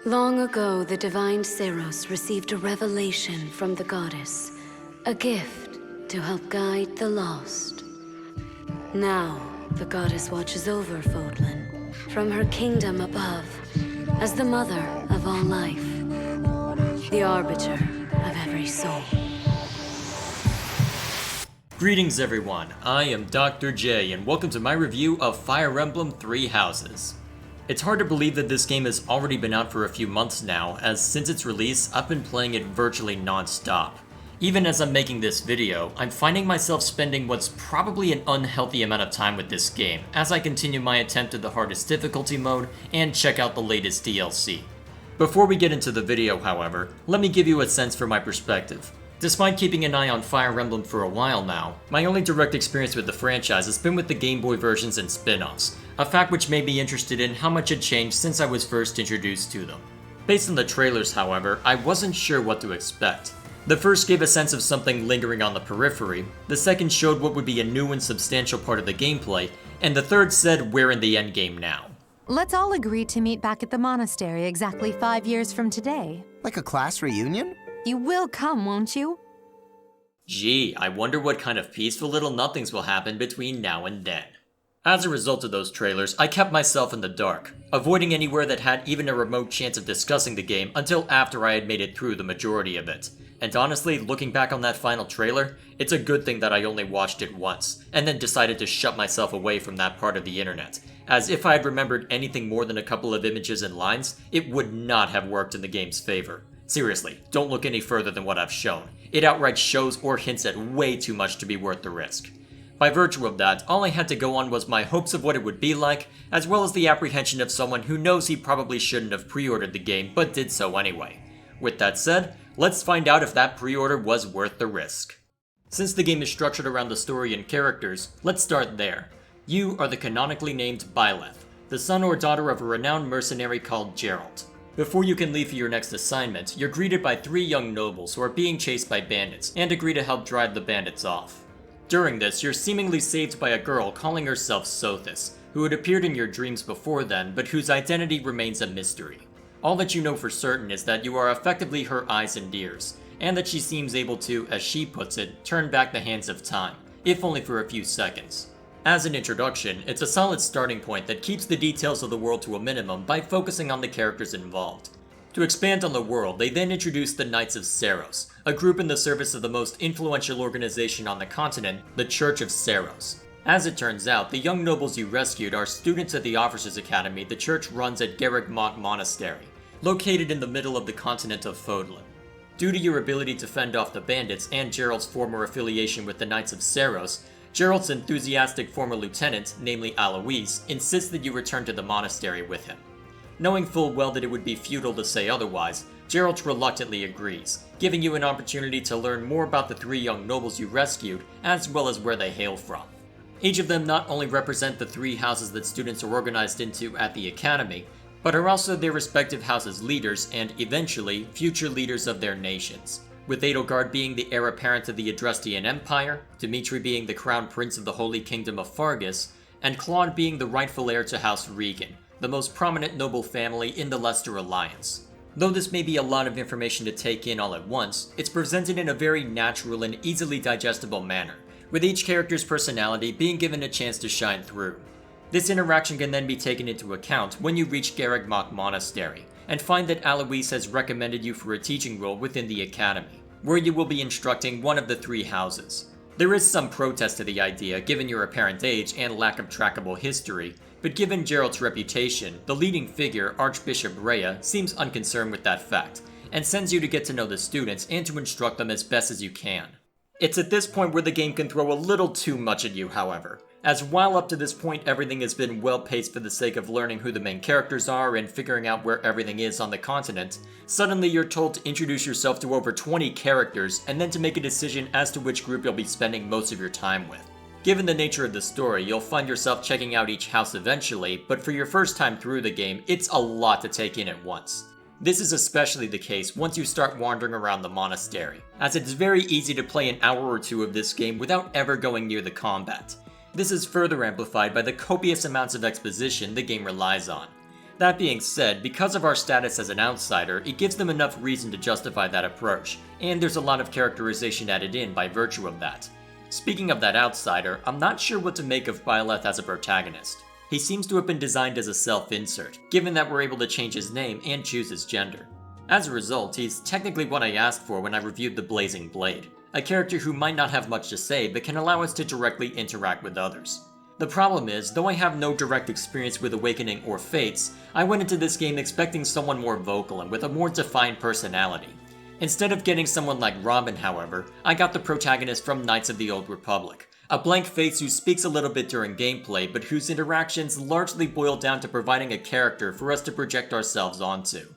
Long ago, the divine Seros received a revelation from the goddess, a gift to help guide the lost. Now, the goddess watches over Fodlan from her kingdom above as the mother of all life, the arbiter of every soul. Greetings everyone, I am Dr. J and welcome to my review of Fire Emblem Three Houses. It's hard to believe that this game has already been out for a few months now, as since its release I've been playing it virtually non-stop. Even as I'm making this video, I'm finding myself spending what's probably an unhealthy amount of time with this game as I continue my attempt at the hardest difficulty mode and check out the latest DLC. Before we get into the video, however, let me give you a sense for my perspective. Despite keeping an eye on Fire Emblem for a while now, my only direct experience with the franchise has been with the Game Boy versions and spin-offs, a fact which made me interested in how much had changed since I was first introduced to them. Based on the trailers, however, I wasn't sure what to expect. The first gave a sense of something lingering on the periphery, the second showed what would be a new and substantial part of the gameplay, and the third said we're in the endgame now. Let's all agree to meet back at the monastery exactly 5 years from today. Like a class reunion? You will come, won't you? Gee, I wonder what kind of peaceful little nothings will happen between now and then. As a result of those trailers, I kept myself in the dark, avoiding anywhere that had even a remote chance of discussing the game until after I had made it through the majority of it. And honestly, looking back on that final trailer, it's a good thing that I only watched it once, and then decided to shut myself away from that part of the internet, as if I had remembered anything more than a couple of images and lines, it would not have worked in the game's favor. Seriously, don't look any further than what I've shown. It outright shows or hints at way too much to be worth the risk. By virtue of that, all I had to go on was my hopes of what it would be like, as well as the apprehension of someone who knows he probably shouldn't have pre-ordered the game, but did so anyway. With that said, let's find out if that pre-order was worth the risk. Since the game is structured around the story and characters, let's start there. You are the canonically named Byleth, the son or daughter of a renowned mercenary called Gerald. Before you can leave for your next assignment, you're greeted by 3 young nobles who are being chased by bandits and agree to help drive the bandits off. During this, you're seemingly saved by a girl calling herself Sothis, who had appeared in your dreams before then, but whose identity remains a mystery. All that you know for certain is that you are effectively her eyes and ears, and that she seems able to, as she puts it, turn back the hands of time, if only for a few seconds. As an introduction, it's a solid starting point that keeps the details of the world to a minimum by focusing on the characters involved. To expand on the world, they then introduce the Knights of Seros, a group in the service of the most influential organization on the continent, the Church of Seros. As it turns out, the young nobles you rescued are students at the Officers' Academy the church runs at Garreg Mach Monastery, located in the middle of the continent of Fodlan. Due to your ability to fend off the bandits and Gerald's former affiliation with the Knights of Seros, Gerald's enthusiastic former lieutenant, namely Alois, insists that you return to the monastery with him. Knowing full well that it would be futile to say otherwise, Gerald reluctantly agrees, giving you an opportunity to learn more about the 3 young nobles you rescued, as well as where they hail from. Each of them not only represent the 3 houses that students are organized into at the academy, but are also their respective houses' leaders and, eventually, future leaders of their nations. With Edelgard being the heir apparent of the Adrestian Empire, Dmitri being the crown prince of the Holy Kingdom of Fargus, and Claude being the rightful heir to House Regan, the most prominent noble family in the Leicester Alliance. Though this may be a lot of information to take in all at once, it's presented in a very natural and easily digestible manner, with each character's personality being given a chance to shine through. This interaction can then be taken into account when you reach Garreg Mach Monastery, and find that Alois has recommended you for a teaching role within the academy, where you will be instructing one of the 3 houses. There is some protest to the idea given your apparent age and lack of trackable history, but given Gerald's reputation, the leading figure, Archbishop Rhea, seems unconcerned with that fact, and sends you to get to know the students and to instruct them as best as you can. It's at this point where the game can throw a little too much at you, however, as while up to this point everything has been well paced for the sake of learning who the main characters are and figuring out where everything is on the continent, suddenly you're told to introduce yourself to over 20 characters and then to make a decision as to which group you'll be spending most of your time with. Given the nature of the story, you'll find yourself checking out each house eventually, but for your first time through the game, it's a lot to take in at once. This is especially the case once you start wandering around the monastery, as it's very easy to play an hour or 2 of this game without ever going near the combat. This is further amplified by the copious amounts of exposition the game relies on. That being said, because of our status as an outsider, it gives them enough reason to justify that approach, and there's a lot of characterization added in by virtue of that. Speaking of that outsider, I'm not sure what to make of Byleth as a protagonist. He seems to have been designed as a self-insert, given that we're able to change his name and choose his gender. As a result, he's technically what I asked for when I reviewed the Blazing Blade, a character who might not have much to say but can allow us to directly interact with others. The problem is, though I have no direct experience with Awakening or Fates, I went into this game expecting someone more vocal and with a more defined personality. Instead of getting someone like Robin, however, I got the protagonist from Knights of the Old Republic, a blank face who speaks a little bit during gameplay but whose interactions largely boil down to providing a character for us to project ourselves onto.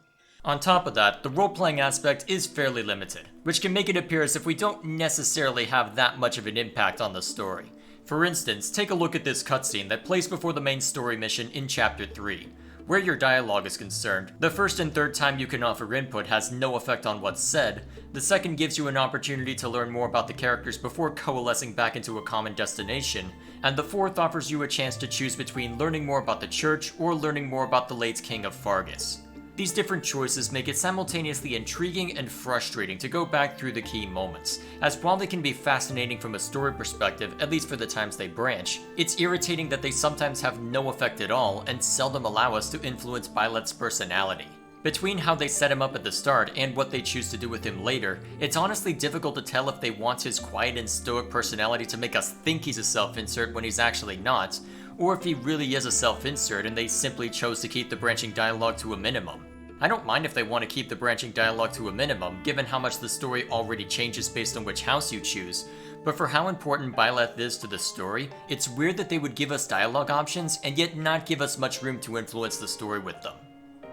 On top of that, the role-playing aspect is fairly limited, which can make it appear as if we don't necessarily have that much of an impact on the story. For instance, take a look at this cutscene that plays before the main story mission in Chapter 3. Where your dialogue is concerned, the first and third time you can offer input has no effect on what's said, the second gives you an opportunity to learn more about the characters before coalescing back into a common destination, and the fourth offers you a chance to choose between learning more about the church or learning more about the late King of Fargus. These different choices make it simultaneously intriguing and frustrating to go back through the key moments, as while they can be fascinating from a story perspective, at least for the times they branch, it's irritating that they sometimes have no effect at all and seldom allow us to influence Byleth's personality. Between how they set him up at the start and what they choose to do with him later, it's honestly difficult to tell if they want his quiet and stoic personality to make us think he's a self-insert when he's actually not, or if he really is a self-insert and they simply chose to keep the branching dialogue to a minimum. I don't mind if they want to keep the branching dialogue to a minimum, given how much the story already changes based on which house you choose, but for how important Byleth is to the story, it's weird that they would give us dialogue options and yet not give us much room to influence the story with them.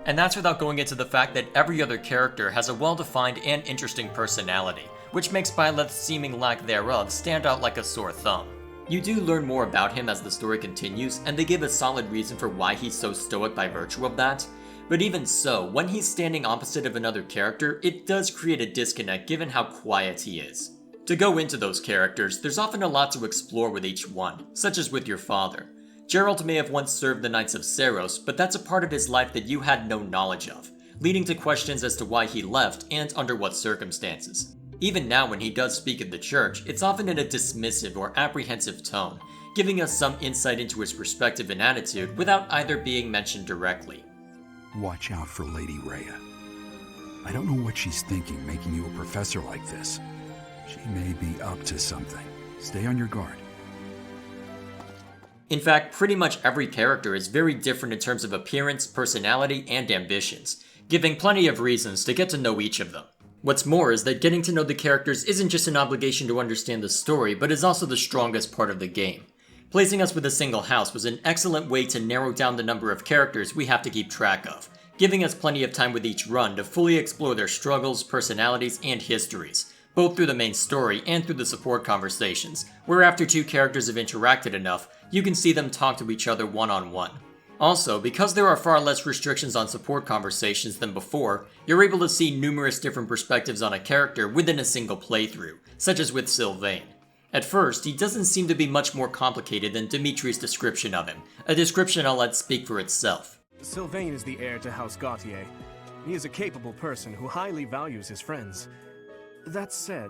And that's without going into the fact that every other character has a well-defined and interesting personality, which makes Byleth's seeming lack thereof stand out like a sore thumb. You do learn more about him as the story continues, and they give a solid reason for why he's so stoic by virtue of that. But even so, when he's standing opposite of another character, it does create a disconnect given how quiet he is. To go into those characters, there's often a lot to explore with each one, such as with your father. Gerald may have once served the Knights of Seiros, but that's a part of his life that you had no knowledge of, leading to questions as to why he left and under what circumstances. Even now when he does speak of the church, it's often in a dismissive or apprehensive tone, giving us some insight into his perspective and attitude without either being mentioned directly. Watch out for Lady Rhea. I don't know what she's thinking making you a professor like this. She may be up to something. Stay on your guard. In fact, pretty much every character is very different in terms of appearance, personality, and ambitions, giving plenty of reasons to get to know each of them. What's more is that getting to know the characters isn't just an obligation to understand the story, but is also the strongest part of the game. Placing us with a single house was an excellent way to narrow down the number of characters we have to keep track of, giving us plenty of time with each run to fully explore their struggles, personalities, and histories, both through the main story and through the support conversations, where after two characters have interacted enough, you can see them talk to each other one-on-one. Also, because there are far less restrictions on support conversations than before, you're able to see numerous different perspectives on a character within a single playthrough, such as with Sylvain. At first, he doesn't seem to be much more complicated than Dmitri's description of him, a description I'll let speak for itself. Sylvain is the heir to House Gautier. He is a capable person who highly values his friends. That said,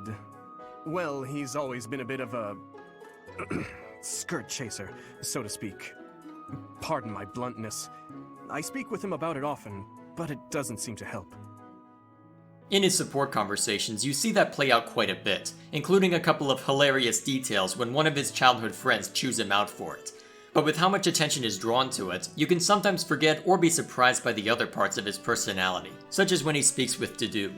well, he's always been a bit of a skirt chaser, so to speak. Pardon my bluntness. I speak with him about it often, but it doesn't seem to help. In his support conversations, you see that play out quite a bit, including a couple of hilarious details when one of his childhood friends chews him out for it. But with how much attention is drawn to it, you can sometimes forget or be surprised by the other parts of his personality, such as when he speaks with Dedue.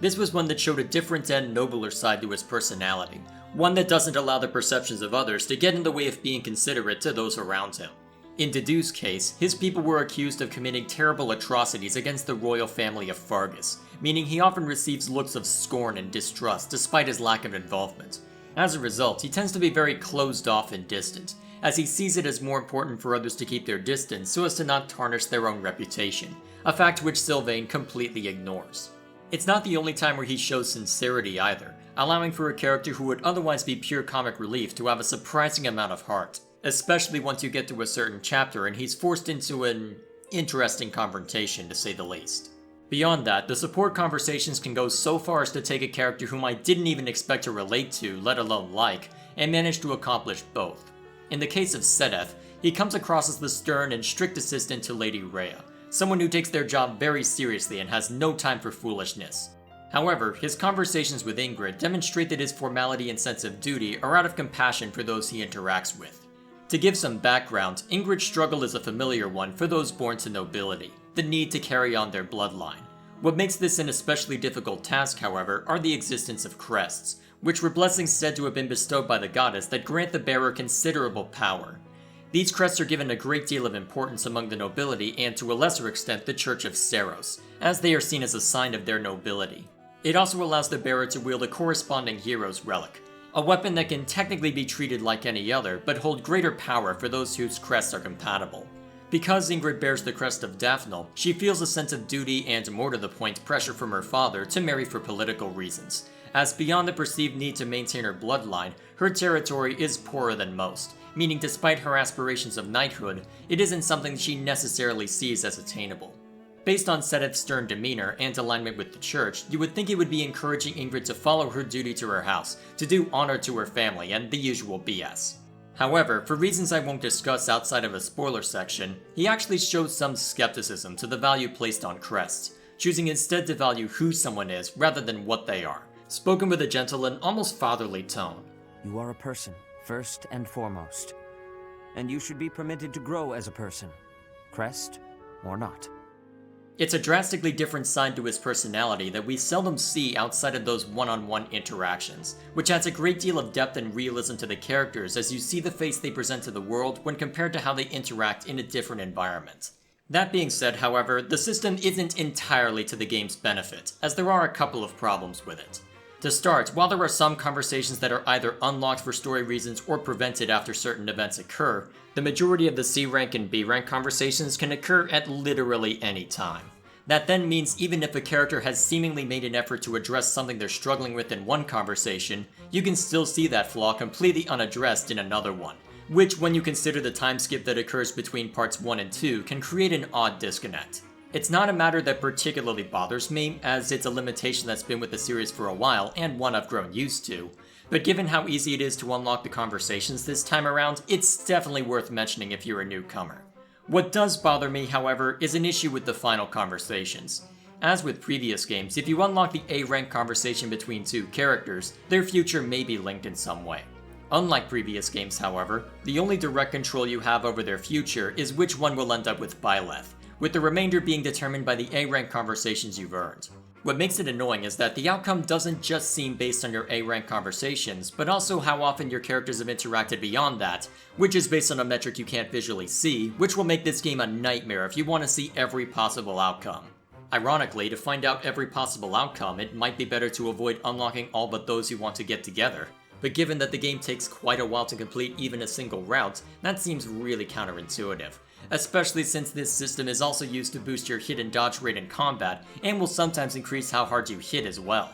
This was one that showed a different and nobler side to his personality, one that doesn't allow the perceptions of others to get in the way of being considerate to those around him. In Dedue's case, his people were accused of committing terrible atrocities against the royal family of Fargus, meaning he often receives looks of scorn and distrust despite his lack of involvement. As a result, he tends to be very closed off and distant, as he sees it as more important for others to keep their distance so as to not tarnish their own reputation, a fact which Sylvain completely ignores. It's not the only time where he shows sincerity either, allowing for a character who would otherwise be pure comic relief to have a surprising amount of heart, especially once you get to a certain chapter and he's forced into an interesting confrontation to say the least. Beyond that, the support conversations can go so far as to take a character whom I didn't even expect to relate to, let alone like, and manage to accomplish both. In the case of Sedeth, he comes across as the stern and strict assistant to Lady Rhea, someone who takes their job very seriously and has no time for foolishness. However, his conversations with Ingrid demonstrate that his formality and sense of duty are out of compassion for those he interacts with. To give some background, Ingrid's struggle is a familiar one for those born to nobility, the need to carry on their bloodline. What makes this an especially difficult task, however, are the existence of crests, which were blessings said to have been bestowed by the goddess that grant the bearer considerable power. These crests are given a great deal of importance among the nobility and, to a lesser extent, the Church of Seiros, as they are seen as a sign of their nobility. It also allows the bearer to wield a corresponding hero's relic, a weapon that can technically be treated like any other, but hold greater power for those whose crests are compatible. Because Ingrid bears the crest of Daphnel, she feels a sense of duty and, more to the point, pressure from her father to marry for political reasons, as beyond the perceived need to maintain her bloodline, her territory is poorer than most, meaning despite her aspirations of knighthood, it isn't something she necessarily sees as attainable. Based on Sedeth's stern demeanor and alignment with the church, you would think it would be encouraging Ingrid to follow her duty to her house, to do honor to her family, and the usual BS. However, for reasons I won't discuss outside of a spoiler section, he actually shows some skepticism to the value placed on crests, choosing instead to value who someone is rather than what they are, spoken with a gentle and almost fatherly tone. You are a person, first and foremost, and you should be permitted to grow as a person, crest or not. It's a drastically different side to his personality that we seldom see outside of those one-on-one interactions, which adds a great deal of depth and realism to the characters as you see the face they present to the world when compared to how they interact in a different environment. That being said, however, the system isn't entirely to the game's benefit, as there are a couple of problems with it. To start, while there are some conversations that are either unlocked for story reasons or prevented after certain events occur, the majority of the C rank and B rank conversations can occur at literally any time. That then means even if a character has seemingly made an effort to address something they're struggling with in one conversation, you can still see that flaw completely unaddressed in another one, which, when you consider the time skip that occurs between parts 1 and 2, can create an odd disconnect. It's not a matter that particularly bothers me, as it's a limitation that's been with the series for a while and one I've grown used to, but given how easy it is to unlock the conversations this time around, it's definitely worth mentioning if you're a newcomer. What does bother me, however, is an issue with the final conversations. As with previous games, if you unlock the A-rank conversation between two characters, their future may be linked in some way. Unlike previous games, however, the only direct control you have over their future is which one will end up with Byleth, with the remainder being determined by the A-rank conversations you've earned. What makes it annoying is that the outcome doesn't just seem based on your A-rank conversations, but also how often your characters have interacted beyond that, which is based on a metric you can't visually see, which will make this game a nightmare if you want to see every possible outcome. Ironically, to find out every possible outcome, it might be better to avoid unlocking all but those you want to get together, but given that the game takes quite a while to complete even a single route, that seems really counterintuitive. Especially since this system is also used to boost your hit and dodge rate in combat, and will sometimes increase how hard you hit as well.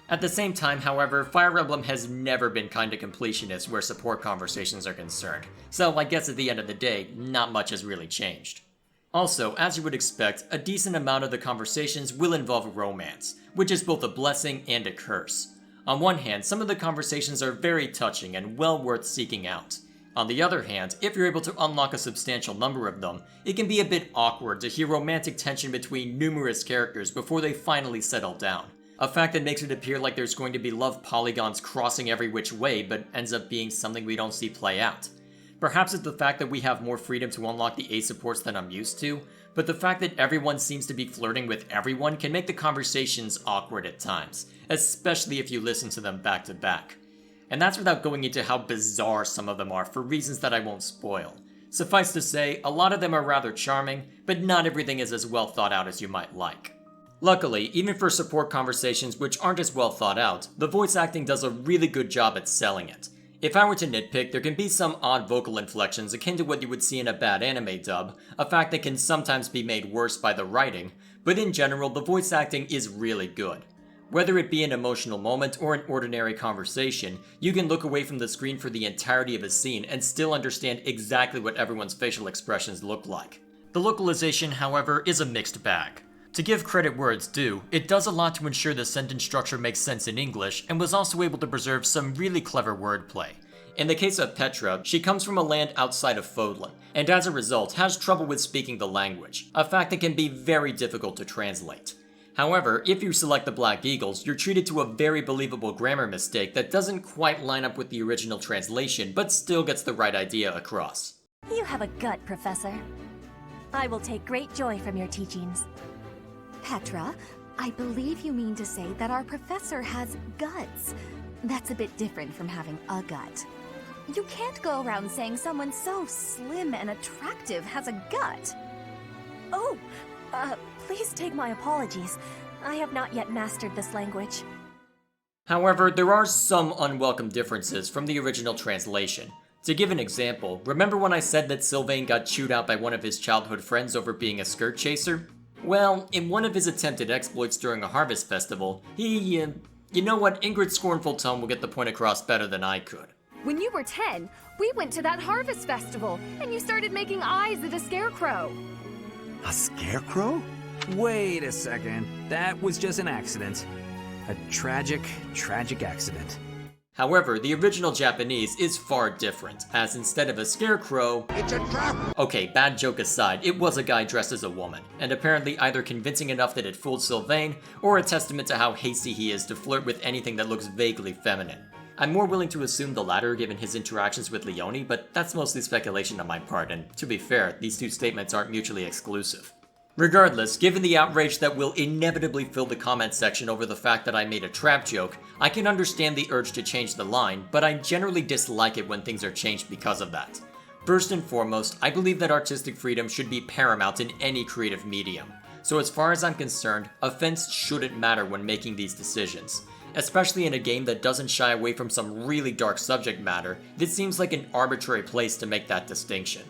At the same time, however, Fire Emblem has never been kind to completionist where support conversations are concerned, so I guess at the end of the day, not much has really changed. Also, as you would expect, a decent amount of the conversations will involve romance, which is both a blessing and a curse. On one hand, some of the conversations are very touching and well worth seeking out. On the other hand, if you're able to unlock a substantial number of them, it can be a bit awkward to hear romantic tension between numerous characters before they finally settle down. A fact that makes it appear like there's going to be love polygons crossing every which way, but ends up being something we don't see play out. Perhaps it's the fact that we have more freedom to unlock the A supports than I'm used to, but the fact that everyone seems to be flirting with everyone can make the conversations awkward at times, especially if you listen to them back to back. And that's without going into how bizarre some of them are for reasons that I won't spoil. Suffice to say, a lot of them are rather charming, but not everything is as well thought out as you might like. Luckily, even for support conversations which aren't as well thought out, the voice acting does a really good job at selling it. If I were to nitpick, there can be some odd vocal inflections akin to what you would see in a bad anime dub, a fact that can sometimes be made worse by the writing, but in general, the voice acting is really good. Whether it be an emotional moment or an ordinary conversation, you can look away from the screen for the entirety of a scene and still understand exactly what everyone's facial expressions look like. The localization, however, is a mixed bag. To give credit where it's due, it does a lot to ensure the sentence structure makes sense in English, and was also able to preserve some really clever wordplay. In the case of Petra, she comes from a land outside of Fodlan, and as a result has trouble with speaking the language, a fact that can be very difficult to translate. However, if you select the Black Eagles, you're treated to a very believable grammar mistake that doesn't quite line up with the original translation, but still gets the right idea across. You have a gut, Professor. I will take great joy from your teachings. Petra, I believe you mean to say that our professor has guts. That's a bit different from having a gut. You can't go around saying someone so slim and attractive has a gut. Oh, please take my apologies. I have not yet mastered this language. However, there are some unwelcome differences from the original translation. To give an example, remember when I said that Sylvain got chewed out by one of his childhood friends over being a skirt chaser? Well, in one of his attempted exploits during a harvest festival, you know what, Ingrid's scornful tone will get the point across better than I could. When you were 10, we went to that harvest festival, and you started making eyes at a scarecrow. A scarecrow? Wait a second. That was just an accident. A tragic accident. However, the original Japanese is far different, as instead of a scarecrow... It's a trap! Okay, bad joke aside, it was a guy dressed as a woman, and apparently either convincing enough that it fooled Sylvain, or a testament to how hasty he is to flirt with anything that looks vaguely feminine. I'm more willing to assume the latter given his interactions with Leonie, but that's mostly speculation on my part, and to be fair, these two statements aren't mutually exclusive. Regardless, given the outrage that will inevitably fill the comment section over the fact that I made a trap joke, I can understand the urge to change the line, but I generally dislike it when things are changed because of that. First and foremost, I believe that artistic freedom should be paramount in any creative medium. So as far as I'm concerned, offense shouldn't matter when making these decisions. Especially in a game that doesn't shy away from some really dark subject matter, this seems like an arbitrary place to make that distinction.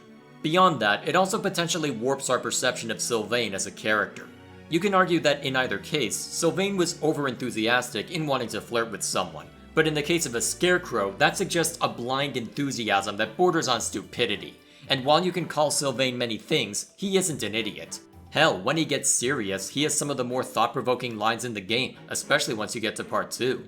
Beyond that, it also potentially warps our perception of Sylvain as a character. You can argue that in either case, Sylvain was over-enthusiastic in wanting to flirt with someone, but in the case of a scarecrow, that suggests a blind enthusiasm that borders on stupidity. And while you can call Sylvain many things, he isn't an idiot. Hell, when he gets serious, he has some of the more thought-provoking lines in the game, especially once you get to part 2.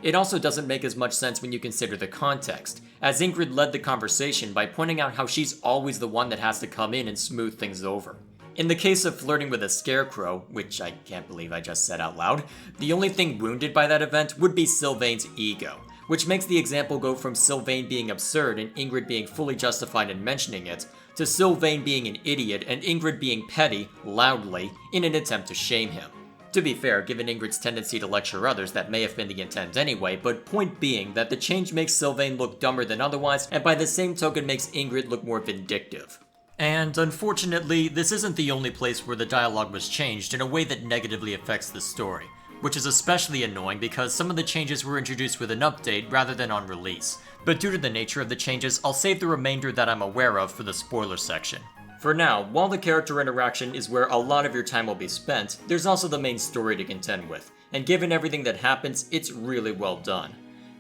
It also doesn't make as much sense when you consider the context, as Ingrid led the conversation by pointing out how she's always the one that has to come in and smooth things over. In the case of flirting with a scarecrow, which I can't believe I just said out loud, the only thing wounded by that event would be Sylvain's ego, which makes the example go from Sylvain being absurd and Ingrid being fully justified in mentioning it, to Sylvain being an idiot and Ingrid being petty, loudly, in an attempt to shame him. To be fair, given Ingrid's tendency to lecture others, that may have been the intent anyway, but point being that the change makes Sylvain look dumber than otherwise, and by the same token makes Ingrid look more vindictive. And unfortunately, this isn't the only place where the dialogue was changed in a way that negatively affects the story, which is especially annoying because some of the changes were introduced with an update rather than on release. But due to the nature of the changes, I'll save the remainder that I'm aware of for the spoiler section. For now, while the character interaction is where a lot of your time will be spent, there's also the main story to contend with, and given everything that happens, it's really well done.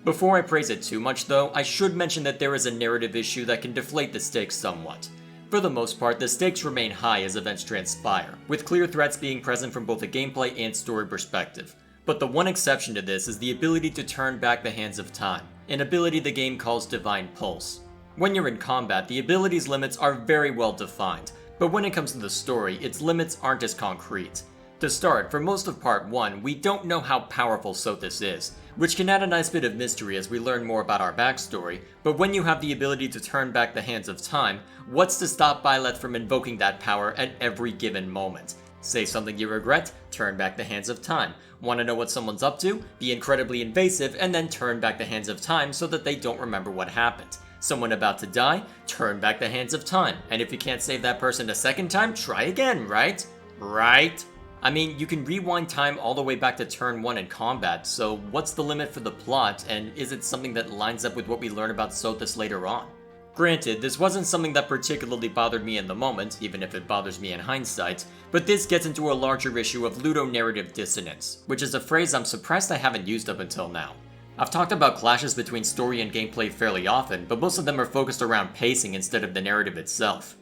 Before I praise it too much though, I should mention that there is a narrative issue that can deflate the stakes somewhat. For the most part, the stakes remain high as events transpire, with clear threats being present from both a gameplay and story perspective. But the one exception to this is the ability to turn back the hands of time, an ability the game calls Divine Pulse. When you're in combat, the ability's limits are very well defined, but when it comes to the story, its limits aren't as concrete. To start, for most of part 1, we don't know how powerful Sothis is, which can add a nice bit of mystery as we learn more about our backstory, but when you have the ability to turn back the hands of time, what's to stop Byleth from invoking that power at every given moment? Say something you regret, turn back the hands of time. Want to know what someone's up to? Be incredibly invasive and then turn back the hands of time so that they don't remember what happened. Someone about to die? Turn back the hands of time. And if you can't save that person a second time, try again, right? Right? I mean, you can rewind time all the way back to turn 1 in combat, so what's the limit for the plot, and is it something that lines up with what we learn about Sothis later on? Granted, this wasn't something that particularly bothered me in the moment, even if it bothers me in hindsight, but this gets into a larger issue of ludonarrative dissonance, which is a phrase I'm surprised I haven't used up until now. I've talked about clashes between story and gameplay fairly often, but most of them are focused around pacing instead of the narrative itself.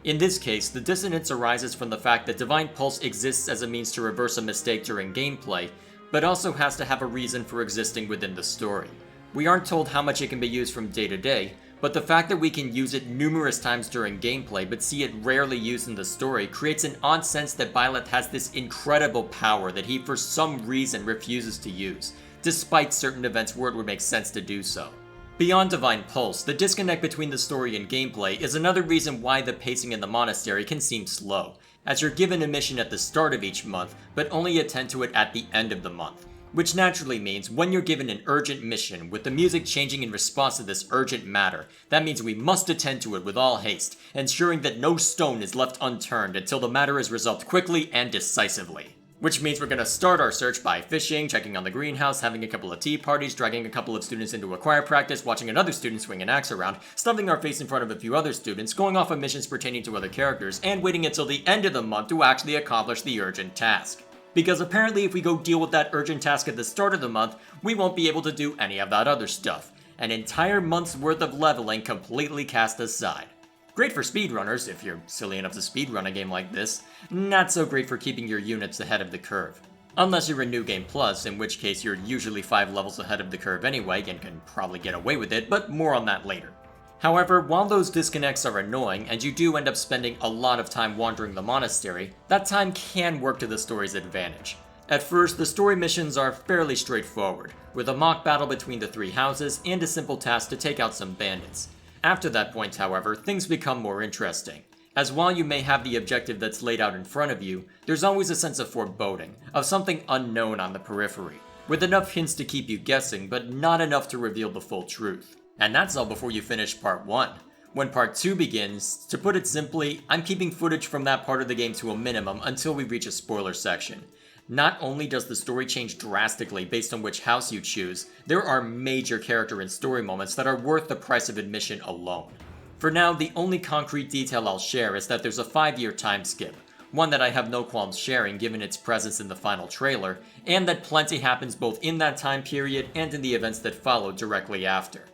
In this case, the dissonance arises from the fact that Divine Pulse exists as a means to reverse a mistake during gameplay, but also has to have a reason for existing within the story. We aren't told how much it can be used from day to day, but the fact that we can use it numerous times during gameplay but see it rarely used in the story creates an odd sense that Byleth has this incredible power that he for some reason refuses to use, despite certain events where it would make sense to do so. Beyond Divine Pulse, the disconnect between the story and gameplay is another reason why the pacing in the monastery can seem slow, as you're given a mission at the start of each month, but only attend to it at the end of the month. Which naturally means when you're given an urgent mission, with the music changing in response to this urgent matter, that means we must attend to it with all haste, ensuring that no stone is left unturned until the matter is resolved quickly and decisively. Which means we're going to start our search by fishing, checking on the greenhouse, having a couple of tea parties, dragging a couple of students into a choir practice, watching another student swing an axe around, stuffing our face in front of a few other students, going off on missions pertaining to other characters, and waiting until the end of the month to actually accomplish the urgent task. Because apparently if we go deal with that urgent task at the start of the month, we won't be able to do any of that other stuff. An entire month's worth of leveling completely cast aside. Great for speedrunners, if you're silly enough to speedrun a game like this. Not so great for keeping your units ahead of the curve. Unless you're in New Game Plus, in which case you're usually 5 levels ahead of the curve anyway and can probably get away with it, but more on that later. However, while those disconnects are annoying and you do end up spending a lot of time wandering the monastery, that time can work to the story's advantage. At first, the story missions are fairly straightforward, with a mock battle between the 3 houses and a simple task to take out some bandits. After that point, however, things become more interesting, as while you may have the objective that's laid out in front of you, there's always a sense of foreboding, of something unknown on the periphery, with enough hints to keep you guessing, but not enough to reveal the full truth. And that's all before you finish Part 1. When Part 2 begins, to put it simply, I'm keeping footage from that part of the game to a minimum until we reach a spoiler section. Not only does the story change drastically based on which house you choose, there are major character and story moments that are worth the price of admission alone. For now, the only concrete detail I'll share is that there's a 5-year time skip, one that I have no qualms sharing given its presence in the final trailer, and that plenty happens both in that time period and in the events that follow directly after.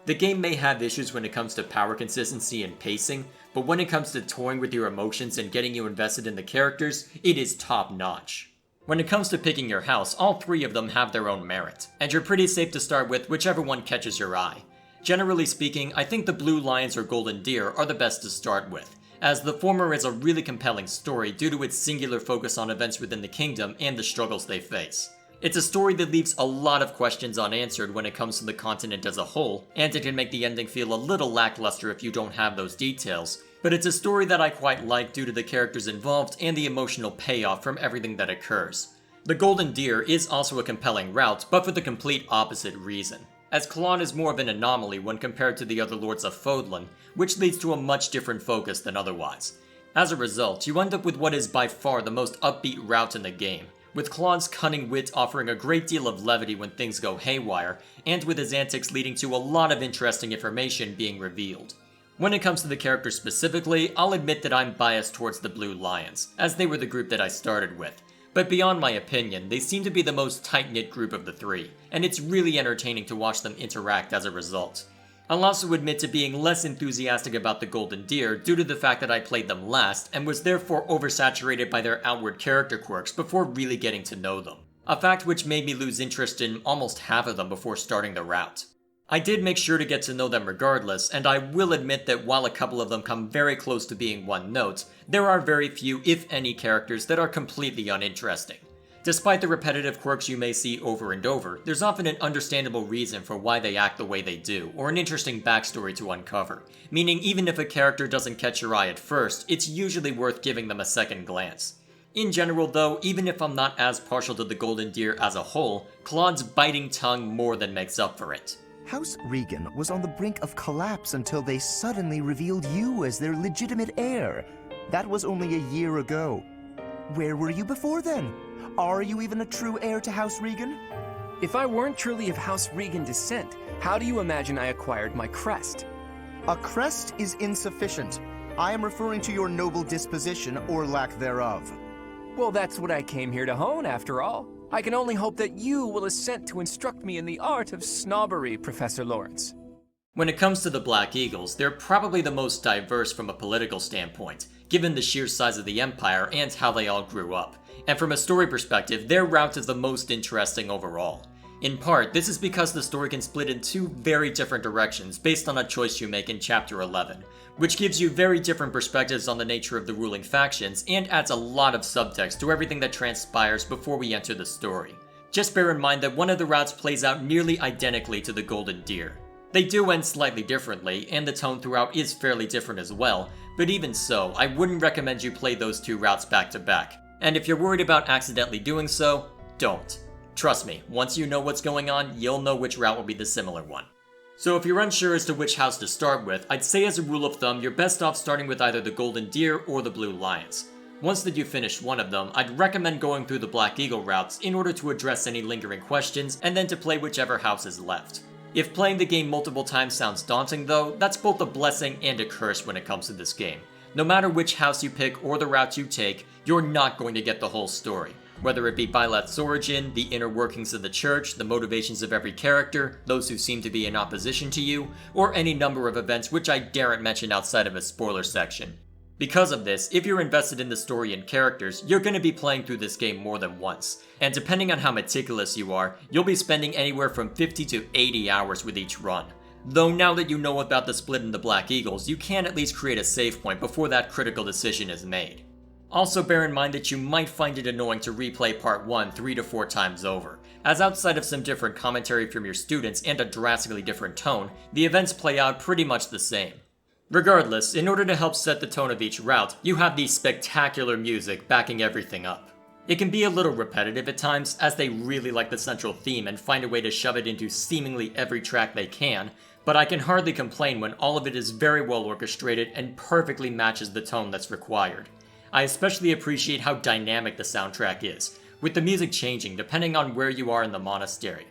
The game may have issues when it comes to power consistency and pacing, but when it comes to toying with your emotions and getting you invested in the characters, it is top notch. When it comes to picking your house, all 3 of them have their own merit, and you're pretty safe to start with whichever one catches your eye. Generally speaking, I think the Blue Lions or Golden Deer are the best to start with, as the former is a really compelling story due to its singular focus on events within the kingdom and the struggles they face. It's a story that leaves a lot of questions unanswered when it comes to the continent as a whole, and it can make the ending feel a little lackluster if you don't have those details, but it's a story that I quite like due to the characters involved and the emotional payoff from everything that occurs. The Golden Deer is also a compelling route, but for the complete opposite reason, as Claude is more of an anomaly when compared to the other lords of Fodlan, which leads to a much different focus than otherwise. As a result, you end up with what is by far the most upbeat route in the game, with Claude's cunning wit offering a great deal of levity when things go haywire, and with his antics leading to a lot of interesting information being revealed. When it comes to the characters specifically, I'll admit that I'm biased towards the Blue Lions, as they were the group that I started with. But beyond my opinion, they seem to be the most tight-knit group of the 3, and it's really entertaining to watch them interact as a result. I'll also admit to being less enthusiastic about the Golden Deer due to the fact that I played them last and was therefore oversaturated by their outward character quirks before really getting to know them. A fact which made me lose interest in almost half of them before starting the route. I did make sure to get to know them regardless, and I will admit that while a couple of them come very close to being one note, there are very few, if any, characters that are completely uninteresting. Despite the repetitive quirks you may see over and over, there's often an understandable reason for why they act the way they do, or an interesting backstory to uncover, meaning even if a character doesn't catch your eye at first, it's usually worth giving them a second glance. In general though, even if I'm not as partial to the Golden Deer as a whole, Claude's biting tongue more than makes up for it. House Regan was on the brink of collapse until they suddenly revealed you as their legitimate heir. That was only a year ago. Where were you before then? Are you even a true heir to House Regan? If I weren't truly of House Regan descent, how do you imagine I acquired my crest? A crest is insufficient. I am referring to your noble disposition or lack thereof. Well, that's what I came here to hone, after all. I can only hope that you will assent to instruct me in the art of snobbery, Professor Lawrence. When it comes to the Black Eagles, they're probably the most diverse from a political standpoint, given the sheer size of the Empire and how they all grew up. And from a story perspective, their route is the most interesting overall. In part, this is because the story can split in two very different directions based on a choice you make in Chapter 11, which gives you very different perspectives on the nature of the ruling factions and adds a lot of subtext to everything that transpires before we enter the story. Just bear in mind that one of the routes plays out nearly identically to the Golden Deer. They do end slightly differently, and the tone throughout is fairly different as well, but even so, I wouldn't recommend you play those two routes back to back. And if you're worried about accidentally doing so, don't. Trust me, once you know what's going on, you'll know which route will be the similar one. So if you're unsure as to which house to start with, I'd say as a rule of thumb, you're best off starting with either the Golden Deer or the Blue Lions. Once that you've finished one of them, I'd recommend going through the Black Eagle routes in order to address any lingering questions, and then to play whichever house is left. If playing the game multiple times sounds daunting though, that's both a blessing and a curse when it comes to this game. No matter which house you pick or the route you take, you're not going to get the whole story. Whether it be Byleth's origin, the inner workings of the church, the motivations of every character, those who seem to be in opposition to you, or any number of events which I daren't mention outside of a spoiler section. Because of this, if you're invested in the story and characters, you're going to be playing through this game more than once, and depending on how meticulous you are, you'll be spending anywhere from 50 to 80 hours with each run. Though now that you know about the split in the Black Eagles, you can at least create a save point before that critical decision is made. Also bear in mind that you might find it annoying to replay part 1 3 to 4 times over, as outside of some different commentary from your students and a drastically different tone, the events play out pretty much the same. Regardless, in order to help set the tone of each route, you have the spectacular music backing everything up. It can be a little repetitive at times, as they really like the central theme and find a way to shove it into seemingly every track they can, but I can hardly complain when all of it is very well orchestrated and perfectly matches the tone that's required. I especially appreciate how dynamic the soundtrack is, with the music changing depending on where you are in the monastery.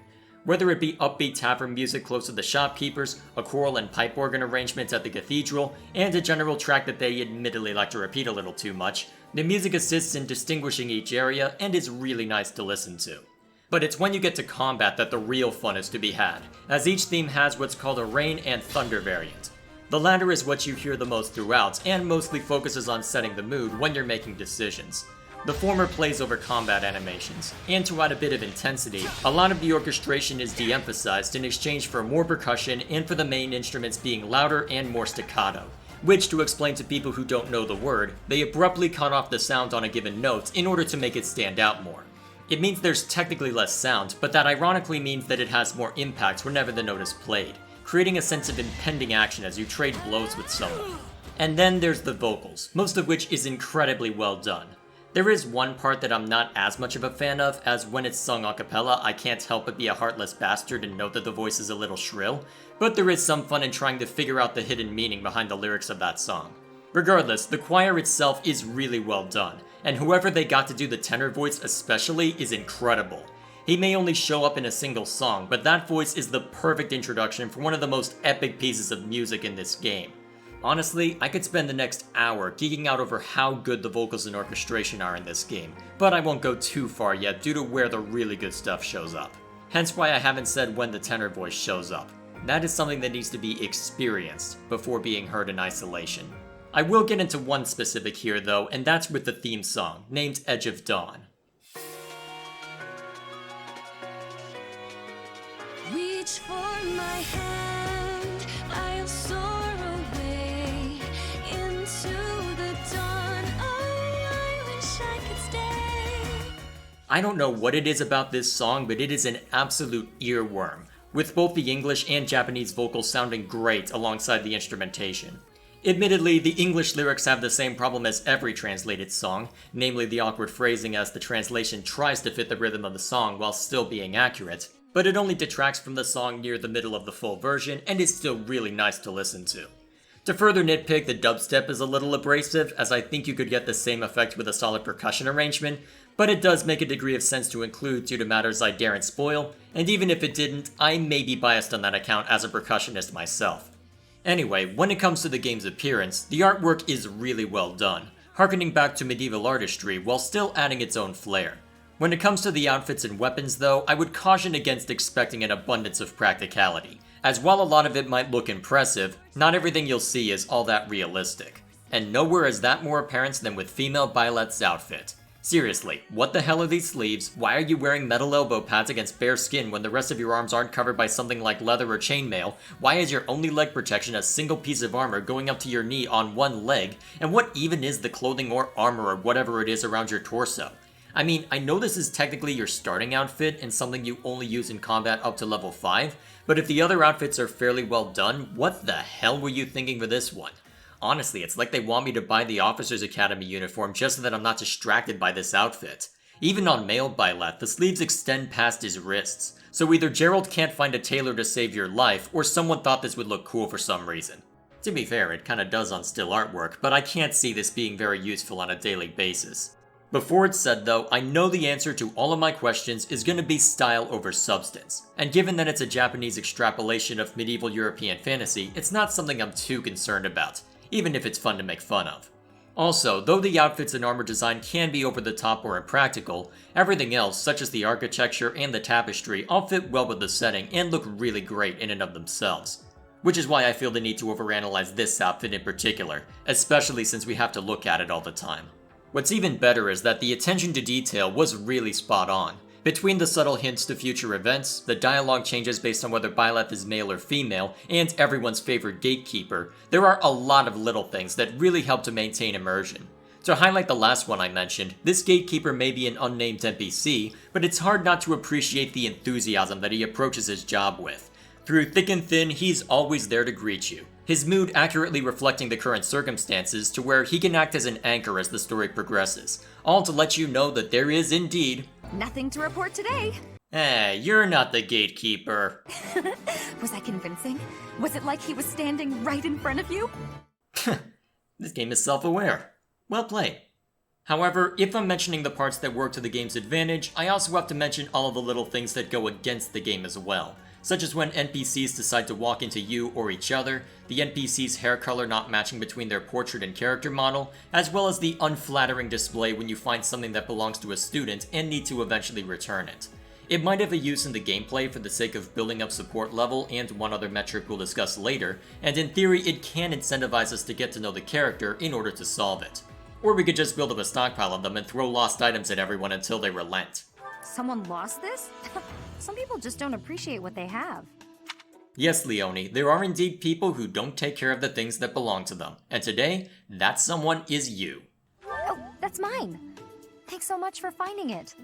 Whether it be upbeat tavern music close to the shopkeepers, a choral and pipe organ arrangement at the cathedral, and a general track that they admittedly like to repeat a little too much, the music assists in distinguishing each area and is really nice to listen to. But it's when you get to combat that the real fun is to be had, as each theme has what's called a rain and thunder variant. The latter is what you hear the most throughout, and mostly focuses on setting the mood when you're making decisions. The former plays over combat animations, and to add a bit of intensity, a lot of the orchestration is de-emphasized in exchange for more percussion and for the main instruments being louder and more staccato, which, to explain to people who don't know the word, they abruptly cut off the sound on a given note in order to make it stand out more. It means there's technically less sound, but that ironically means that it has more impact whenever the note is played, creating a sense of impending action as you trade blows with someone. And then there's the vocals, most of which is incredibly well done. There is one part that I'm not as much of a fan of, as when it's sung a cappella, I can't help but be a heartless bastard and note that the voice is a little shrill, but there is some fun in trying to figure out the hidden meaning behind the lyrics of that song. Regardless, the choir itself is really well done, and whoever they got to do the tenor voice especially is incredible. He may only show up in a single song, but that voice is the perfect introduction for one of the most epic pieces of music in this game. Honestly, I could spend the next hour geeking out over how good the vocals and orchestration are in this game, but I won't go too far yet due to where the really good stuff shows up. Hence why I haven't said when the tenor voice shows up. That is something that needs to be experienced before being heard in isolation. I will get into one specific here though, and that's with the theme song, named Edge of Dawn. Reach for my hand, I'll soar away into the dawn. Oh, I wish I could stay. I don't know what it is about this song, but it is an absolute earworm, with both the English and Japanese vocals sounding great alongside the instrumentation. Admittedly, the English lyrics have the same problem as every translated song, namely the awkward phrasing as the translation tries to fit the rhythm of the song while still being accurate, but it only detracts from the song near the middle of the full version and is still really nice to listen to. To further nitpick, the dubstep is a little abrasive, as I think you could get the same effect with a solid percussion arrangement, but it does make a degree of sense to include due to matters I daren't spoil, and even if it didn't, I may be biased on that account as a percussionist myself. Anyway, when it comes to the game's appearance, the artwork is really well done, harkening back to medieval artistry while still adding its own flair. When it comes to the outfits and weapons though, I would caution against expecting an abundance of practicality, as while a lot of it might look impressive, not everything you'll see is all that realistic. And nowhere is that more apparent than with female Byleth's outfit. Seriously, what the hell are these sleeves? Why are you wearing metal elbow pads against bare skin when the rest of your arms aren't covered by something like leather or chainmail? Why is your only leg protection a single piece of armor going up to your knee on one leg? And what even is the clothing or armor or whatever it is around your torso? I mean, I know this is technically your starting outfit and something you only use in combat up to level 5, but if the other outfits are fairly well done, what the hell were you thinking for this one? Honestly, it's like they want me to buy the Officers Academy uniform just so that I'm not distracted by this outfit. Even on male Byleth, the sleeves extend past his wrists, so either Gerald can't find a tailor to save your life, or someone thought this would look cool for some reason. To be fair, it kinda does on still artwork, but I can't see this being very useful on a daily basis. Before it's said though, I know the answer to all of my questions is gonna be style over substance, and given that it's a Japanese extrapolation of medieval European fantasy, it's not something I'm too concerned about, even if it's fun to make fun of. Also, though the outfits and armor design can be over the top or impractical, everything else, such as the architecture and the tapestry, all fit well with the setting and look really great in and of themselves. Which is why I feel the need to overanalyze this outfit in particular, especially since we have to look at it all the time. What's even better is that the attention to detail was really spot on. Between the subtle hints to future events, the dialogue changes based on whether Byleth is male or female, and everyone's favorite gatekeeper, there are a lot of little things that really help to maintain immersion. To highlight the last one I mentioned, this gatekeeper may be an unnamed NPC, but it's hard not to appreciate the enthusiasm that he approaches his job with. Through thick and thin, he's always there to greet you, his mood accurately reflecting the current circumstances to where he can act as an anchor as the story progresses, all to let you know that there is indeed nothing to report today. Hey, you're not the gatekeeper. Was that convincing? Was it like he was standing right in front of you? This game is self-aware. Well played. However, if I'm mentioning the parts that work to the game's advantage, I also have to mention all of the little things that go against the game as well, such as when NPCs decide to walk into you or each other, the NPC's hair color not matching between their portrait and character model, as well as the unflattering display when you find something that belongs to a student and need to eventually return it. It might have a use in the gameplay for the sake of building up support level and one other metric we'll discuss later, and in theory it can incentivize us to get to know the character in order to solve it. Or we could just build up a stockpile of them and throw lost items at everyone until they relent. Someone lost this? Some people just don't appreciate what they have. Yes, Leonie, there are indeed people who don't take care of the things that belong to them, and today, that someone is you. Oh, that's mine. Thanks so much for finding it.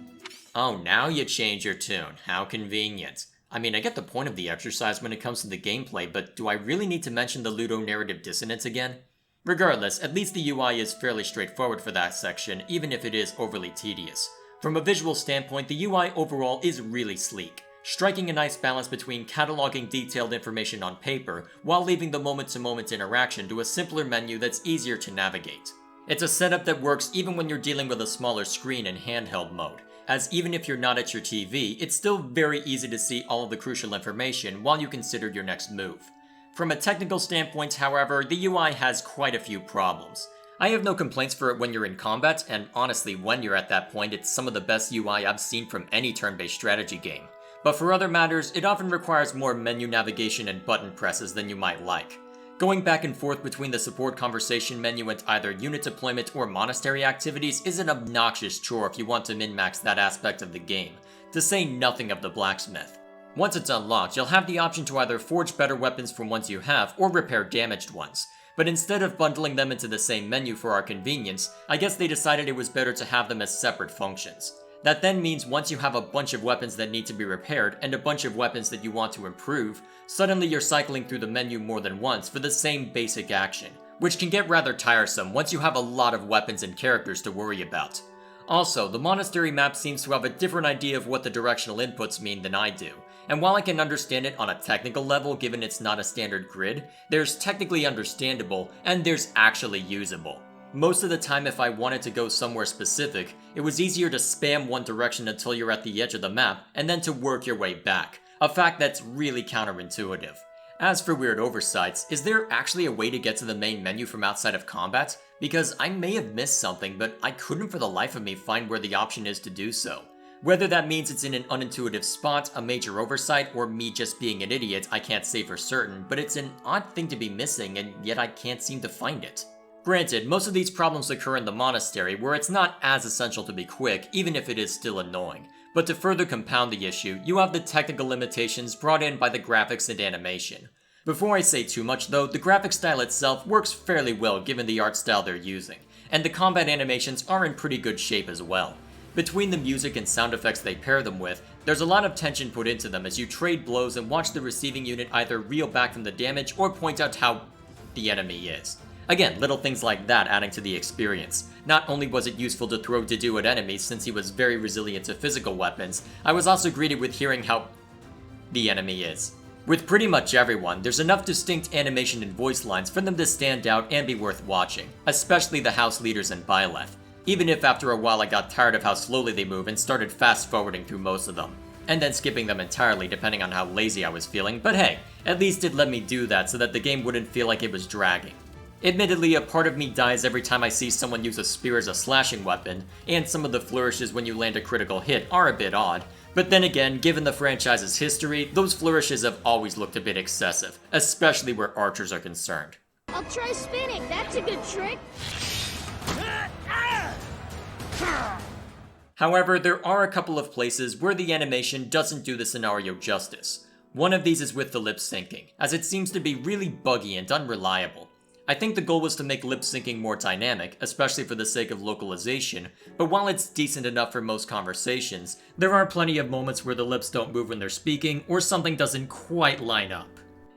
Oh, now you change your tune. How convenient. I mean, I get the point of the exercise when it comes to the gameplay, but do I really need to mention the Ludonarrative Dissonance again? Regardless, at least the UI is fairly straightforward for that section, even if it is overly tedious. From a visual standpoint, the UI overall is really sleek, striking a nice balance between cataloging detailed information on paper while leaving the moment-to-moment interaction to a simpler menu that's easier to navigate. It's a setup that works even when you're dealing with a smaller screen in handheld mode, as even if you're not at your TV, it's still very easy to see all of the crucial information while you consider your next move. From a technical standpoint, however, the UI has quite a few problems. I have no complaints for it when you're in combat, and honestly, when you're at that point, it's some of the best UI I've seen from any turn-based strategy game. But for other matters, it often requires more menu navigation and button presses than you might like. Going back and forth between the support conversation menu and either unit deployment or monastery activities is an obnoxious chore if you want to min-max that aspect of the game, to say nothing of the blacksmith. Once it's unlocked, you'll have the option to either forge better weapons from ones you have or repair damaged ones. But instead of bundling them into the same menu for our convenience, I guess they decided it was better to have them as separate functions. That then means once you have a bunch of weapons that need to be repaired and a bunch of weapons that you want to improve, suddenly you're cycling through the menu more than once for the same basic action, which can get rather tiresome once you have a lot of weapons and characters to worry about. Also, the monastery map seems to have a different idea of what the directional inputs mean than I do, and while I can understand it on a technical level given it's not a standard grid, there's technically understandable and there's actually usable. Most of the time if I wanted to go somewhere specific, it was easier to spam one direction until you're at the edge of the map and then to work your way back, a fact that's really counterintuitive. As for weird oversights, is there actually a way to get to the main menu from outside of combat? Because I may have missed something, but I couldn't for the life of me find where the option is to do so. Whether that means it's in an unintuitive spot, a major oversight, or me just being an idiot, I can't say for certain, but it's an odd thing to be missing, and yet I can't seem to find it. Granted, most of these problems occur in the monastery, where it's not as essential to be quick, even if it is still annoying. But to further compound the issue, you have the technical limitations brought in by the graphics and animation. Before I say too much though, the graphic style itself works fairly well given the art style they're using, and the combat animations are in pretty good shape as well. Between the music and sound effects they pair them with, there's a lot of tension put into them as you trade blows and watch the receiving unit either reel back from the damage or point out how the enemy is. Again, little things like that adding to the experience. Not only was it useful to throw Dedu at enemies since he was very resilient to physical weapons, I was also greeted with hearing how the enemy is. With pretty much everyone, there's enough distinct animation and voice lines for them to stand out and be worth watching, especially the house leaders and Byleth, even if after a while I got tired of how slowly they move and started fast forwarding through most of them, and then skipping them entirely depending on how lazy I was feeling, but hey, at least it let me do that so that the game wouldn't feel like it was dragging. Admittedly, a part of me dies every time I see someone use a spear as a slashing weapon, and some of the flourishes when you land a critical hit are a bit odd, but then again, given the franchise's history, those flourishes have always looked a bit excessive, especially where archers are concerned. I'll try spinning, that's a good trick. However, there are a couple of places where the animation doesn't do the scenario justice. One of these is with the lip syncing, as it seems to be really buggy and unreliable. I think the goal was to make lip syncing more dynamic, especially for the sake of localization, but while it's decent enough for most conversations, there are plenty of moments where the lips don't move when they're speaking, or something doesn't quite line up.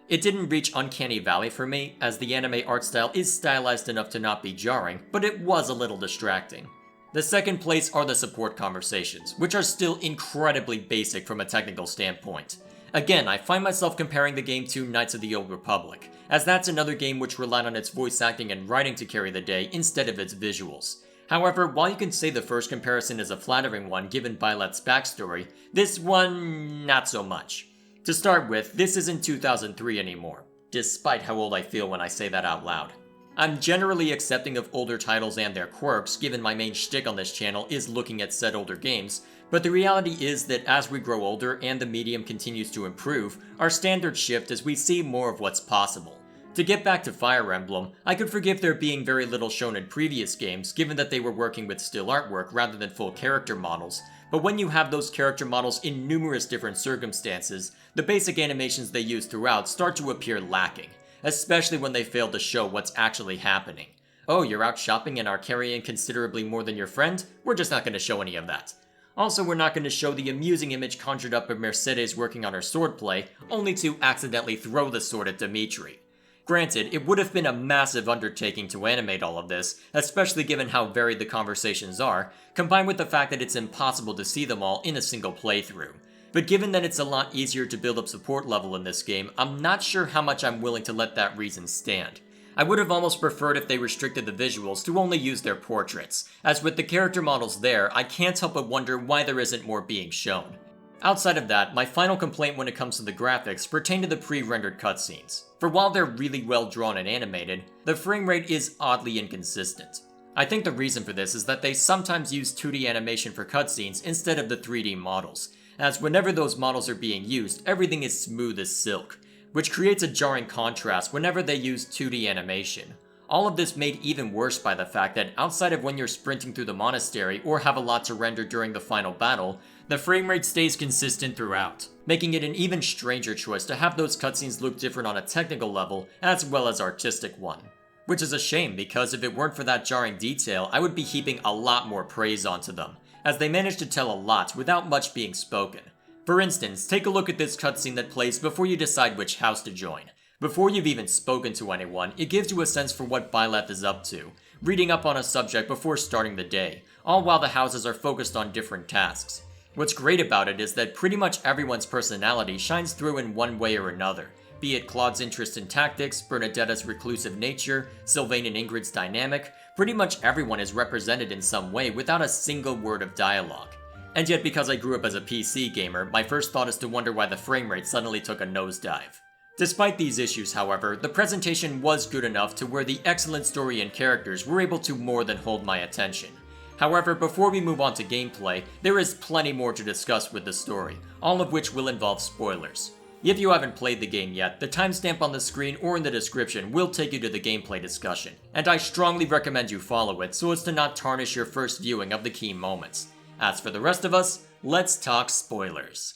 It didn't reach Uncanny Valley for me, as the anime art style is stylized enough to not be jarring, but it was a little distracting. The second place are the support conversations, which are still incredibly basic from a technical standpoint. Again, I find myself comparing the game to Knights of the Old Republic, as that's another game which relied on its voice acting and writing to carry the day instead of its visuals. However, while you can say the first comparison is a flattering one given Byleth's backstory, this one, not so much. To start with, this isn't 2003 anymore, despite how old I feel when I say that out loud. I'm generally accepting of older titles and their quirks, given my main shtick on this channel is looking at said older games, but the reality is that as we grow older and the medium continues to improve, our standards shift as we see more of what's possible. To get back to Fire Emblem, I could forgive there being very little shown in previous games, given that they were working with still artwork rather than full character models, but when you have those character models in numerous different circumstances, the basic animations they use throughout start to appear lacking, especially when they fail to show what's actually happening. Oh, you're out shopping and are carrying considerably more than your friend? We're just not going to show any of that. Also, we're not going to show the amusing image conjured up of Mercedes working on her swordplay, only to accidentally throw the sword at Dmitri. Granted, it would have been a massive undertaking to animate all of this, especially given how varied the conversations are, combined with the fact that it's impossible to see them all in a single playthrough. But given that it's a lot easier to build up support level in this game, I'm not sure how much I'm willing to let that reason stand. I would have almost preferred if they restricted the visuals to only use their portraits, as with the character models there, I can't help but wonder why there isn't more being shown. Outside of that, my final complaint when it comes to the graphics pertain to the pre-rendered cutscenes. For while they're really well drawn and animated, the frame rate is oddly inconsistent. I think the reason for this is that they sometimes use 2D animation for cutscenes instead of the 3D models, as whenever those models are being used, everything is smooth as silk, which creates a jarring contrast whenever they use 2D animation. All of this made even worse by the fact that outside of when you're sprinting through the monastery or have a lot to render during the final battle, the frame rate stays consistent throughout, making it an even stranger choice to have those cutscenes look different on a technical level as well as artistic one. Which is a shame because if it weren't for that jarring detail, I would be heaping a lot more praise onto them, as they managed to tell a lot without much being spoken. For instance, take a look at this cutscene that plays before you decide which house to join. Before you've even spoken to anyone, it gives you a sense for what Byleth is up to, reading up on a subject before starting the day, all while the houses are focused on different tasks. What's great about it is that pretty much everyone's personality shines through in one way or another, be it Claude's interest in tactics, Bernadetta's reclusive nature, Sylvain and Ingrid's dynamic, pretty much everyone is represented in some way without a single word of dialogue. And yet because I grew up as a PC gamer, my first thought is to wonder why the frame rate suddenly took a nosedive. Despite these issues, however, the presentation was good enough to where the excellent story and characters were able to more than hold my attention. However, before we move on to gameplay, there is plenty more to discuss with the story, all of which will involve spoilers. If you haven't played the game yet, the timestamp on the screen or in the description will take you to the gameplay discussion, and I strongly recommend you follow it so as to not tarnish your first viewing of the key moments. As for the rest of us, let's talk spoilers.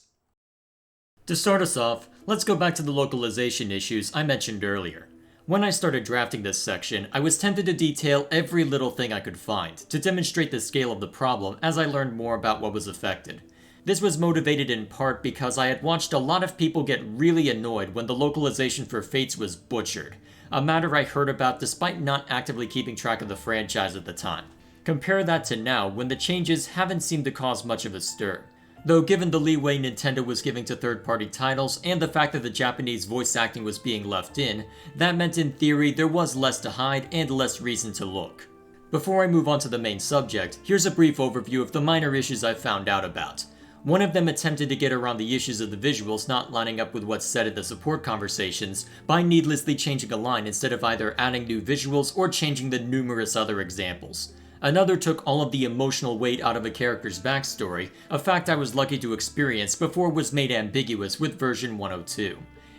To start us off, let's go back to the localization issues I mentioned earlier. When I started drafting this section, I was tempted to detail every little thing I could find to demonstrate the scale of the problem as I learned more about what was affected. This was motivated in part because I had watched a lot of people get really annoyed when the localization for Fates was butchered, a matter I heard about despite not actively keeping track of the franchise at the time. Compare that to now, when the changes haven't seemed to cause much of a stir. Though given the leeway Nintendo was giving to third-party titles and the fact that the Japanese voice acting was being left in, that meant in theory there was less to hide and less reason to look. Before I move on to the main subject, here's a brief overview of the minor issues I found out about. One of them attempted to get around the issues of the visuals not lining up with what's said in the support conversations by needlessly changing a line instead of either adding new visuals or changing the numerous other examples. Another took all of the emotional weight out of a character's backstory, a fact I was lucky to experience before it was made ambiguous with version 102.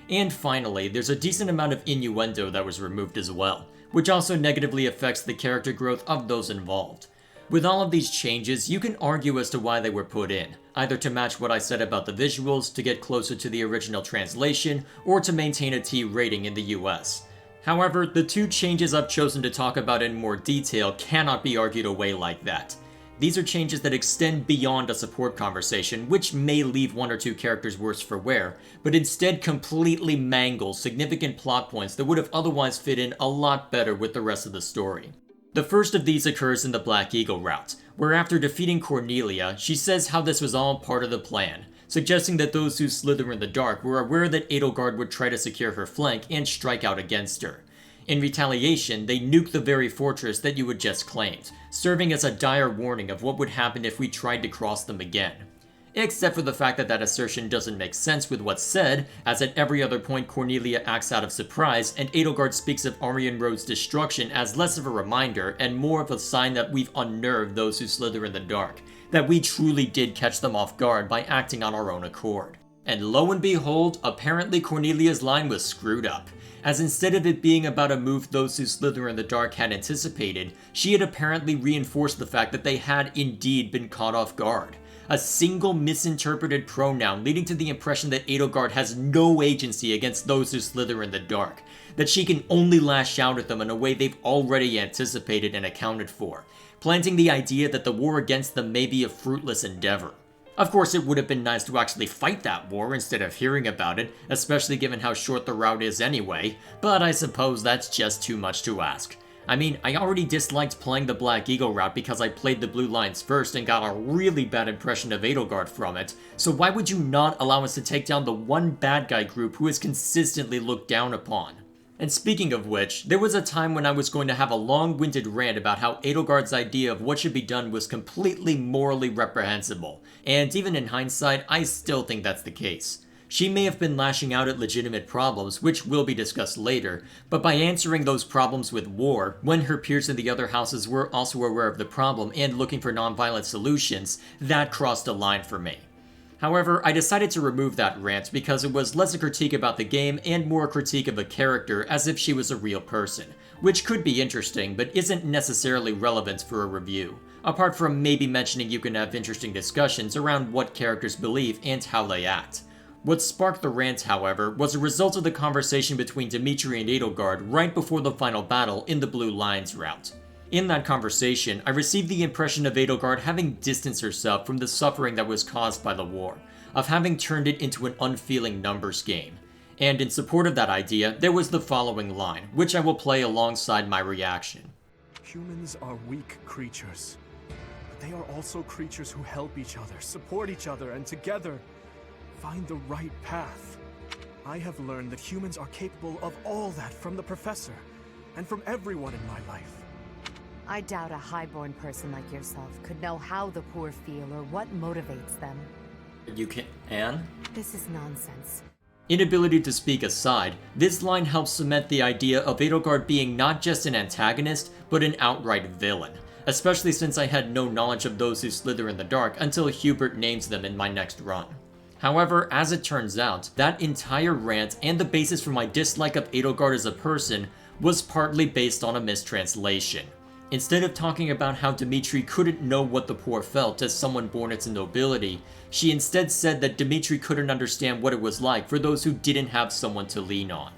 And finally, there's a decent amount of innuendo that was removed as well, which also negatively affects the character growth of those involved. With all of these changes, you can argue as to why they were put in, either to match what I said about the visuals, to get closer to the original translation, or to maintain a T rating in the US. However, the two changes I've chosen to talk about in more detail cannot be argued away like that. These are changes that extend beyond a support conversation, which may leave one or two characters worse for wear, but instead completely mangle significant plot points that would have otherwise fit in a lot better with the rest of the story. The first of these occurs in the Black Eagle route, where after defeating Cornelia, she says how this was all part of the plan, suggesting that those who slither in the dark were aware that Edelgard would try to secure her flank and strike out against her. In retaliation, they nuke the very fortress that you had just claimed, serving as a dire warning of what would happen if we tried to cross them again. Except for the fact that that assertion doesn't make sense with what's said, as at every other point Cornelia acts out of surprise, and Edelgard speaks of Aryan Road's destruction as less of a reminder and more of a sign that we've unnerved those who slither in the dark, that we truly did catch them off guard by acting on our own accord. And lo and behold, apparently Cornelia's line was screwed up, as instead of it being about a move those who slither in the dark had anticipated, she had apparently reinforced the fact that they had indeed been caught off guard. A single misinterpreted pronoun leading to the impression that Edelgard has no agency against those who slither in the dark, that she can only lash out at them in a way they've already anticipated and accounted for, planting the idea that the war against them may be a fruitless endeavor. Of course, it would have been nice to actually fight that war instead of hearing about it, especially given how short the route is anyway, but I suppose that's just too much to ask. I mean, I already disliked playing the Black Eagle route because I played the Blue Lines first and got a really bad impression of Edelgard from it, so why would you not allow us to take down the one bad guy group who is consistently looked down upon? And speaking of which, there was a time when I was going to have a long-winded rant about how Edelgard's idea of what should be done was completely morally reprehensible, and even in hindsight, I still think that's the case. She may have been lashing out at legitimate problems, which will be discussed later, but by answering those problems with war, when her peers in the other houses were also aware of the problem and looking for non-violent solutions, that crossed a line for me. However, I decided to remove that rant because it was less a critique about the game and more a critique of a character as if she was a real person, which could be interesting but isn't necessarily relevant for a review, apart from maybe mentioning you can have interesting discussions around what characters believe and how they act. What sparked the rant, however, was a result of the conversation between Dmitri and Edelgard right before the final battle in the Blue Lines route. In that conversation, I received the impression of Edelgard having distanced herself from the suffering that was caused by the war, of having turned it into an unfeeling numbers game. And in support of that idea, there was the following line, which I will play alongside my reaction. Humans are weak creatures, but they are also creatures who help each other, support each other, and together find the right path. I have learned that humans are capable of all that from the professor, and from everyone in my life. I doubt a highborn person like yourself could know how the poor feel or what motivates them. You can... Anne? This is nonsense. Inability to speak aside, this line helps cement the idea of Edelgard being not just an antagonist, but an outright villain. especially since I had no knowledge of those who slither in the dark until Hubert names them in my next run. However, as it turns out, that entire rant and the basis for my dislike of Edelgard as a person was partly based on a mistranslation. Instead of talking about how Dmitri couldn't know what the poor felt as someone born into nobility, she instead said that Dmitri couldn't understand what it was like for those who didn't have someone to lean on.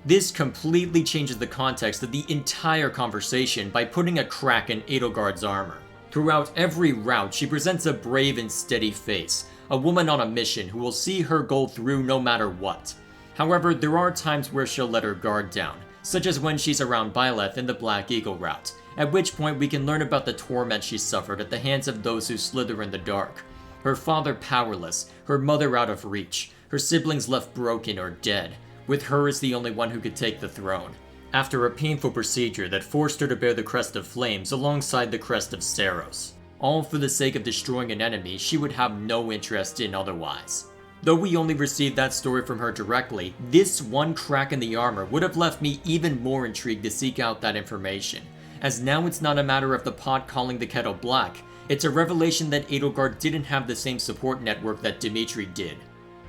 This completely changes the context of the entire conversation by putting a crack in Edelgard's armor. Throughout every route, she presents a brave and steady face, a woman on a mission who will see her goal through no matter what. However, there are times where she'll let her guard down, such as when she's around Byleth in the Black Eagle route, at which point we can learn about the torment she suffered at the hands of those who slither in the dark. Her father powerless, her mother out of reach, her siblings left broken or dead, with her as the only one who could take the throne, after a painful procedure that forced her to bear the crest of flames alongside the crest of Seiros, all for the sake of destroying an enemy she would have no interest in otherwise. Though we only received that story from her directly, this one crack in the armor would have left me even more intrigued to seek out that information, as now it's not a matter of the pot calling the kettle black, it's a revelation that Edelgard didn't have the same support network that Dmitri did.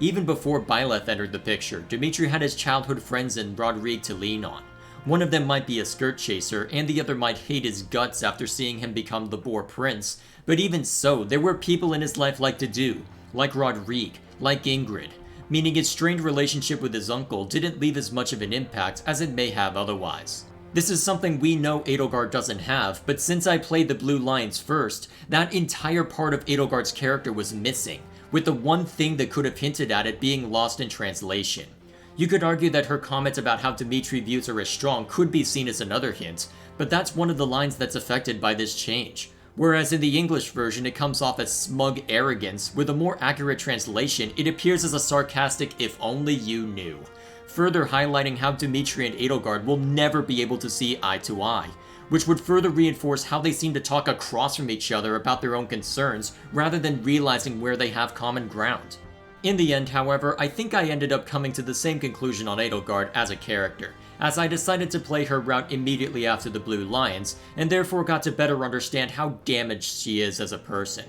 Even before Byleth entered the picture, Dmitri had his childhood friends in Rodrigue to lean on. One of them might be a skirt chaser, and the other might hate his guts after seeing him become the Boar Prince, but even so, there were people in his life like Dedue, like Rodrigue, like Ingrid, meaning his strained relationship with his uncle didn't leave as much of an impact as it may have otherwise. This is something we know Edelgard doesn't have, but since I played the Blue Lions first, that entire part of Edelgard's character was missing, with the one thing that could have hinted at it being lost in translation. You could argue that her comments about how Dmitri views her as strong could be seen as another hint, but that's one of the lines that's affected by this change. Whereas in the English version it comes off as smug arrogance, with a more accurate translation it appears as a sarcastic "if only you knew," further highlighting how Dmitri and Edelgard will never be able to see eye to eye, which would further reinforce how they seem to talk across from each other about their own concerns, rather than realizing where they have common ground. In the end, however, I think I ended up coming to the same conclusion on Edelgard as a character, as I decided to play her route immediately after the Blue Lions, and therefore got to better understand how damaged she is as a person.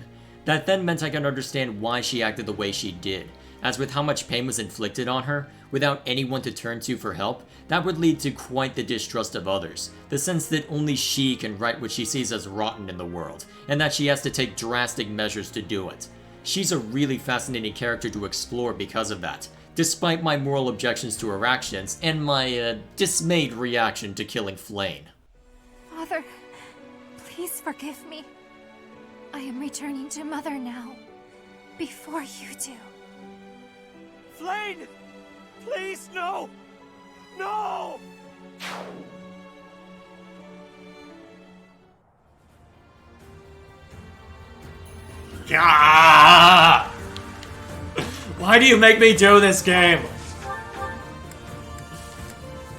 That then meant I could understand why she acted the way she did, as with how much pain was inflicted on her, without anyone to turn to for help, that would lead to quite the distrust of others, the sense that only she can right what she sees as rotten in the world, and that she has to take drastic measures to do it. She's a really fascinating character to explore because of that, despite my moral objections to her actions and my, dismayed reaction to killing Flayn. Father, please forgive me. I am returning to Mother now, before you do. Flayn! Please, no! No! Ah! Why do you make me do this game?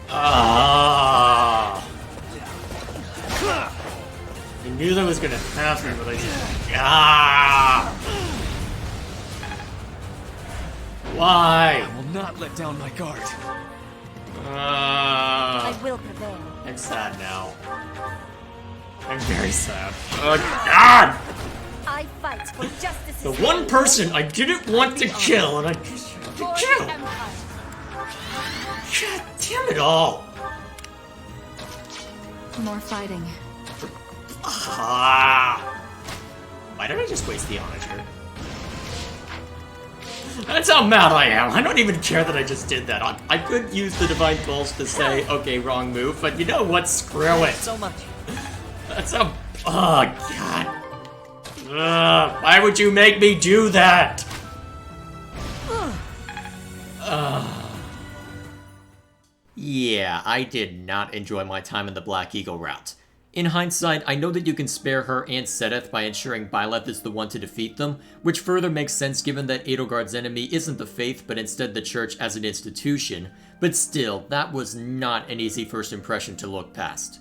Ah! I knew that was gonna happen, but I just... Ah! Why? I will not let down my guard. I will prevail. I'm sad now. I'm very sad. Oh, God! I fight for justice. The one person I didn't want to kill, and I just had to kill. God damn it all! More fighting. Ah! Why did I just waste the onager? That's how mad I am. I don't even care that I just did that. I could use the Divine Pulse to say, okay, wrong move, but you know what? Screw it. So much. That's how... Oh, God. Why would you make me do that? Yeah, I did not enjoy my time in the Black Eagle route. In hindsight, I know that you can spare her and Seteth by ensuring Byleth is the one to defeat them, which further makes sense given that Edelgard's enemy isn't the faith but instead the church as an institution, but still, that was not an easy first impression to look past.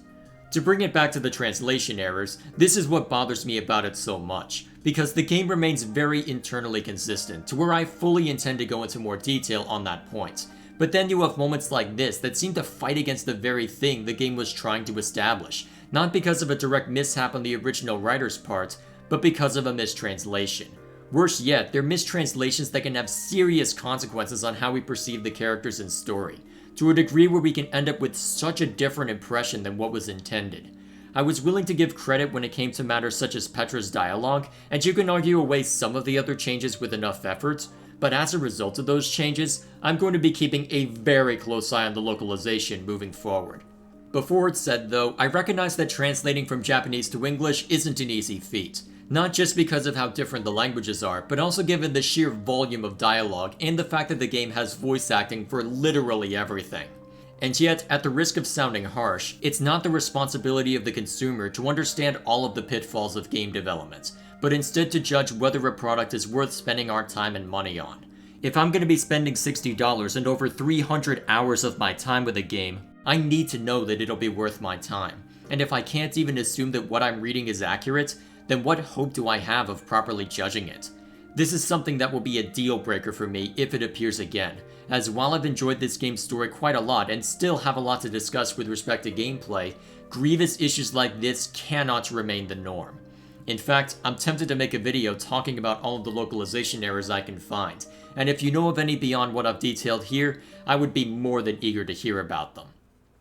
To bring it back to the translation errors, this is what bothers me about it so much, because the game remains very internally consistent, to where I fully intend to go into more detail on that point. But then you have moments like this that seem to fight against the very thing the game was trying to establish, not because of a direct mishap on the original writer's part, but because of a mistranslation. Worse yet, they're mistranslations that can have serious consequences on how we perceive the characters and story, to a degree where we can end up with such a different impression than what was intended. I was willing to give credit when it came to matters such as Petra's dialogue, and you can argue away some of the other changes with enough effort, but as a result of those changes, I'm going to be keeping a very close eye on the localization moving forward. Before it's said though, I recognize that translating from Japanese to English isn't an easy feat. Not just because of how different the languages are, but also given the sheer volume of dialogue and the fact that the game has voice acting for literally everything. And yet, at the risk of sounding harsh, it's not the responsibility of the consumer to understand all of the pitfalls of game development, but instead to judge whether a product is worth spending our time and money on. If I'm going to be spending $60 and over 300 hours of my time with a game, I need to know that it'll be worth my time. And if I can't even assume that what I'm reading is accurate, then what hope do I have of properly judging it? This is something that will be a deal breaker for me if it appears again, as while I've enjoyed this game's story quite a lot and still have a lot to discuss with respect to gameplay, grievous issues like this cannot remain the norm. In fact, I'm tempted to make a video talking about all of the localization errors I can find, and if you know of any beyond what I've detailed here, I would be more than eager to hear about them.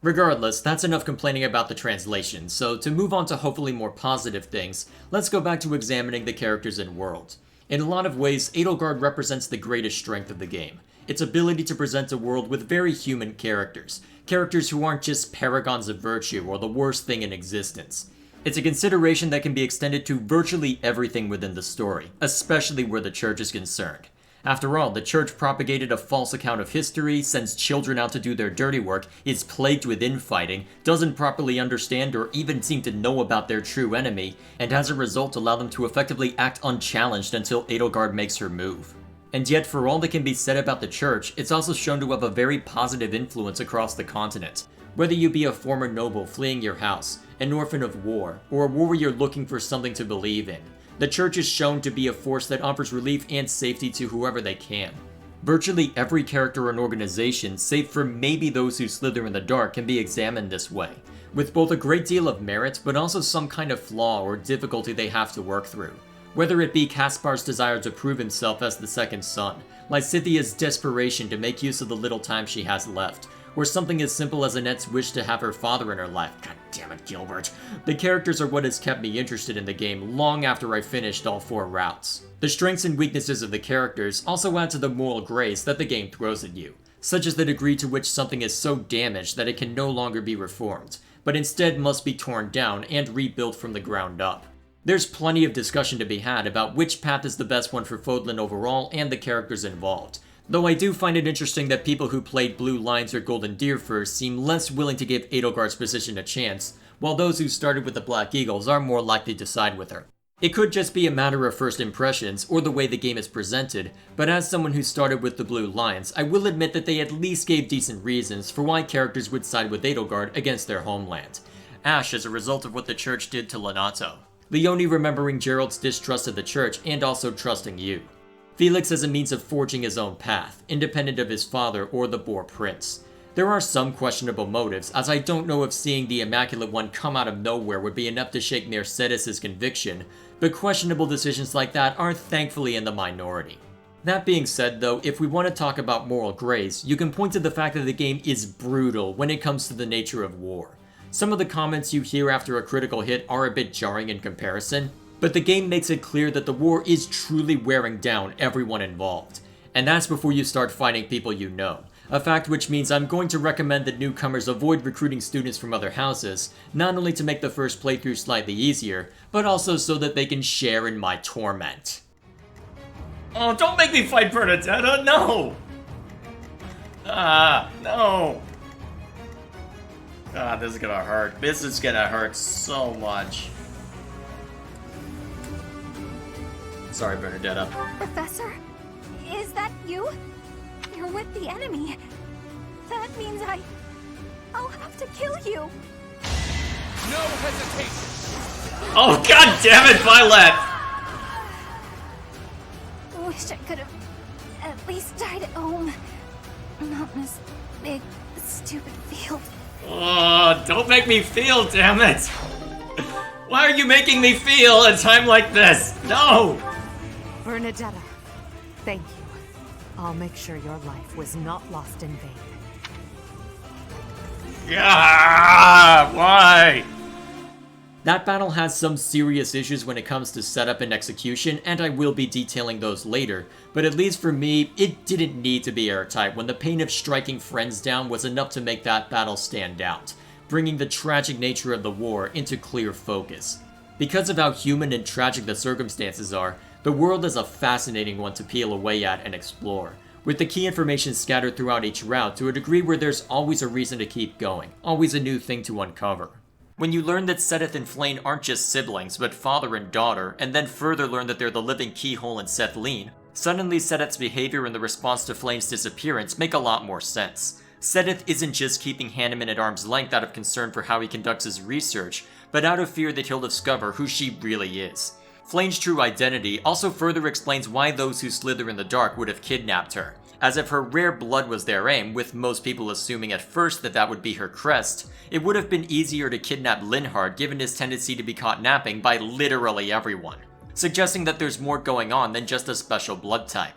Regardless, that's enough complaining about the translation, so to move on to hopefully more positive things, let's go back to examining the characters and world. In a lot of ways, Edelgard represents the greatest strength of the game, its ability to present a world with very human characters, characters who aren't just paragons of virtue or the worst thing in existence. It's a consideration that can be extended to virtually everything within the story, especially where the church is concerned. After all, the church propagated a false account of history, sends children out to do their dirty work, is plagued with infighting, doesn't properly understand or even seem to know about their true enemy, and as a result allow them to effectively act unchallenged until Edelgard makes her move. And yet, for all that can be said about the church, it's also shown to have a very positive influence across the continent. Whether you be a former noble fleeing your house, an orphan of war, or a warrior looking for something to believe in, the church is shown to be a force that offers relief and safety to whoever they can. Virtually every character and organization, save for maybe those who slither in the dark, can be examined this way, with both a great deal of merit but also some kind of flaw or difficulty they have to work through. Whether it be Caspar's desire to prove himself as the second son, Lysithia's desperation to make use of the little time she has left, or something as simple as Annette's wish to have her father in her life. God damn it, Gilbert. The characters are what has kept me interested in the game long after I finished all 4 routes. The strengths and weaknesses of the characters also add to the moral grace that the game throws at you, such as the degree to which something is so damaged that it can no longer be reformed, but instead must be torn down and rebuilt from the ground up. There's plenty of discussion to be had about which path is the best one for Fodlan overall and the characters involved, though I do find it interesting that people who played Blue Lions or Golden Deer first seem less willing to give Edelgard's position a chance, while those who started with the Black Eagles are more likely to side with her. It could just be a matter of first impressions or the way the game is presented, but as someone who started with the Blue Lions, I will admit that they at least gave decent reasons for why characters would side with Edelgard against their homeland. Ash as a result of what the church did to Lonato. Leone remembering Gerald's distrust of the church and also trusting you. Felix as a means of forging his own path, independent of his father or the Boar Prince. There are some questionable motives, as I don't know if seeing the Immaculate One come out of nowhere would be enough to shake Mercedes' conviction, but questionable decisions like that are thankfully in the minority. That being said though, if we want to talk about moral grace, you can point to the fact that the game is brutal when it comes to the nature of war. Some of the comments you hear after a critical hit are a bit jarring in comparison, but the game makes it clear that the war is truly wearing down everyone involved. And that's before you start fighting people you know. A fact which means I'm going to recommend that newcomers avoid recruiting students from other houses, not only to make the first playthrough slightly easier, but also so that they can share in my torment. Oh, don't make me fight Permadeath, no! No! This is gonna hurt. This is gonna hurt so much. Sorry, Bernadetta. Professor? Is that you? You're with the enemy. That means I'll have to kill you. No hesitation! Oh, god damn it, Byleth! Wish I could have at least died at home. Not in this big, stupid field. Oh, don't make me feel, damn it! Why are you making me feel a time like this? No! Bernadetta, thank you. I'll make sure your life was not lost in vain. Yeah, why? That battle has some serious issues when it comes to setup and execution, and I will be detailing those later, but at least for me, it didn't need to be airtight when the pain of striking friends down was enough to make that battle stand out, bringing the tragic nature of the war into clear focus. Because of how human and tragic the circumstances are, the world is a fascinating one to peel away at and explore, with the key information scattered throughout each route to a degree where there's always a reason to keep going, always a new thing to uncover. When you learn that Seteth and Flayn aren't just siblings, but father and daughter, and then further learn that they're the living keyhole in Sethlene, suddenly Seteth's behavior and the response to Flayn's disappearance make a lot more sense. Seteth isn't just keeping Hanneman at arm's length out of concern for how he conducts his research, but out of fear that he'll discover who she really is. Flayn's true identity also further explains why those who slither in the dark would have kidnapped her, as if her rare blood was their aim, with most people assuming at first that that would be her crest, it would have been easier to kidnap Linhardt given his tendency to be caught napping by literally everyone, suggesting that there's more going on than just a special blood type.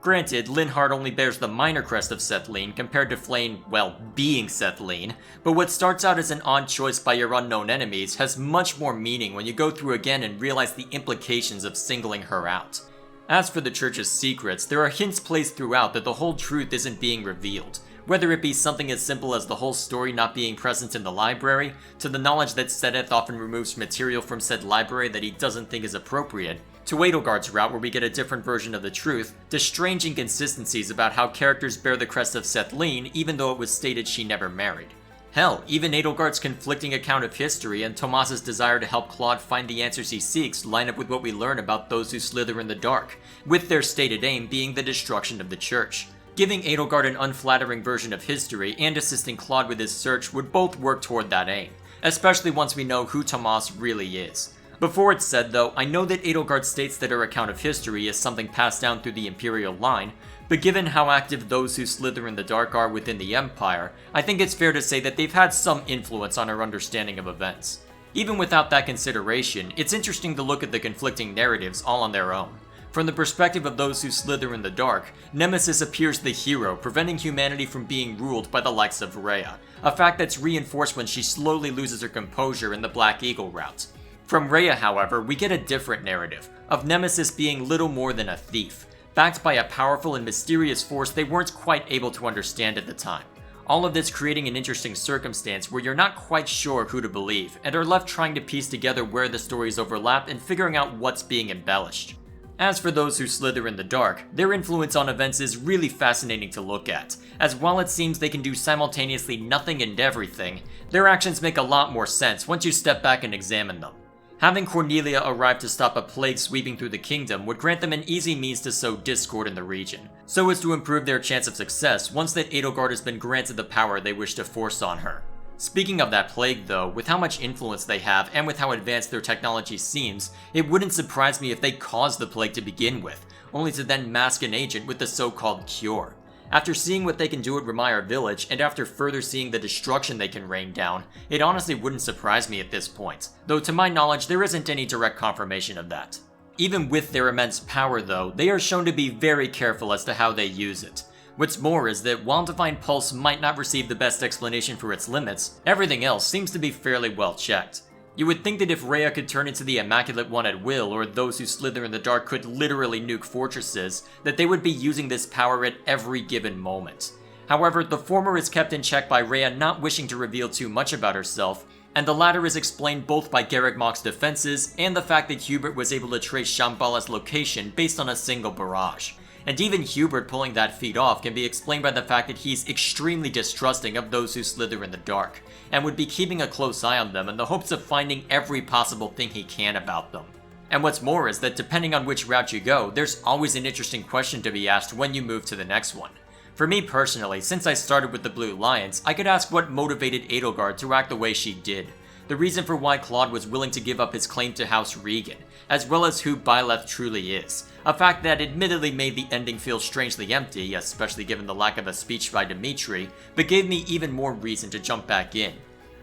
Granted, Linhardt only bears the minor crest of Sethlene compared to Flayn, well, being Sethlene, but what starts out as an odd choice by your unknown enemies has much more meaning when you go through again and realize the implications of singling her out. As for the Church's secrets, there are hints placed throughout that the whole truth isn't being revealed, whether it be something as simple as the whole story not being present in the library, to the knowledge that Seteth often removes material from said library that he doesn't think is appropriate, to Edelgard's route where we get a different version of the truth, to strange inconsistencies about how characters bear the crest of Sethlene even though it was stated she never married. Hell, even Edelgard's conflicting account of history and Tomas's desire to help Claude find the answers he seeks line up with what we learn about those who slither in the dark, with their stated aim being the destruction of the Church. Giving Edelgard an unflattering version of history and assisting Claude with his search would both work toward that aim, especially once we know who Tomas really is. Before it's said though, I know that Edelgard states that her account of history is something passed down through the Imperial line, but given how active those who slither in the dark are within the Empire, I think it's fair to say that they've had some influence on her understanding of events. Even without that consideration, it's interesting to look at the conflicting narratives all on their own. From the perspective of those who slither in the dark, Nemesis appears the hero, preventing humanity from being ruled by the likes of Rhea, a fact that's reinforced when she slowly loses her composure in the Black Eagle route. From Rhea, however, we get a different narrative, of Nemesis being little more than a thief, backed by a powerful and mysterious force they weren't quite able to understand at the time. All of this creating an interesting circumstance where you're not quite sure who to believe, and are left trying to piece together where the stories overlap and figuring out what's being embellished. As for those who slither in the dark, their influence on events is really fascinating to look at, as while it seems they can do simultaneously nothing and everything, their actions make a lot more sense once you step back and examine them. Having Cornelia arrive to stop a plague sweeping through the kingdom would grant them an easy means to sow discord in the region, so as to improve their chance of success once that Edelgard has been granted the power they wish to force on her. Speaking of that plague though, with how much influence they have and with how advanced their technology seems, it wouldn't surprise me if they caused the plague to begin with, only to then mask an agent with the so-called cure. After seeing what they can do at Ramire Village, and after further seeing the destruction they can rain down, it honestly wouldn't surprise me at this point, though to my knowledge there isn't any direct confirmation of that. Even with their immense power though, they are shown to be very careful as to how they use it. What's more is that while Divine Pulse might not receive the best explanation for its limits, everything else seems to be fairly well checked. You would think that if Rhea could turn into the Immaculate One at will, or those who slither in the dark could literally nuke fortresses, that they would be using this power at every given moment. However, the former is kept in check by Rhea not wishing to reveal too much about herself, and the latter is explained both by Garreg Mach's defenses and the fact that Hubert was able to trace Shambhala's location based on a single barrage. And even Hubert pulling that feat off can be explained by the fact that he's extremely distrusting of those who slither in the dark, and would be keeping a close eye on them in the hopes of finding every possible thing he can about them. And what's more is that depending on which route you go, there's always an interesting question to be asked when you move to the next one. For me personally, since I started with the Blue Lions, I could ask what motivated Edelgard to act the way she did, the reason for why Claude was willing to give up his claim to House Regan, as well as who Byleth truly is, a fact that admittedly made the ending feel strangely empty, especially given the lack of a speech by Dmitri, but gave me even more reason to jump back in.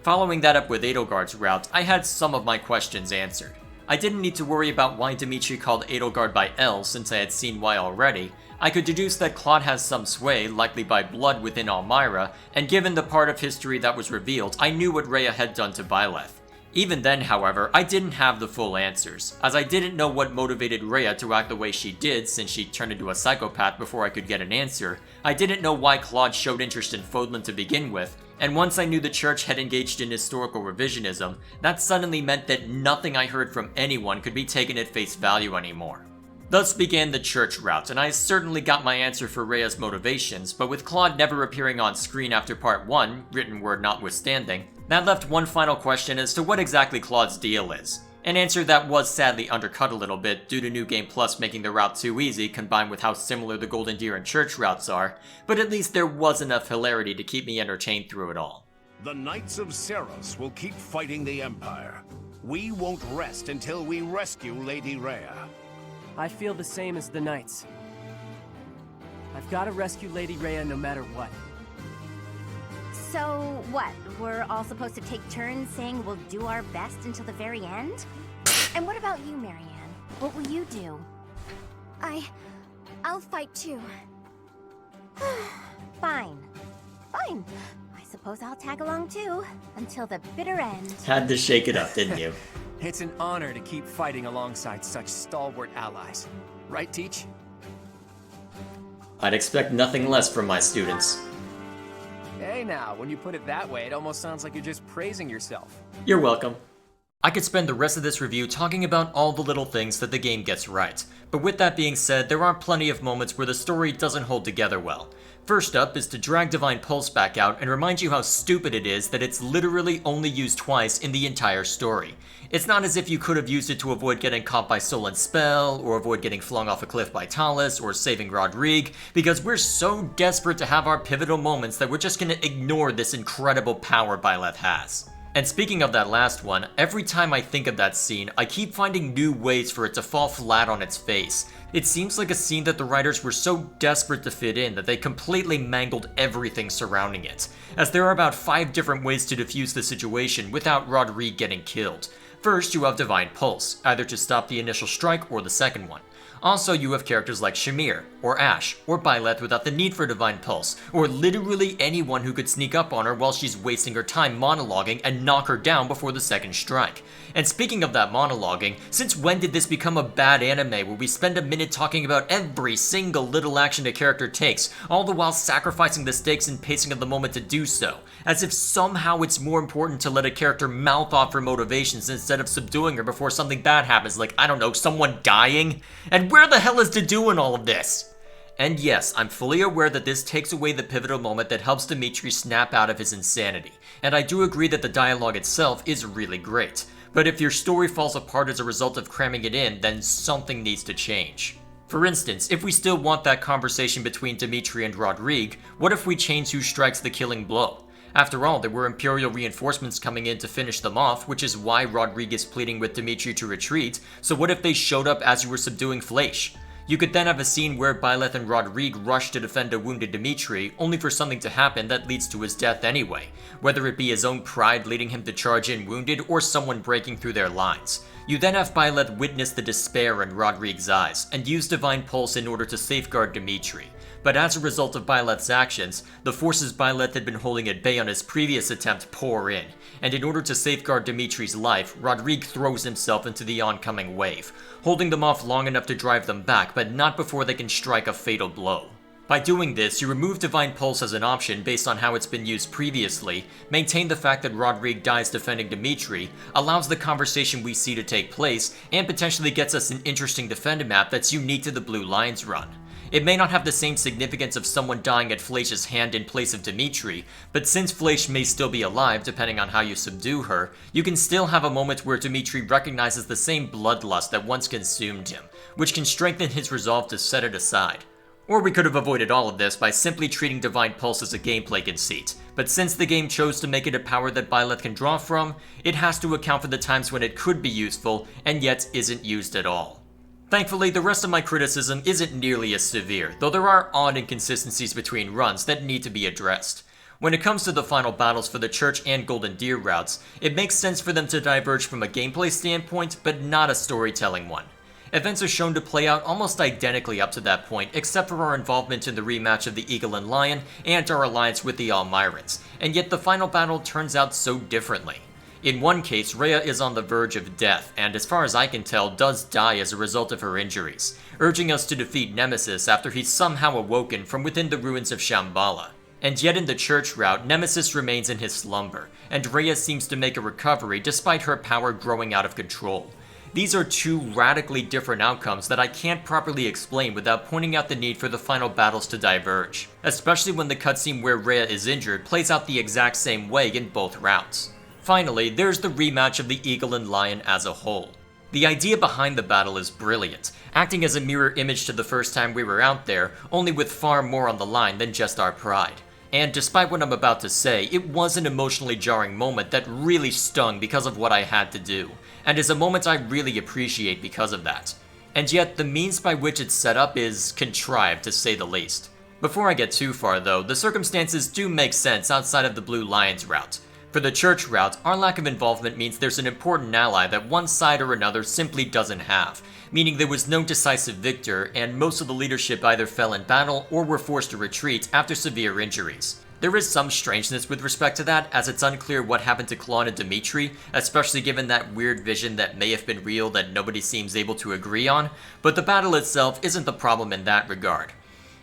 Following that up with Edelgard's route, I had some of my questions answered. I didn't need to worry about why Dmitri called Edelgard by L since I had seen why already. I could deduce that Claude has some sway, likely by blood within Almyra, and given the part of history that was revealed, I knew what Rhea had done to Byleth. Even then, however, I didn't have the full answers, as I didn't know what motivated Rhea to act the way she did since she turned into a psychopath before I could get an answer. I didn't know why Claude showed interest in Fodlan to begin with, and once I knew the church had engaged in historical revisionism, that suddenly meant that nothing I heard from anyone could be taken at face value anymore. Thus began the church route, and I certainly got my answer for Rhea's motivations, but with Claude never appearing on screen after part 1, written word notwithstanding, that left one final question as to what exactly Claude's deal is. An answer that was sadly undercut a little bit due to New Game Plus making the route too easy combined with how similar the Golden Deer and church routes are, but at least there was enough hilarity to keep me entertained through it all. The Knights of Seros will keep fighting the Empire. We won't rest until we rescue Lady Rhea. I feel the same as the Knights. I've got to rescue Lady Rhea no matter what. So, what? We're all supposed to take turns saying we'll do our best until the very end? And what about you, Marianne? What will you do? I'll fight too. Fine. Fine. I suppose I'll tag along too, until the bitter end. Had to shake it up, didn't you? It's an honor to keep fighting alongside such stalwart allies. Right, Teach? I'd expect nothing less from my students. Hey now, when you put it that way, it almost sounds like you're just praising yourself. You're welcome. I could spend the rest of this review talking about all the little things that the game gets right, but with that being said, there are plenty of moments where the story doesn't hold together well. First up is to drag Divine Pulse back out and remind you how stupid it is that it's literally only used twice in the entire story. It's not as if you could have used it to avoid getting caught by Solan's spell, or avoid getting flung off a cliff by Talus, or saving Rodrigue, because we're so desperate to have our pivotal moments that we're just gonna ignore this incredible power Byleth has. And speaking of that last one, every time I think of that scene, I keep finding new ways for it to fall flat on its face. It seems like a scene that the writers were so desperate to fit in that they completely mangled everything surrounding it, as there are about 5 different ways to defuse the situation without Rodrigue getting killed. First, you have Divine Pulse, either to stop the initial strike or the second one. Also, you have characters like Shamir, or Ash, or Byleth without the need for Divine Pulse, or literally anyone who could sneak up on her while she's wasting her time monologuing and knock her down before the second strike. And speaking of that monologuing, since when did this become a bad anime where we spend a minute talking about every single little action a character takes, all the while sacrificing the stakes and pacing of the moment to do so? As if somehow it's more important to let a character mouth off her motivations instead of subduing her before something bad happens, like, I don't know, someone dying? And where the hell is Dedue in all of this? And yes, I'm fully aware that this takes away the pivotal moment that helps Dmitri snap out of his insanity, and I do agree that the dialogue itself is really great. But if your story falls apart as a result of cramming it in, then something needs to change. For instance, if we still want that conversation between Dmitri and Rodrigue, what if we change who strikes the killing blow? After all, there were Imperial reinforcements coming in to finish them off, which is why Rodrigue is pleading with Dmitri to retreat, so what if they showed up as you were subduing Fleisch? You could then have a scene where Byleth and Rodrigue rush to defend a wounded Dmitri, only for something to happen that leads to his death anyway, whether it be his own pride leading him to charge in wounded or someone breaking through their lines. You then have Byleth witness the despair in Rodrigue's eyes, and use Divine Pulse in order to safeguard Dmitri. But as a result of Byleth's actions, the forces Byleth had been holding at bay on his previous attempt pour in, and in order to safeguard Dmitri's life, Rodrigue throws himself into the oncoming wave, holding them off long enough to drive them back, but not before they can strike a fatal blow. By doing this, you remove Divine Pulse as an option based on how it's been used previously, maintain the fact that Rodrigue dies defending Dmitri, allows the conversation we see to take place, and potentially gets us an interesting defender map that's unique to the Blue Lions run. It may not have the same significance of someone dying at Fleisch's hand in place of Dmitri, but since Fleisch may still be alive depending on how you subdue her, you can still have a moment where Dmitri recognizes the same bloodlust that once consumed him, which can strengthen his resolve to set it aside. Or we could have avoided all of this by simply treating Divine Pulse as a gameplay conceit, but since the game chose to make it a power that Byleth can draw from, it has to account for the times when it could be useful and yet isn't used at all. Thankfully, the rest of my criticism isn't nearly as severe, though there are odd inconsistencies between runs that need to be addressed. When it comes to the final battles for the Church and Golden Deer routes, it makes sense for them to diverge from a gameplay standpoint, but not a storytelling one. Events are shown to play out almost identically up to that point, except for our involvement in the rematch of the Eagle and Lion and our alliance with the Almirans, and yet the final battle turns out so differently. In one case, Rhea is on the verge of death, and as far as I can tell, does die as a result of her injuries, urging us to defeat Nemesis after he's somehow awoken from within the ruins of Shambhala. And yet in the Church route, Nemesis remains in his slumber, and Rhea seems to make a recovery despite her power growing out of control. These are two radically different outcomes that I can't properly explain without pointing out the need for the final battles to diverge, especially when the cutscene where Rhea is injured plays out the exact same way in both routes. Finally, there's the rematch of the Eagle and Lion as a whole. The idea behind the battle is brilliant, acting as a mirror image to the first time we were out there, only with far more on the line than just our pride. And despite what I'm about to say, it was an emotionally jarring moment that really stung because of what I had to do, and is a moment I really appreciate because of that. And yet, the means by which it's set up is contrived, to say the least. Before I get too far though, the circumstances do make sense outside of the Blue Lions route. For the Church route, our lack of involvement means there's an important ally that one side or another simply doesn't have, meaning there was no decisive victor, and most of the leadership either fell in battle or were forced to retreat after severe injuries. There is some strangeness with respect to that, as it's unclear what happened to Claude and Dmitri, especially given that weird vision that may have been real that nobody seems able to agree on, but the battle itself isn't the problem in that regard.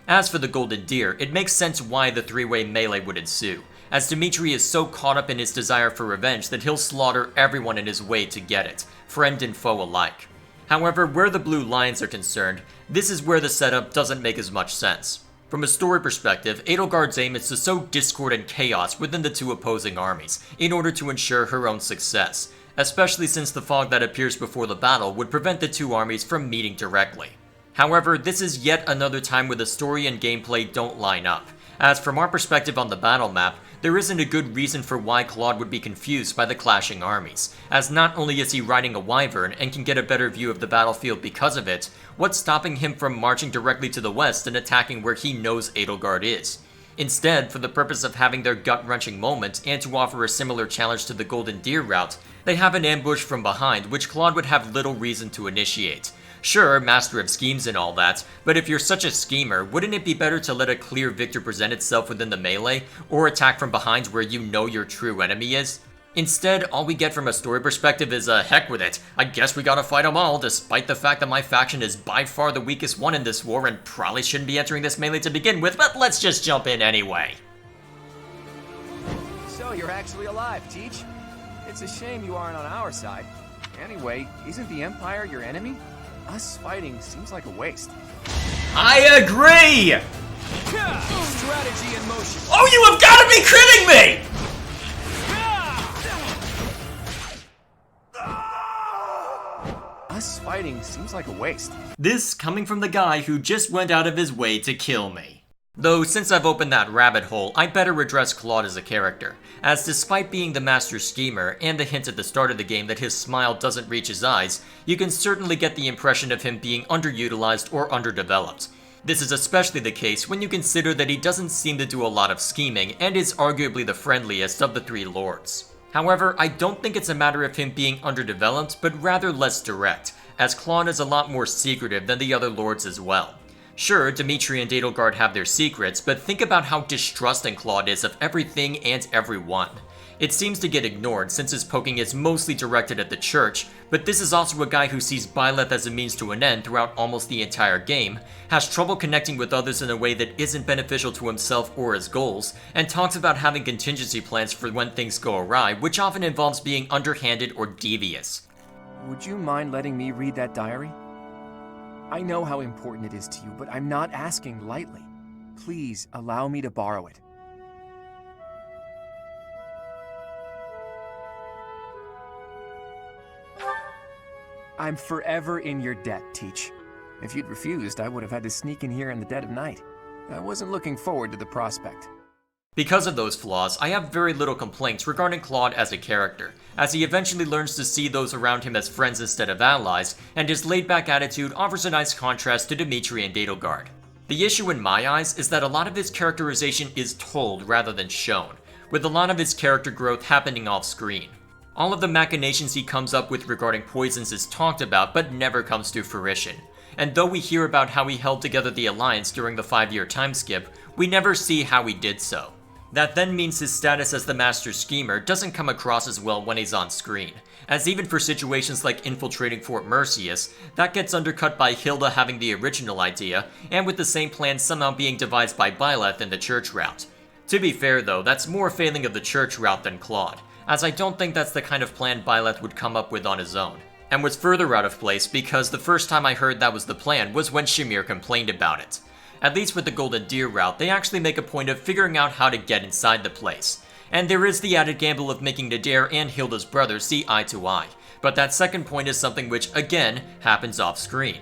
As for the Golden Deer, it makes sense why the three-way melee would ensue, as Dmitri is so caught up in his desire for revenge that he'll slaughter everyone in his way to get it, friend and foe alike. However, where the Blue Lions are concerned, this is where the setup doesn't make as much sense. From a story perspective, Edelgard's aim is to sow discord and chaos within the two opposing armies, in order to ensure her own success, especially since the fog that appears before the battle would prevent the two armies from meeting directly. However, this is yet another time where the story and gameplay don't line up, as from our perspective on the battle map, there isn't a good reason for why Claude would be confused by the clashing armies, as not only is he riding a wyvern and can get a better view of the battlefield because of it, what's stopping him from marching directly to the west and attacking where he knows Edelgard is? Instead, for the purpose of having their gut-wrenching moment and to offer a similar challenge to the Golden Deer route, they have an ambush from behind which Claude would have little reason to initiate. Sure, master of schemes and all that, but if you're such a schemer, wouldn't it be better to let a clear victor present itself within the melee, or attack from behind where you know your true enemy is? Instead, all we get from a story perspective is heck with it, I guess we gotta fight them all, despite the fact that my faction is by far the weakest one in this war and probably shouldn't be entering this melee to begin with, but let's just jump in anyway. So you're actually alive, Teach. It's a shame you aren't on our side. Anyway, isn't the Empire your enemy? Us fighting seems like a waste. I agree! Strategy in motion. Oh, you have got to be kidding me! Us fighting seems like a waste. This coming from the guy who just went out of his way to kill me. Though, since I've opened that rabbit hole, I better address Claude as a character, as despite being the master schemer and the hint at the start of the game that his smile doesn't reach his eyes, you can certainly get the impression of him being underutilized or underdeveloped. This is especially the case when you consider that he doesn't seem to do a lot of scheming and is arguably the friendliest of the three lords. However, I don't think it's a matter of him being underdeveloped, but rather less direct, as Claude is a lot more secretive than the other lords as well. Sure, Dmitri and Edelgard have their secrets, but think about how distrusting Claude is of everything and everyone. It seems to get ignored since his poking is mostly directed at the Church, but this is also a guy who sees Byleth as a means to an end throughout almost the entire game, has trouble connecting with others in a way that isn't beneficial to himself or his goals, and talks about having contingency plans for when things go awry, which often involves being underhanded or devious. Would you mind letting me read that diary? I know how important it is to you, but I'm not asking lightly. Please allow me to borrow it. I'm forever in your debt, Teach. If you'd refused, I would have had to sneak in here in the dead of night. I wasn't looking forward to the prospect. Because of those flaws, I have very little complaints regarding Claude as a character, as he eventually learns to see those around him as friends instead of allies, and his laid-back attitude offers a nice contrast to Dmitri and Edelgard. The issue in my eyes is that a lot of his characterization is told rather than shown, with a lot of his character growth happening off screen. All of the machinations he comes up with regarding poisons is talked about but never comes to fruition. And though we hear about how he held together the Alliance during the 5-year time skip, we never see how he did so. That then means his status as the Master Schemer doesn't come across as well when he's on screen, as even for situations like infiltrating Fort Merceus, that gets undercut by Hilda having the original idea, and with the same plan somehow being devised by Byleth in the church route. To be fair though, that's more a failing of the church route than Claude, as I don't think that's the kind of plan Byleth would come up with on his own, and was further out of place because the first time I heard that was the plan was when Shamir complained about it. At least with the Golden Deer route, they actually make a point of figuring out how to get inside the place. And there is the added gamble of making Nadir and Hilda's brother see eye to eye, but that second point is something which, again, happens off screen.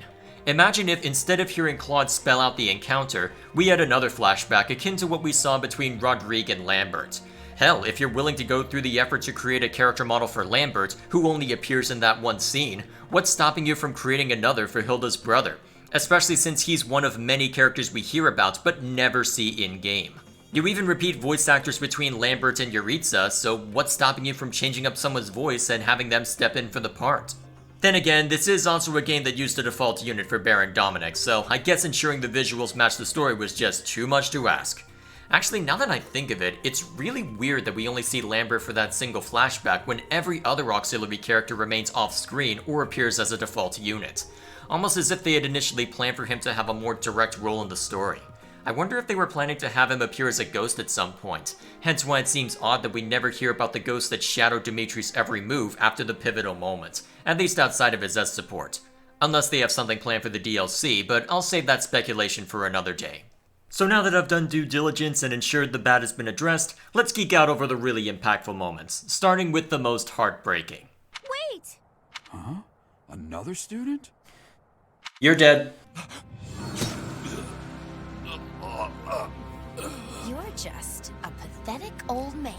Imagine if, instead of hearing Claude spell out the encounter, we had another flashback akin to what we saw between Rodrigue and Lambert. Hell, if you're willing to go through the effort to create a character model for Lambert, who only appears in that one scene, what's stopping you from creating another for Hilda's brother? Especially since he's one of many characters we hear about but never see in-game. You even repeat voice actors between Lambert and Yuritsa, so what's stopping you from changing up someone's voice and having them step in for the part? Then again, this is also a game that used a default unit for Baron Dominic, so I guess ensuring the visuals match the story was just too much to ask. Actually, now that I think of it, it's really weird that we only see Lambert for that single flashback when every other auxiliary character remains off-screen or appears as a default unit. Almost as if they had initially planned for him to have a more direct role in the story. I wonder if they were planning to have him appear as a ghost at some point, hence why it seems odd that we never hear about the ghost that shadowed Dimitri's every move after the pivotal moment, at least outside of his S support. Unless they have something planned for the DLC, but I'll save that speculation for another day. So now that I've done due diligence and ensured the bad has been addressed, let's geek out over the really impactful moments, starting with the most heartbreaking. Wait! Huh? Another student? You're dead. You're just a pathetic old man.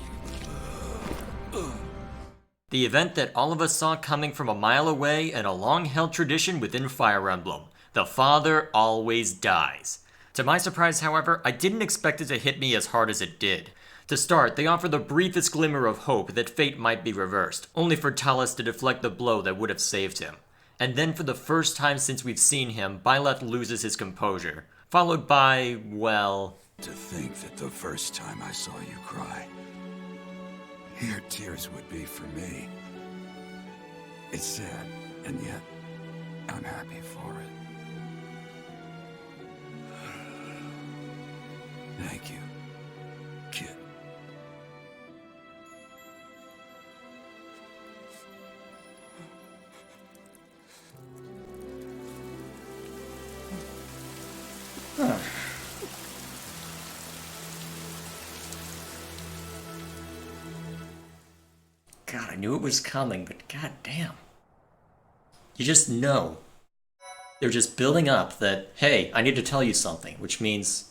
The event that all of us saw coming from a mile away and a long-held tradition within Fire Emblem. The father always dies. To my surprise, however, I didn't expect it to hit me as hard as it did. To start, they offer the briefest glimmer of hope that fate might be reversed, only for Talus to deflect the blow that would have saved him. And then for the first time since we've seen him, Byleth loses his composure, followed by, well... To think that the first time I saw you cry, your tears would be for me. It's sad, and yet I'm happy for it. Thank you, kid. God, I knew it was coming, but god damn. You just know. They're just building up that, hey, I need to tell you something, which means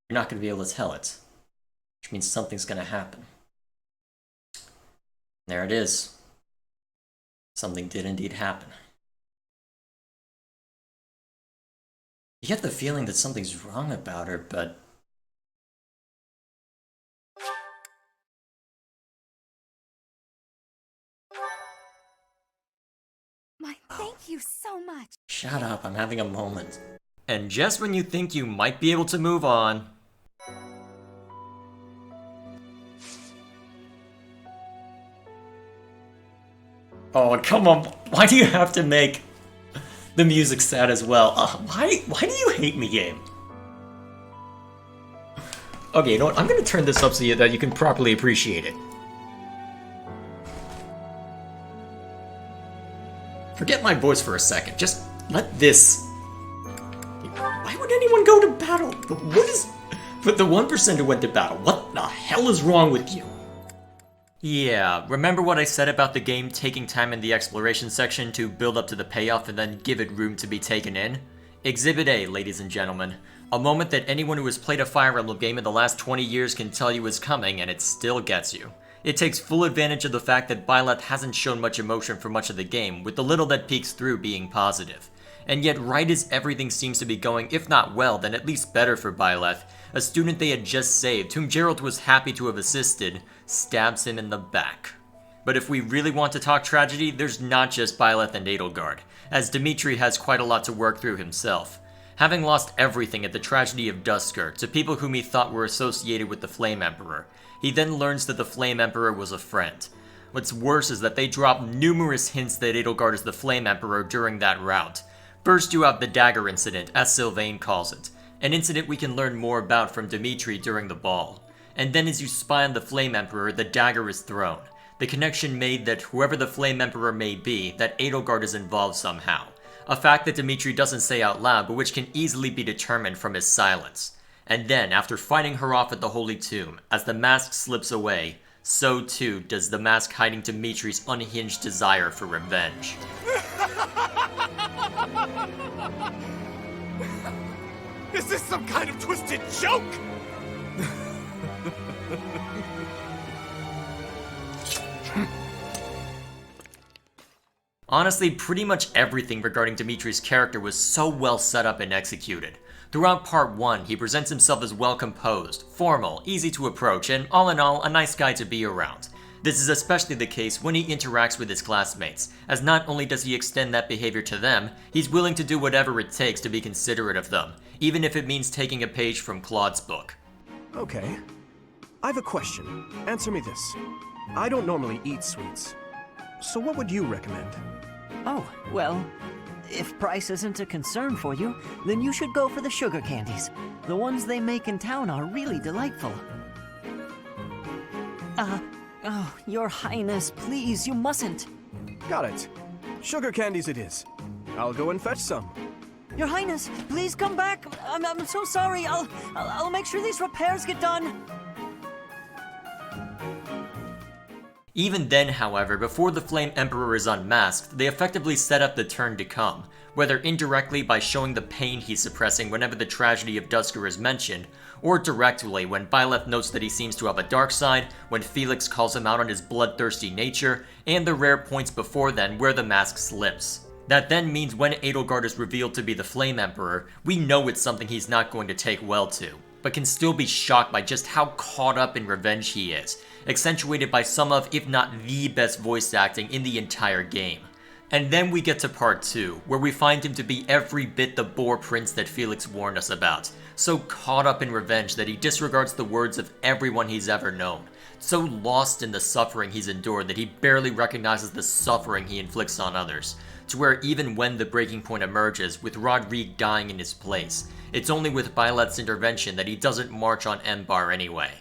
you're not going to be able to tell it. Which means something's going to happen. There it is. Something did indeed happen. You get the feeling that something's wrong about her, but... Thank you so much. Shut up, I'm having a moment. And just when you think you might be able to move on... Oh, come on, why do you have to make the music sad as well? Why do you hate me, game? Okay, you know what, I'm gonna turn this up so that you can properly appreciate it. Forget my voice for a second, just let this... Why would anyone go to battle? What is... But the 1% who went to battle, what the hell is wrong with you? Yeah, remember what I said about the game taking time in the exploration section to build up to the payoff and then give it room to be taken in? Exhibit A, ladies and gentlemen. A moment that anyone who has played a Fire Emblem game in the last 20 years can tell you is coming, and it still gets you. It takes full advantage of the fact that Byleth hasn't shown much emotion for much of the game, with the little that peeks through being positive. And yet, right as everything seems to be going, if not well, then at least better for Byleth, a student they had just saved, whom Gerald was happy to have assisted, stabs him in the back. But if we really want to talk tragedy, there's not just Byleth and Edelgard, as Dmitri has quite a lot to work through himself. Having lost everything at the tragedy of Dusker to people whom he thought were associated with the Flame Emperor, he then learns that the Flame Emperor was a friend. What's worse is that they drop numerous hints that Edelgard is the Flame Emperor during that rout. First you have the dagger incident, as Sylvain calls it, an incident we can learn more about from Dmitri during the ball. And then as you spy on the Flame Emperor, the dagger is thrown. The connection made that whoever the Flame Emperor may be, that Edelgard is involved somehow. A fact that Dmitri doesn't say out loud, but which can easily be determined from his silence. And then, after fighting her off at the Holy Tomb, as the mask slips away, so too does the mask hiding Dmitri's unhinged desire for revenge. Is this some kind of twisted joke? Honestly, pretty much everything regarding Dmitri's character was so well set up and executed. Throughout part 1, he presents himself as well composed, formal, easy to approach, and all in all, a nice guy to be around. This is especially the case when he interacts with his classmates, as not only does he extend that behavior to them, he's willing to do whatever it takes to be considerate of them, even if it means taking a page from Claude's book. Okay. I have a question. Answer me this. I don't normally eat sweets. So what would you recommend? Oh, well, if price isn't a concern for you, then you should go for the sugar candies. The ones they make in town are really delightful. Oh, Your Highness, please, you mustn't. Got it. Sugar candies it is. I'll go and fetch some. Your Highness, please come back. I'm so sorry. I'll make sure these repairs get done. Even then, however, before the Flame Emperor is unmasked, they effectively set up the turn to come, whether indirectly by showing the pain he's suppressing whenever the tragedy of Dusker is mentioned, or directly when Byleth notes that he seems to have a dark side, when Felix calls him out on his bloodthirsty nature, and the rare points before then where the mask slips. That then means when Edelgard is revealed to be the Flame Emperor, we know it's something he's not going to take well to, but can still be shocked by just how caught up in revenge he is, accentuated by some of, if not the best voice acting in the entire game. And then we get to part 2, where we find him to be every bit the boar prince that Felix warned us about, so caught up in revenge that he disregards the words of everyone he's ever known, so lost in the suffering he's endured that he barely recognizes the suffering he inflicts on others, to where even when the breaking point emerges, with Rodrigue dying in his place, it's only with Byleth's intervention that he doesn't march on Embar anyway.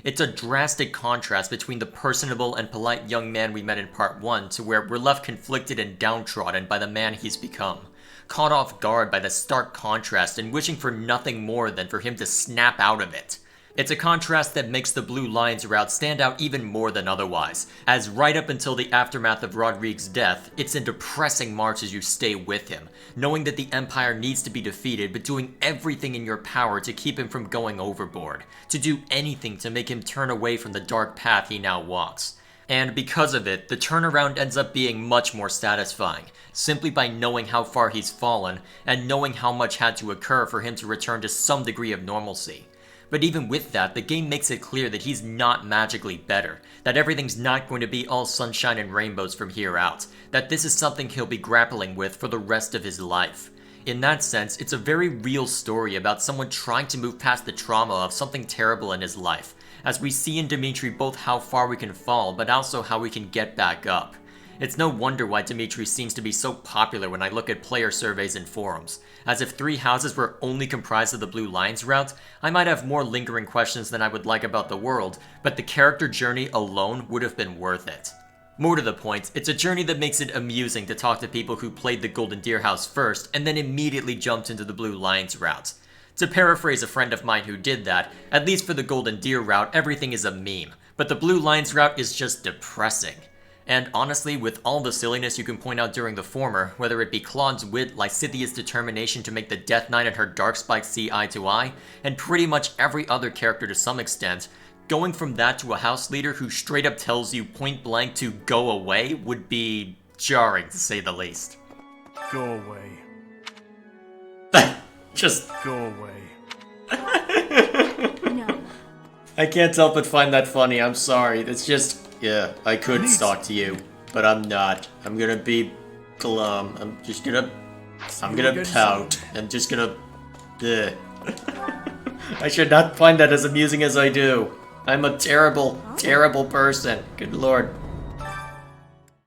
It's a drastic contrast between the personable and polite young man we met in part 1 to where we're left conflicted and downtrodden by the man he's become, caught off guard by the stark contrast and wishing for nothing more than for him to snap out of it. It's a contrast that makes the Blue Lions route stand out even more than otherwise, as right up until the aftermath of Rodrigue's death, it's a depressing march as you stay with him, knowing that the Empire needs to be defeated but doing everything in your power to keep him from going overboard, to do anything to make him turn away from the dark path he now walks. And because of it, the turnaround ends up being much more satisfying, simply by knowing how far he's fallen, and knowing how much had to occur for him to return to some degree of normalcy. But even with that, the game makes it clear that he's not magically better, that everything's not going to be all sunshine and rainbows from here out, that this is something he'll be grappling with for the rest of his life. In that sense, it's a very real story about someone trying to move past the trauma of something terrible in his life, as we see in Dmitri both how far we can fall, but also how we can get back up. It's no wonder why Dmitri seems to be so popular when I look at player surveys and forums, as if 3 houses were only comprised of the Blue Lions route, I might have more lingering questions than I would like about the world, but the character journey alone would have been worth it. More to the point, it's a journey that makes it amusing to talk to people who played the Golden Deer House first and then immediately jumped into the Blue Lions route. To paraphrase a friend of mine who did that, at least for the Golden Deer route, everything is a meme, but the Blue Lions route is just depressing. And honestly, with all the silliness you can point out during the former, whether it be Claude's wit, Lysithia's determination to make the Death Knight and her Darkspike see eye to eye, and pretty much every other character to some extent, going from that to a house leader who straight up tells you point blank to go away would be jarring to say the least. Go away. Just go away. No. I can't help but find that funny. I'm sorry. It's just, yeah, I could talk to you, but I'm not. I'm gonna be glum. I'm gonna pout. I'm just gonna, I should not find that as amusing as I do. I'm a terrible, terrible person. Good lord.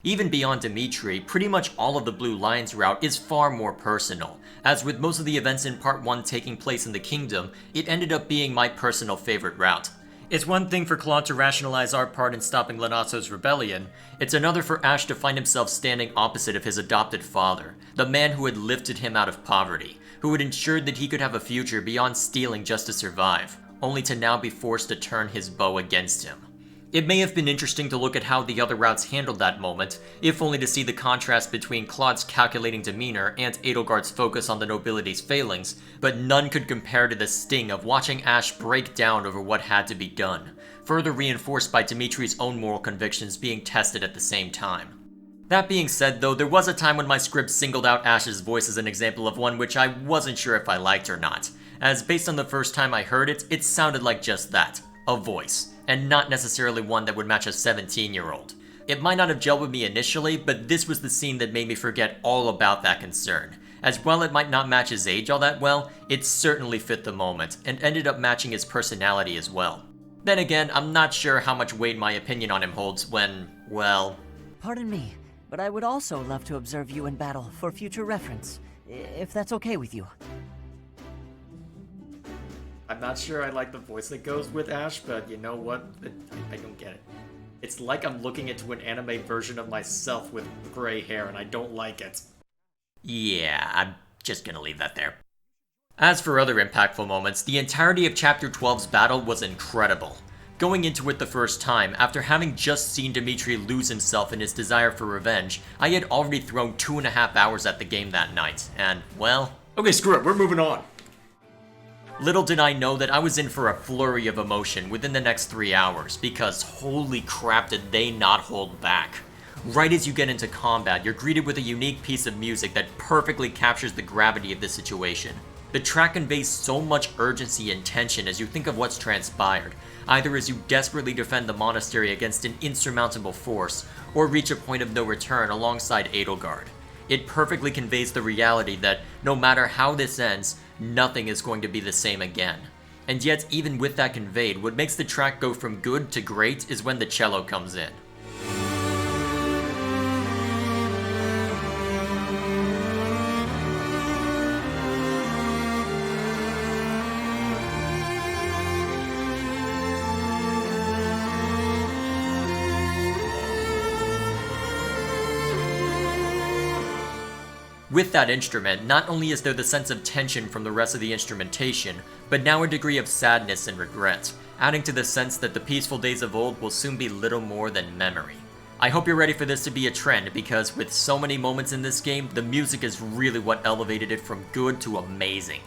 Even beyond Dmitri, pretty much all of the Blue Lion's route is far more personal. As with most of the events in Part 1 taking place in the Kingdom, it ended up being my personal favorite route. It's one thing for Claude to rationalize our part in stopping Lenasso's rebellion, it's another for Ash to find himself standing opposite of his adopted father, the man who had lifted him out of poverty, who had ensured that he could have a future beyond stealing just to survive, only to now be forced to turn his bow against him. It may have been interesting to look at how the other routes handled that moment, if only to see the contrast between Claude's calculating demeanor and Edelgard's focus on the nobility's failings, but none could compare to the sting of watching Ash break down over what had to be done, further reinforced by Dmitri's own moral convictions being tested at the same time. That being said though, there was a time when my script singled out Ash's voice as an example of one which I wasn't sure if I liked or not, as based on the first time I heard it, it sounded like just that, a voice. And not necessarily one that would match a 17-year-old. It might not have gelled with me initially, but this was the scene that made me forget all about that concern. As well it might not match his age all that well, it certainly fit the moment, and ended up matching his personality as well. Then again, I'm not sure how much weight my opinion on him holds when, well... Pardon me, but I would also love to observe you in battle for future reference, if that's okay with you. I'm not sure I like the voice that goes with Ash, but you know what? I don't get it. It's like I'm looking into an anime version of myself with gray hair, and I don't like it. Yeah, I'm just gonna leave that there. As for other impactful moments, the entirety of Chapter 12's battle was incredible. Going into it the first time, after having just seen Dmitri lose himself in his desire for revenge, I had already thrown 2.5 hours at the game that night, and, well... Okay, screw it, we're moving on! Little did I know that I was in for a flurry of emotion within the next 3 hours, because holy crap did they not hold back. Right as you get into combat, you're greeted with a unique piece of music that perfectly captures the gravity of the situation. The track conveys so much urgency and tension as you think of what's transpired, either as you desperately defend the monastery against an insurmountable force, or reach a point of no return alongside Edelgard. It perfectly conveys the reality that, no matter how this ends, nothing is going to be the same again. And yet, even with that conveyed, what makes the track go from good to great is when the cello comes in. With that instrument, not only is there the sense of tension from the rest of the instrumentation, but now a degree of sadness and regret, adding to the sense that the peaceful days of old will soon be little more than memory. I hope you're ready for this to be a trend, because with so many moments in this game, the music is really what elevated it from good to amazing.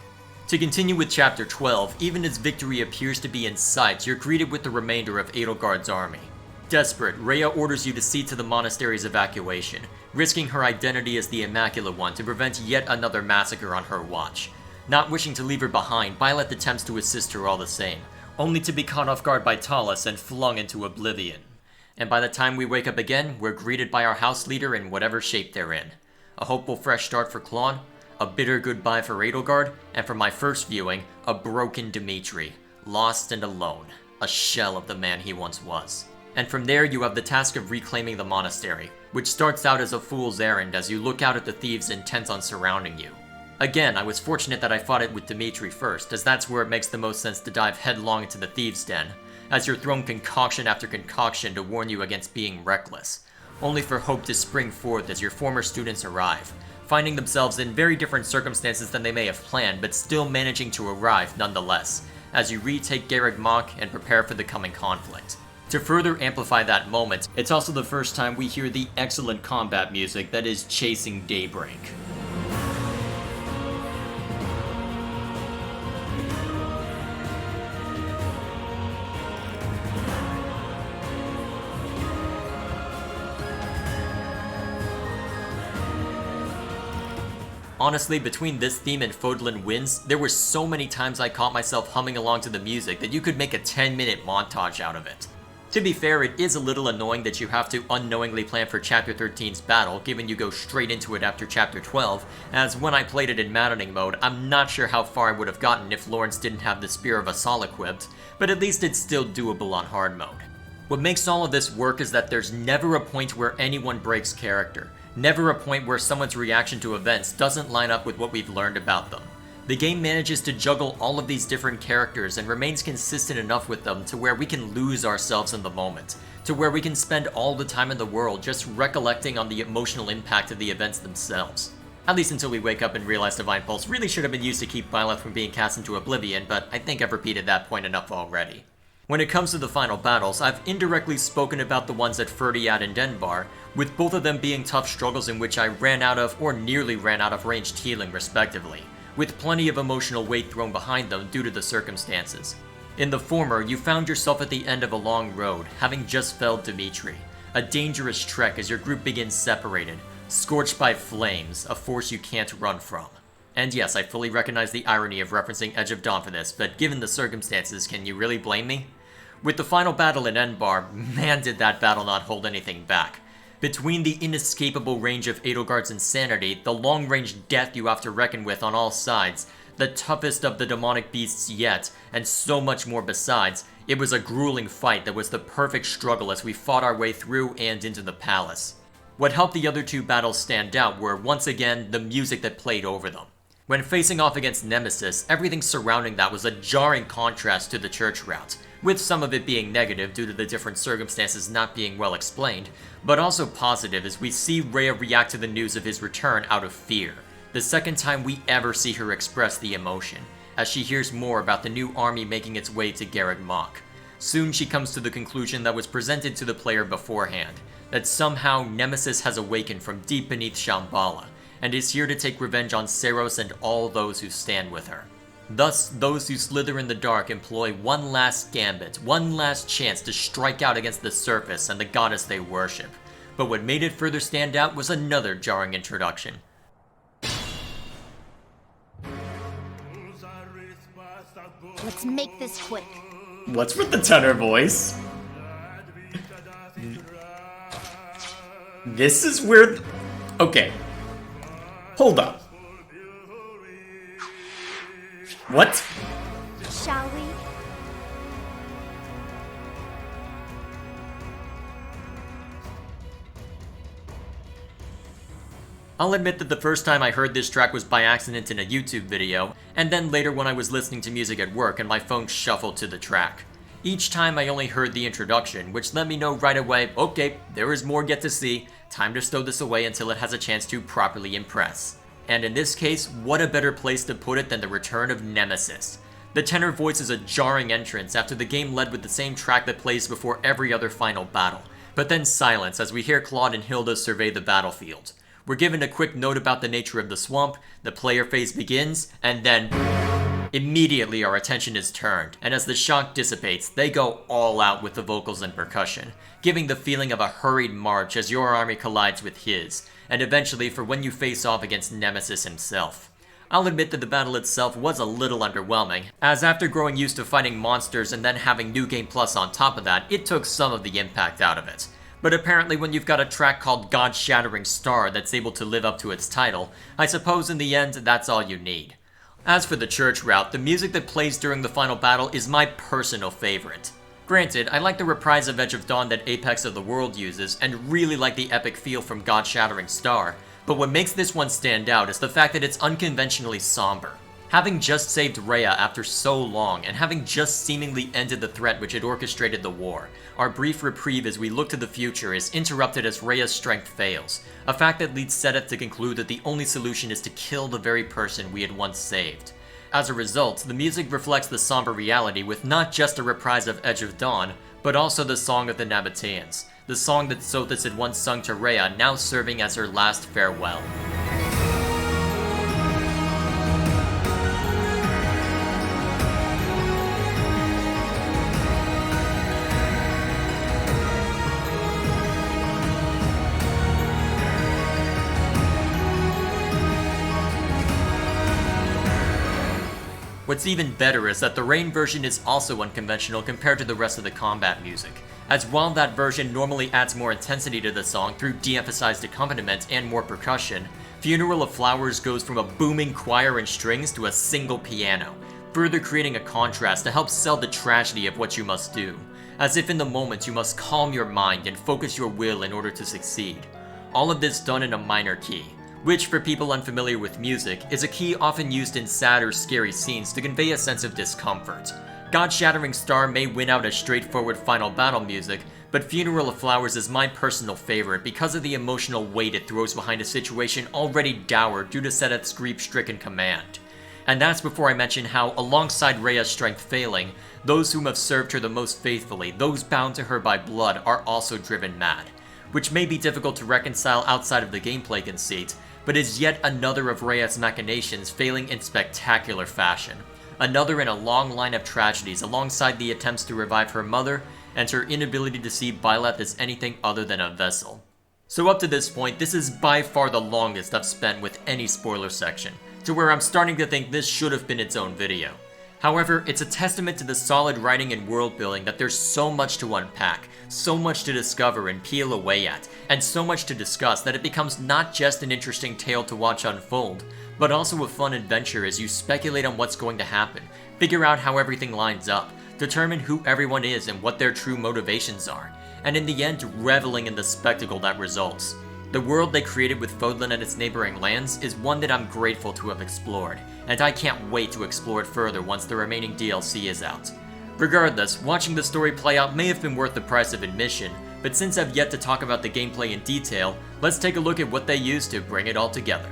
To continue with Chapter 12, even as victory appears to be in sight, you're greeted with the remainder of Edelgard's army. Desperate, Rhea orders you to see to the monastery's evacuation, risking her identity as the Immaculate One to prevent yet another massacre on her watch. Not wishing to leave her behind, Byleth attempts to assist her all the same, only to be caught off guard by Talus and flung into oblivion. And by the time we wake up again, we're greeted by our house leader in whatever shape they're in. A hopeful fresh start for Claude, a bitter goodbye for Edelgard, and for my first viewing, a broken Dmitri, lost and alone, a shell of the man he once was. And from there you have the task of reclaiming the monastery, which starts out as a fool's errand as you look out at the thieves intent on surrounding you. Again, I was fortunate that I fought it with Dmitri first, as that's where it makes the most sense to dive headlong into the thieves' den, as you're thrown concoction after concoction to warn you against being reckless, only for hope to spring forth as your former students arrive, finding themselves in very different circumstances than they may have planned, but still managing to arrive nonetheless, as you retake Garreg Mach and prepare for the coming conflict. To further amplify that moment, it's also the first time we hear the excellent combat music that is Chasing Daybreak. honestly, between this theme and Fodlan Winds, there were so many times I caught myself humming along to the music that you could make a 10-minute montage out of it. To be fair, it is a little annoying that you have to unknowingly plan for Chapter 13's battle, given you go straight into it after Chapter 12, as when I played it in Maddening Mode, I'm not sure how far I would have gotten if Lawrence didn't have the Spear of Assault equipped, but at least it's still doable on hard mode. What makes all of this work is that there's never a point where anyone breaks character, never a point where someone's reaction to events doesn't line up with what we've learned about them. The game manages to juggle all of these different characters and remains consistent enough with them to where we can lose ourselves in the moment, to where we can spend all the time in the world just recollecting on the emotional impact of the events themselves. At least until we wake up and realize Divine Pulse really should have been used to keep Byleth from being cast into oblivion, but I think I've repeated that point enough already. When it comes to the final battles, I've indirectly spoken about the ones at Ferdiad and Denbar, with both of them being tough struggles in which I ran out of or nearly ran out of ranged healing respectively, with plenty of emotional weight thrown behind them due to the circumstances. In the former, you found yourself at the end of a long road, having just felled Dmitri, a dangerous trek as your group begins separated, scorched by flames, a force you can't run from. And yes, I fully recognize the irony of referencing Edge of Dawn for this, but given the circumstances, can you really blame me? With the final battle in Enbar, man did that battle not hold anything back. Between the inescapable range of Edelgard's insanity, the long-range death you have to reckon with on all sides, the toughest of the demonic beasts yet, and so much more besides, it was a grueling fight that was the perfect struggle as we fought our way through and into the palace. What helped the other two battles stand out were, once again, the music that played over them. When facing off against Nemesis, everything surrounding that was a jarring contrast to the church route, with some of it being negative due to the different circumstances not being well explained, but also positive as we see Rhea react to the news of his return out of fear, the second time we ever see her express the emotion, as she hears more about the new army making its way to Garreg Mach. Soon she comes to the conclusion that was presented to the player beforehand, that somehow Nemesis has awakened from deep beneath Shambhala, and is here to take revenge on Seiros and all those who stand with her. Thus, those who slither in the dark employ one last gambit, one last chance to strike out against the surface and the goddess they worship. But what made it further stand out was another jarring introduction. Let's make this quick. What's with the tenor voice? This is where... Okay. Hold up. What? Shall we? I'll admit that the first time I heard this track was by accident in a YouTube video, and then later when I was listening to music at work and my phone shuffled to the track. Each time I only heard the introduction, which let me know right away, okay, there is more yet to see, time to stow this away until it has a chance to properly impress. And in this case, what a better place to put it than the return of Nemesis. The tenor voice is a jarring entrance after the game led with the same track that plays before every other final battle, but then silence as we hear Claude and Hilda survey the battlefield. We're given a quick note about the nature of the swamp, the player phase begins, and then immediately our attention is turned, and as the shock dissipates, they go all out with the vocals and percussion, giving the feeling of a hurried march as your army collides with his, and eventually for when you face off against Nemesis himself. I'll admit that the battle itself was a little underwhelming, as after growing used to fighting monsters and then having New Game Plus on top of that, it took some of the impact out of it. But apparently when you've got a track called God-Shattering Star that's able to live up to its title, I suppose in the end that's all you need. As for the church route, the music that plays during the final battle is my personal favorite. Granted, I like the reprise of Edge of Dawn that Apex of the World uses, and really like the epic feel from God-Shattering Star, but what makes this one stand out is the fact that it's unconventionally somber. Having just saved Rhea after so long, and having just seemingly ended the threat which had orchestrated the war, our brief reprieve as we look to the future is interrupted as Rhea's strength fails, a fact that leads Seteth to conclude that the only solution is to kill the very person we had once saved. As a result, the music reflects the somber reality with not just a reprise of Edge of Dawn, but also the Song of the Nabateans, the song that Sothis had once sung to Rhea, now serving as her last farewell. What's even better is that the Rain version is also unconventional compared to the rest of the combat music, as while that version normally adds more intensity to the song through de-emphasized accompaniment and more percussion, Funeral of Flowers goes from a booming choir and strings to a single piano, further creating a contrast to help sell the tragedy of what you must do, as if in the moment you must calm your mind and focus your will in order to succeed. All of this done in a minor key, which for people unfamiliar with music, is a key often used in sad or scary scenes to convey a sense of discomfort. God-Shattering Star may win out as straightforward final battle music, but Funeral of Flowers is my personal favorite because of the emotional weight it throws behind a situation already dour due to Seth's grief-stricken command. And that's before I mention how, alongside Rhea's strength failing, those whom have served her the most faithfully, those bound to her by blood, are also driven mad, which may be difficult to reconcile outside of the gameplay conceit, but is yet another of Rhea's machinations failing in spectacular fashion. Another in a long line of tragedies alongside the attempts to revive her mother, and her inability to see Byleth as anything other than a vessel. So up to this point, this is by far the longest I've spent with any spoiler section, to where I'm starting to think this should have been its own video. However, it's a testament to the solid writing and world building that there's so much to unpack, so much to discover and peel away at, and so much to discuss that it becomes not just an interesting tale to watch unfold, but also a fun adventure as you speculate on what's going to happen, figure out how everything lines up, determine who everyone is and what their true motivations are, and in the end reveling in the spectacle that results. The world they created with Fodlan and its neighboring lands is one that I'm grateful to have explored, and I can't wait to explore it further once the remaining DLC is out. Regardless, watching the story play out may have been worth the price of admission, but since I've yet to talk about the gameplay in detail, let's take a look at what they used to bring it all together.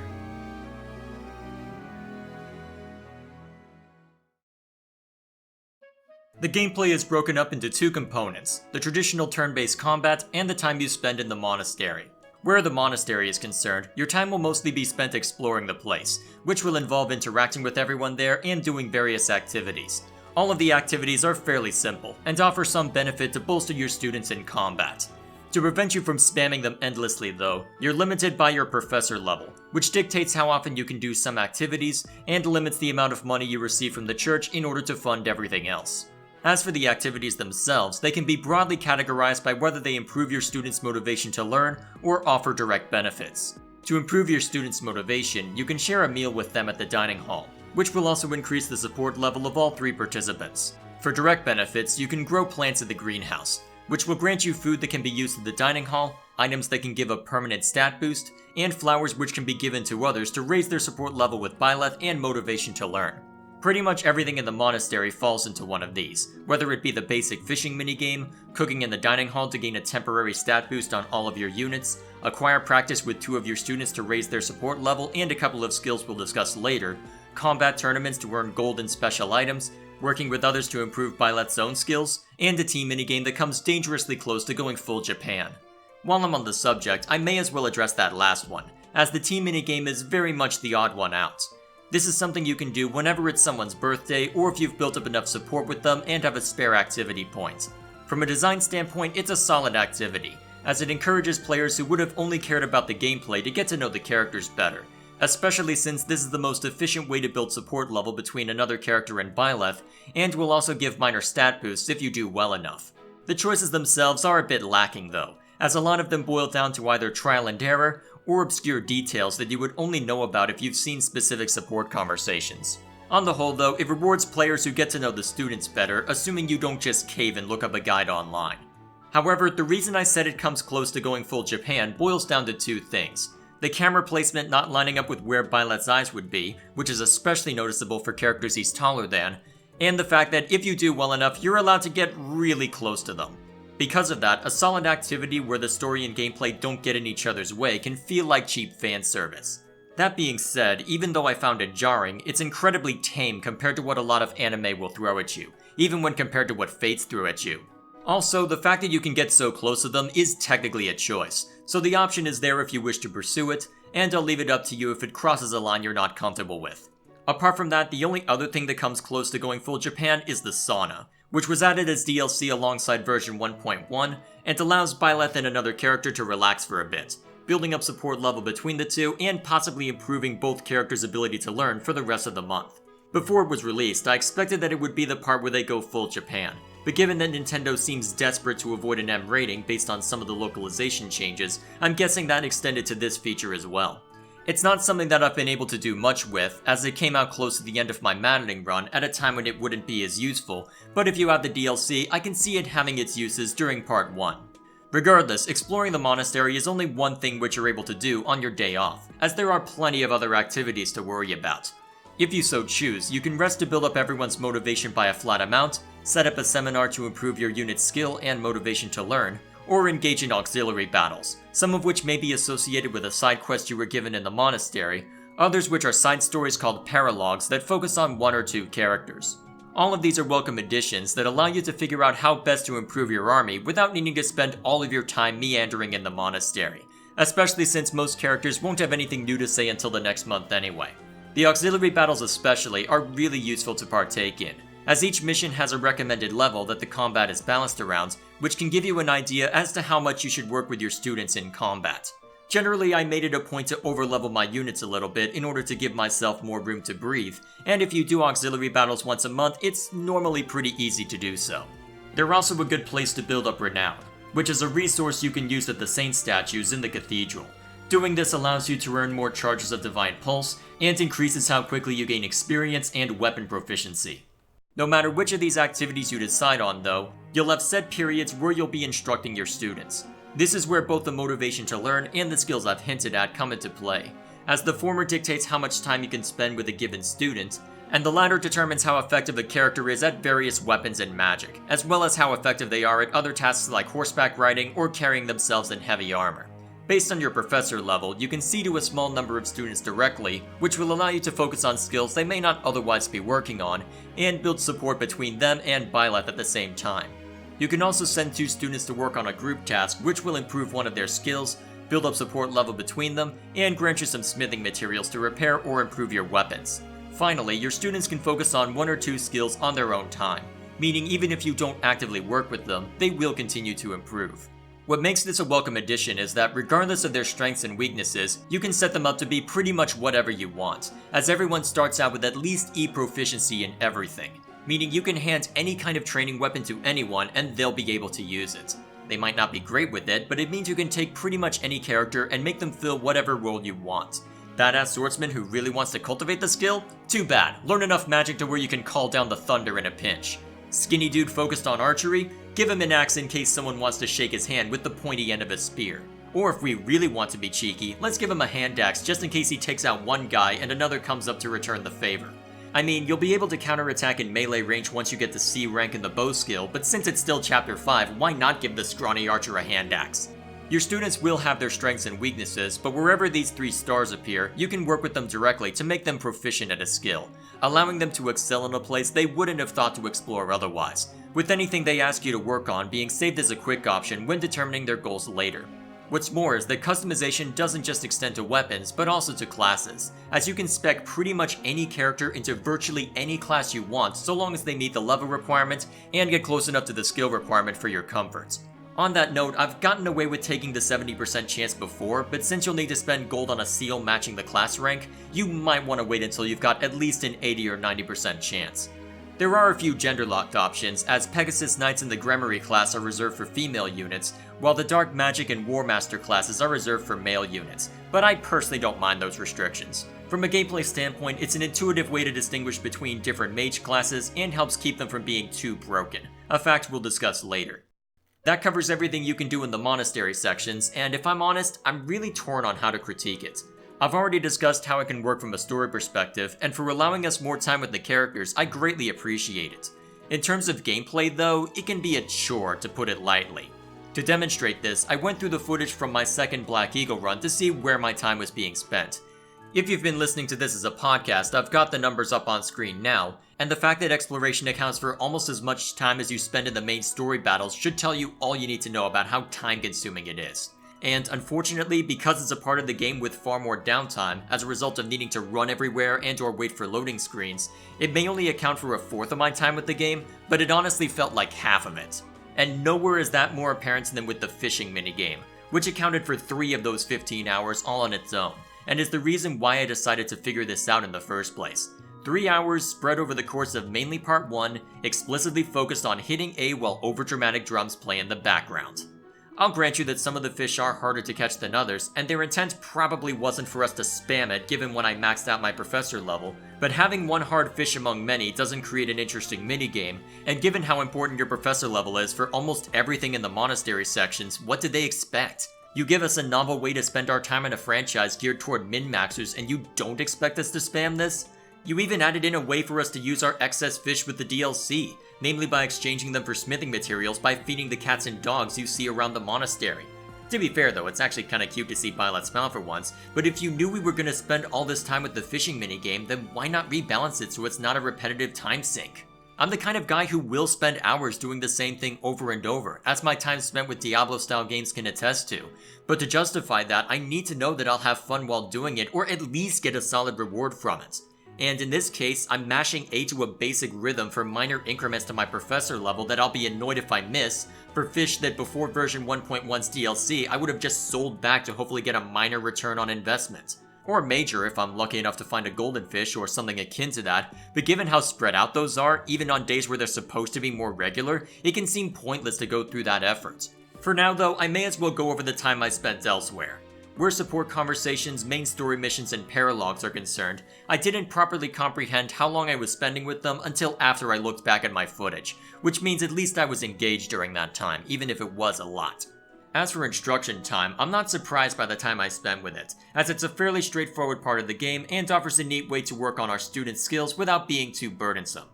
The gameplay is broken up into two components, the traditional turn-based combat and the time you spend in the monastery. Where the monastery is concerned, your time will mostly be spent exploring the place, which will involve interacting with everyone there and doing various activities. All of the activities are fairly simple, and offer some benefit to bolster your students in combat. To prevent you from spamming them endlessly though, you're limited by your professor level, which dictates how often you can do some activities, and limits the amount of money you receive from the church in order to fund everything else. As for the activities themselves, they can be broadly categorized by whether they improve your students' motivation to learn or offer direct benefits. To improve your students' motivation, you can share a meal with them at the dining hall, which will also increase the support level of all three participants. For direct benefits, you can grow plants in the greenhouse, which will grant you food that can be used in the dining hall, items that can give a permanent stat boost, and flowers which can be given to others to raise their support level with Byleth and motivation to learn. Pretty much everything in the monastery falls into one of these, whether it be the basic fishing minigame, cooking in the dining hall to gain a temporary stat boost on all of your units, acquire practice with 2 of your students to raise their support level and a couple of skills we'll discuss later, combat tournaments to earn gold and special items, working with others to improve Byleth's own skills, and a team minigame that comes dangerously close to going full Japan. While I'm on the subject, I may as well address that last one, as the team minigame is very much the odd one out. This is something you can do whenever it's someone's birthday or if you've built up enough support with them and have a spare activity point. From a design standpoint, it's a solid activity, as it encourages players who would have only cared about the gameplay to get to know the characters better, especially since this is the most efficient way to build support level between another character and Byleth, and will also give minor stat boosts if you do well enough. The choices themselves are a bit lacking though, as a lot of them boil down to either trial and error, or obscure details that you would only know about if you've seen specific support conversations. On the whole though, it rewards players who get to know the students better, assuming you don't just cave and look up a guide online. However, the reason I said it comes close to going full Japan boils down to 2 things. The camera placement not lining up with where Byleth's eyes would be, which is especially noticeable for characters he's taller than, and the fact that if you do well enough, you're allowed to get really close to them. Because of that, a solid activity where the story and gameplay don't get in each other's way can feel like cheap fan service. That being said, even though I found it jarring, it's incredibly tame compared to what a lot of anime will throw at you, even when compared to what Fates threw at you. Also, the fact that you can get so close to them is technically a choice, so the option is there if you wish to pursue it, and I'll leave it up to you if it crosses a line you're not comfortable with. Apart from that, the only other thing that comes close to going full Japan is the sauna, which was added as DLC alongside version 1.1, and allows Byleth and another character to relax for a bit, building up support level between the two and possibly improving both characters' ability to learn for the rest of the month. Before it was released, I expected that it would be the part where they go full Japan, but given that Nintendo seems desperate to avoid an M rating based on some of the localization changes, I'm guessing that extended to this feature as well. It's not something that I've been able to do much with, as it came out close to the end of my Maddening run at a time when it wouldn't be as useful, but if you have the DLC, I can see it having its uses during Part 1. Regardless, exploring the monastery is only one thing which you're able to do on your day off, as there are plenty of other activities to worry about. If you so choose, you can rest to build up everyone's motivation by a flat amount, set up a seminar to improve your unit's skill and motivation to learn, or engage in auxiliary battles, some of which may be associated with a side quest you were given in the monastery, others which are side stories called paralogs that focus on one or two characters. All of these are welcome additions that allow you to figure out how best to improve your army without needing to spend all of your time meandering in the monastery, especially since most characters won't have anything new to say until the next month anyway. The auxiliary battles especially are really useful to partake in, as each mission has a recommended level that the combat is balanced around, which can give you an idea as to how much you should work with your students in combat. Generally, I made it a point to overlevel my units a little bit in order to give myself more room to breathe, and if you do auxiliary battles once a month, it's normally pretty easy to do so. They're also a good place to build up renown, which is a resource you can use at the saint statues in the cathedral. Doing this allows you to earn more charges of Divine Pulse, and increases how quickly you gain experience and weapon proficiency. No matter which of these activities you decide on though, you'll have set periods where you'll be instructing your students. This is where both the motivation to learn and the skills I've hinted at come into play, as the former dictates how much time you can spend with a given student, and the latter determines how effective a character is at various weapons and magic, as well as how effective they are at other tasks like horseback riding or carrying themselves in heavy armor. Based on your professor level, you can see to a small number of students directly, which will allow you to focus on skills they may not otherwise be working on, and build support between them and Byleth at the same time. You can also send 2 students to work on a group task, which will improve one of their skills, build up support level between them, and grant you some smithing materials to repair or improve your weapons. Finally, your students can focus on 1 or 2 skills on their own time, meaning even if you don't actively work with them, they will continue to improve. What makes this a welcome addition is that regardless of their strengths and weaknesses, you can set them up to be pretty much whatever you want, as everyone starts out with at least E proficiency in everything, meaning you can hand any kind of training weapon to anyone and they'll be able to use it. They might not be great with it, but it means you can take pretty much any character and make them fill whatever role you want. Badass swordsman who really wants to cultivate the skill? Too bad, learn enough magic to where you can call down the thunder in a pinch. Skinny dude focused on archery? Give him an axe in case someone wants to shake his hand with the pointy end of a spear. Or if we really want to be cheeky, let's give him a hand axe just in case he takes out one guy and another comes up to return the favor. I mean, you'll be able to counterattack in melee range once you get the C rank in the bow skill, but since it's still Chapter 5, why not give the scrawny archer a hand axe? Your students will have their strengths and weaknesses, but wherever these 3 stars appear, you can work with them directly to make them proficient at a skill, allowing them to excel in a place they wouldn't have thought to explore otherwise, with anything they ask you to work on being saved as a quick option when determining their goals later. What's more is that customization doesn't just extend to weapons, but also to classes, as you can spec pretty much any character into virtually any class you want so long as they meet the level requirement and get close enough to the skill requirement for your comfort. On that note, I've gotten away with taking the 70% chance before, but since you'll need to spend gold on a seal matching the class rank, you might want to wait until you've got at least an 80 or 90% chance. There are a few gender-locked options, as Pegasus Knights in the Gremory class are reserved for female units, while the Dark Magic and War Master classes are reserved for male units, but I personally don't mind those restrictions. From a gameplay standpoint, it's an intuitive way to distinguish between different mage classes and helps keep them from being too broken, a fact we'll discuss later. That covers everything you can do in the monastery sections, and if I'm honest, I'm really torn on how to critique it. I've already discussed how it can work from a story perspective, and for allowing us more time with the characters, I greatly appreciate it. In terms of gameplay though, it can be a chore to put it lightly. To demonstrate this, I went through the footage from my second Black Eagle run to see where my time was being spent. If you've been listening to this as a podcast, I've got the numbers up on screen now, and the fact that exploration accounts for almost as much time as you spend in the main story battles should tell you all you need to know about how time-consuming it is. And unfortunately, because it's a part of the game with far more downtime, as a result of needing to run everywhere and or wait for loading screens, it may only account for a fourth of my time with the game, but it honestly felt like half of it. And nowhere is that more apparent than with the fishing minigame, which accounted for 3 of those 15 hours all on its own, and is the reason why I decided to figure this out in the first place. 3 hours spread over the course of mainly part 1, explicitly focused on hitting A while overdramatic drums play in the background. I'll grant you that some of the fish are harder to catch than others, and their intent probably wasn't for us to spam it given when I maxed out my professor level, but having one hard fish among many doesn't create an interesting minigame, and given how important your professor level is for almost everything in the monastery sections, what did they expect? You give us a novel way to spend our time in a franchise geared toward min-maxers and you don't expect us to spam this? You even added in a way for us to use our excess fish with the DLC, namely by exchanging them for smithing materials by feeding the cats and dogs you see around the monastery. To be fair though, it's actually kinda cute to see Byleth smile for once, but if you knew we were gonna spend all this time with the fishing minigame, then why not rebalance it so it's not a repetitive time sink? I'm the kind of guy who will spend hours doing the same thing over and over, as my time spent with Diablo-style games can attest to. But to justify that, I need to know that I'll have fun while doing it, or at least get a solid reward from it. And in this case, I'm mashing A to a basic rhythm for minor increments to my professor level that I'll be annoyed if I miss, for fish that before version 1.1's DLC I would have just sold back to hopefully get a minor return on investment. Or major if I'm lucky enough to find a golden fish or something akin to that, but given how spread out those are, even on days where they're supposed to be more regular, it can seem pointless to go through that effort. For now though, I may as well go over the time I spent elsewhere. Where support conversations, main story missions, and paralogs are concerned, I didn't properly comprehend how long I was spending with them until after I looked back at my footage, which means at least I was engaged during that time, even if it was a lot. As for instruction time, I'm not surprised by the time I spent with it, as it's a fairly straightforward part of the game and offers a neat way to work on our students' skills without being too burdensome.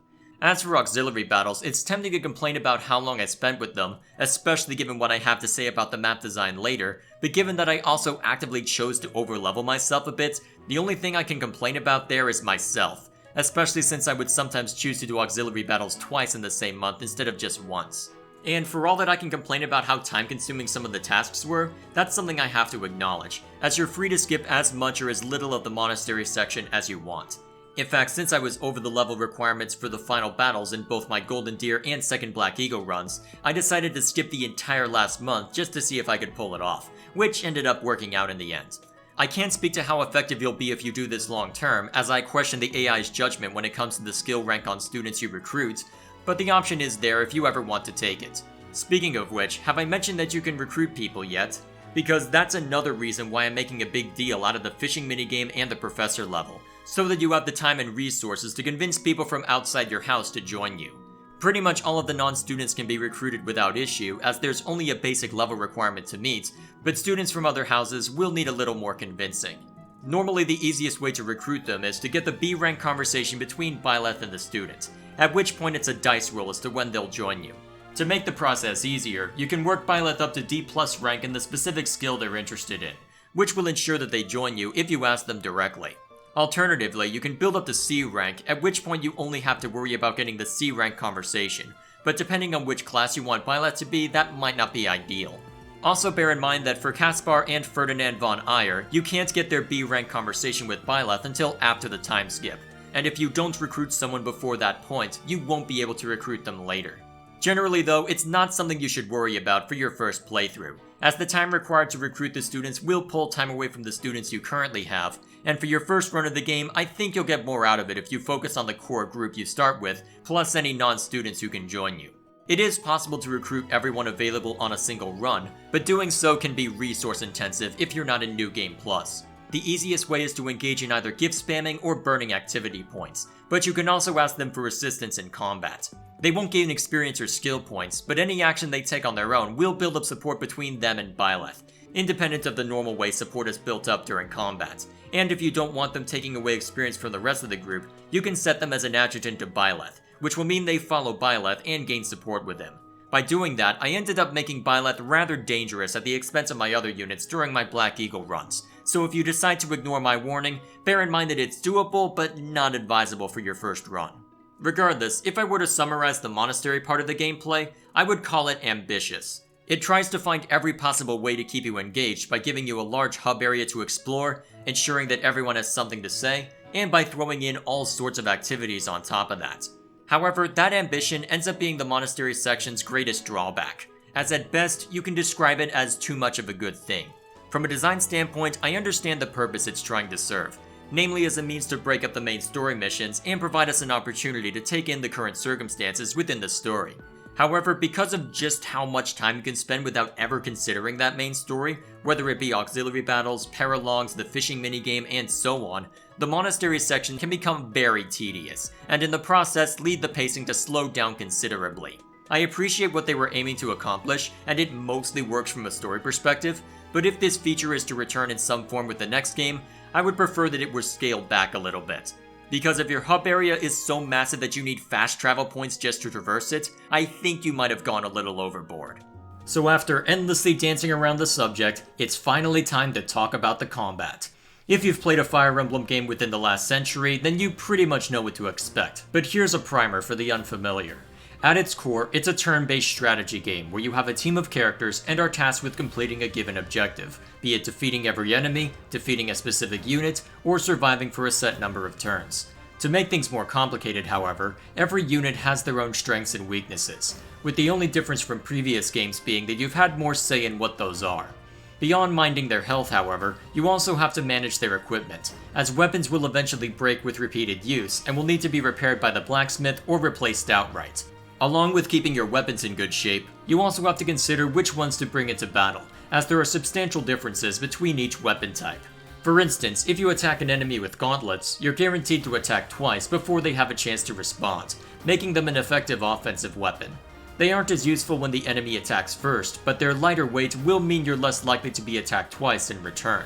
As for auxiliary battles, it's tempting to complain about how long I spent with them, especially given what I have to say about the map design later, but given that I also actively chose to overlevel myself a bit, the only thing I can complain about there is myself, especially since I would sometimes choose to do auxiliary battles twice in the same month instead of just once. And for all that I can complain about how time-consuming some of the tasks were, that's something I have to acknowledge, as you're free to skip as much or as little of the monastery section as you want. In fact, since I was over the level requirements for the final battles in both my Golden Deer and Second Black Eagle runs, I decided to skip the entire last month just to see if I could pull it off, which ended up working out in the end. I can't speak to how effective you'll be if you do this long term, as I question the AI's judgment when it comes to the skill rank on students you recruit, but the option is there if you ever want to take it. Speaking of which, have I mentioned that you can recruit people yet? Because that's another reason why I'm making a big deal out of the fishing minigame and the professor level, so that you have the time and resources to convince people from outside your house to join you. Pretty much all of the non-students can be recruited without issue, as there's only a basic level requirement to meet, but students from other houses will need a little more convincing. Normally the easiest way to recruit them is to get the B rank conversation between Byleth and the student, at which point it's a dice roll as to when they'll join you. To make the process easier, you can work Byleth up to D+ rank in the specific skill they're interested in, which will ensure that they join you if you ask them directly. Alternatively, you can build up to C rank, at which point you only have to worry about getting the C rank conversation, but depending on which class you want Byleth to be, that might not be ideal. Also bear in mind that for Caspar and Ferdinand von Eyre, you can't get their B rank conversation with Byleth until after the time skip, and if you don't recruit someone before that point, you won't be able to recruit them later. Generally though, it's not something you should worry about for your first playthrough, as the time required to recruit the students will pull time away from the students you currently have, and for your first run of the game, I think you'll get more out of it if you focus on the core group you start with, plus any non-students who can join you. It is possible to recruit everyone available on a single run, but doing so can be resource intensive if you're not in New Game Plus. The easiest way is to engage in either gift spamming or burning activity points, but you can also ask them for assistance in combat. They won't gain experience or skill points, but any action they take on their own will build up support between them and Byleth, independent of the normal way support is built up during combat. And if you don't want them taking away experience from the rest of the group, you can set them as an adjutant to Byleth, which will mean they follow Byleth and gain support with him. By doing that, I ended up making Byleth rather dangerous at the expense of my other units during my Black Eagle runs, so if you decide to ignore my warning, bear in mind that it's doable but not advisable for your first run. Regardless, if I were to summarize the monastery part of the gameplay, I would call it ambitious. It tries to find every possible way to keep you engaged by giving you a large hub area to explore, ensuring that everyone has something to say, and by throwing in all sorts of activities on top of that. However, that ambition ends up being the monastery section's greatest drawback, as at best you can describe it as too much of a good thing. From a design standpoint, I understand the purpose it's trying to serve, namely as a means to break up the main story missions and provide us an opportunity to take in the current circumstances within the story. However, because of just how much time you can spend without ever considering that main story, whether it be auxiliary battles, paralogs, the fishing minigame, and so on, the Monastery section can become very tedious, and in the process lead the pacing to slow down considerably. I appreciate what they were aiming to accomplish, and it mostly works from a story perspective, but if this feature is to return in some form with the next game, I would prefer that it were scaled back a little bit. Because if your hub area is so massive that you need fast travel points just to traverse it, I think you might have gone a little overboard. So after endlessly dancing around the subject, it's finally time to talk about the combat. If you've played a Fire Emblem game within the last century, then you pretty much know what to expect, but here's a primer for the unfamiliar. At its core, it's a turn-based strategy game where you have a team of characters and are tasked with completing a given objective, be it defeating every enemy, defeating a specific unit, or surviving for a set number of turns. To make things more complicated, however, every unit has their own strengths and weaknesses, with the only difference from previous games being that you've had more say in what those are. Beyond minding their health, however, you also have to manage their equipment, as weapons will eventually break with repeated use and will need to be repaired by the blacksmith or replaced outright. Along with keeping your weapons in good shape, you also have to consider which ones to bring into battle, as there are substantial differences between each weapon type. For instance, if you attack an enemy with gauntlets, you're guaranteed to attack twice before they have a chance to respond, making them an effective offensive weapon. They aren't as useful when the enemy attacks first, but their lighter weight will mean you're less likely to be attacked twice in return.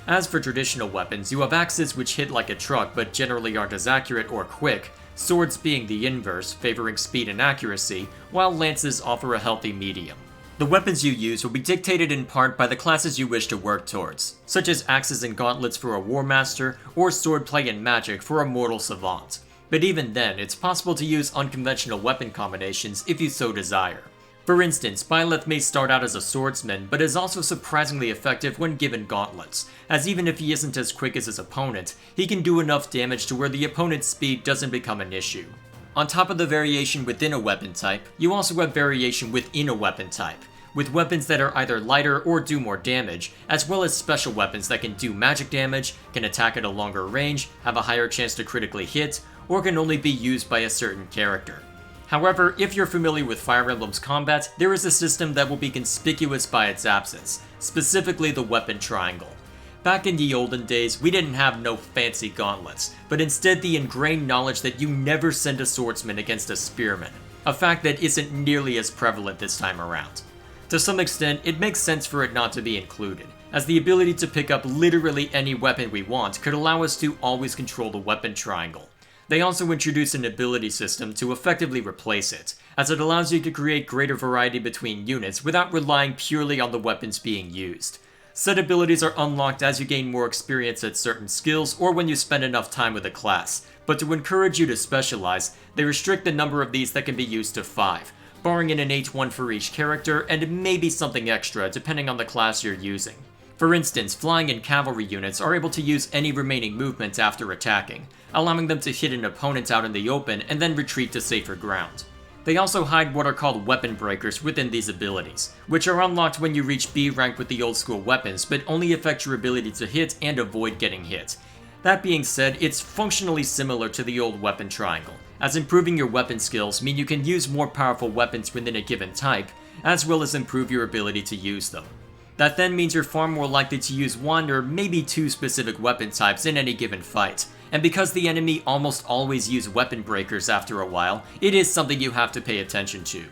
As for traditional weapons, you have axes which hit like a truck but generally aren't as accurate or quick, swords being the inverse, favoring speed and accuracy, while lances offer a healthy medium. The weapons you use will be dictated in part by the classes you wish to work towards, such as axes and gauntlets for a War Master, or swordplay and magic for a Mortal Savant. But even then, it's possible to use unconventional weapon combinations if you so desire. For instance, Byleth may start out as a swordsman, but is also surprisingly effective when given gauntlets, as even if he isn't as quick as his opponent, he can do enough damage to where the opponent's speed doesn't become an issue. On top of the variation within a weapon type, you also have variation within a weapon type, with weapons that are either lighter or do more damage, as well as special weapons that can do magic damage, can attack at a longer range, have a higher chance to critically hit, or can only be used by a certain character. However, if you're familiar with Fire Emblem's combat, there is a system that will be conspicuous by its absence, specifically the weapon triangle. Back in the olden days, we didn't have no fancy gauntlets, but instead the ingrained knowledge that you never send a swordsman against a spearman, a fact that isn't nearly as prevalent this time around. To some extent, it makes sense for it not to be included, as the ability to pick up literally any weapon we want could allow us to always control the weapon triangle. They also introduce an ability system to effectively replace it, as it allows you to create greater variety between units without relying purely on the weapons being used. Said abilities are unlocked as you gain more experience at certain skills or when you spend enough time with a class, but to encourage you to specialize, they restrict the number of these that can be used to 5, barring an innate one for each character and maybe something extra depending on the class you're using. For instance, flying and cavalry units are able to use any remaining movement after attacking, allowing them to hit an opponent out in the open and then retreat to safer ground. They also hide what are called weapon breakers within these abilities, which are unlocked when you reach B rank with the old school weapons, but only affect your ability to hit and avoid getting hit. That being said, it's functionally similar to the old weapon triangle, as improving your weapon skills mean you can use more powerful weapons within a given type, as well as improve your ability to use them. That then means you're far more likely to use one or maybe two specific weapon types in any given fight, and because the enemy almost always use weapon breakers after a while, it is something you have to pay attention to.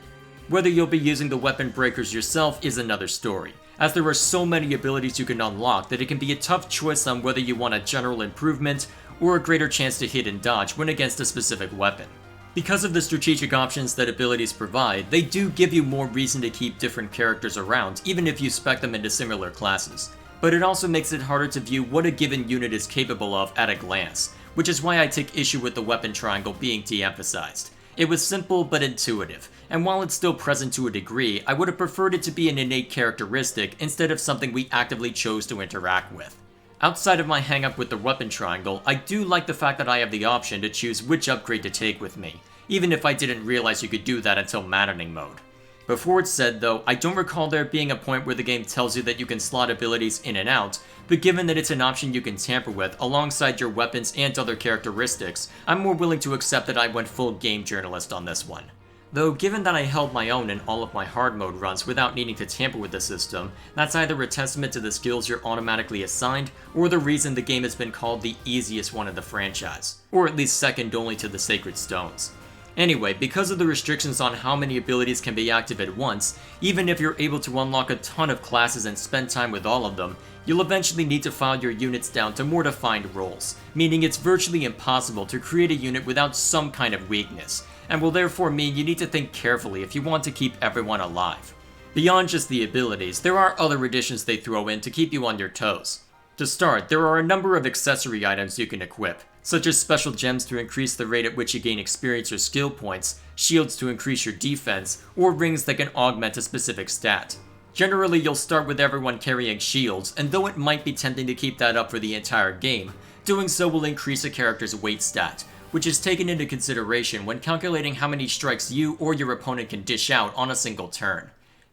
Whether you'll be using the weapon breakers yourself is another story, as there are so many abilities you can unlock that it can be a tough choice on whether you want a general improvement or a greater chance to hit and dodge when against a specific weapon. Because of the strategic options that abilities provide, they do give you more reason to keep different characters around, even if you spec them into similar classes. But it also makes it harder to view what a given unit is capable of at a glance, which is why I take issue with the weapon triangle being de-emphasized. It was simple but intuitive, and while it's still present to a degree, I would have preferred it to be an innate characteristic instead of something we actively chose to interact with. Outside of my hang-up with the weapon triangle, I do like the fact that I have the option to choose which upgrade to take with me, even if I didn't realize you could do that until Maddening Mode. Before it's said though, I don't recall there being a point where the game tells you that you can slot abilities in and out, but given that it's an option you can tamper with alongside your weapons and other characteristics, I'm more willing to accept that I went full game journalist on this one. Though given that I held my own in all of my hard mode runs without needing to tamper with the system, that's either a testament to the skills you're automatically assigned, or the reason the game has been called the easiest one in the franchise, or at least second only to the Sacred Stones. Anyway, because of the restrictions on how many abilities can be active at once, even if you're able to unlock a ton of classes and spend time with all of them, you'll eventually need to file your units down to more defined roles, meaning it's virtually impossible to create a unit without some kind of weakness, and will therefore mean you need to think carefully if you want to keep everyone alive. Beyond just the abilities, there are other additions they throw in to keep you on your toes. To start, there are a number of accessory items you can equip, such as special gems to increase the rate at which you gain experience or skill points, shields to increase your defense, or rings that can augment a specific stat. Generally, you'll start with everyone carrying shields, and though it might be tempting to keep that up for the entire game, doing so will increase a character's weight stat, which is taken into consideration when calculating how many strikes you or your opponent can dish out on a single turn.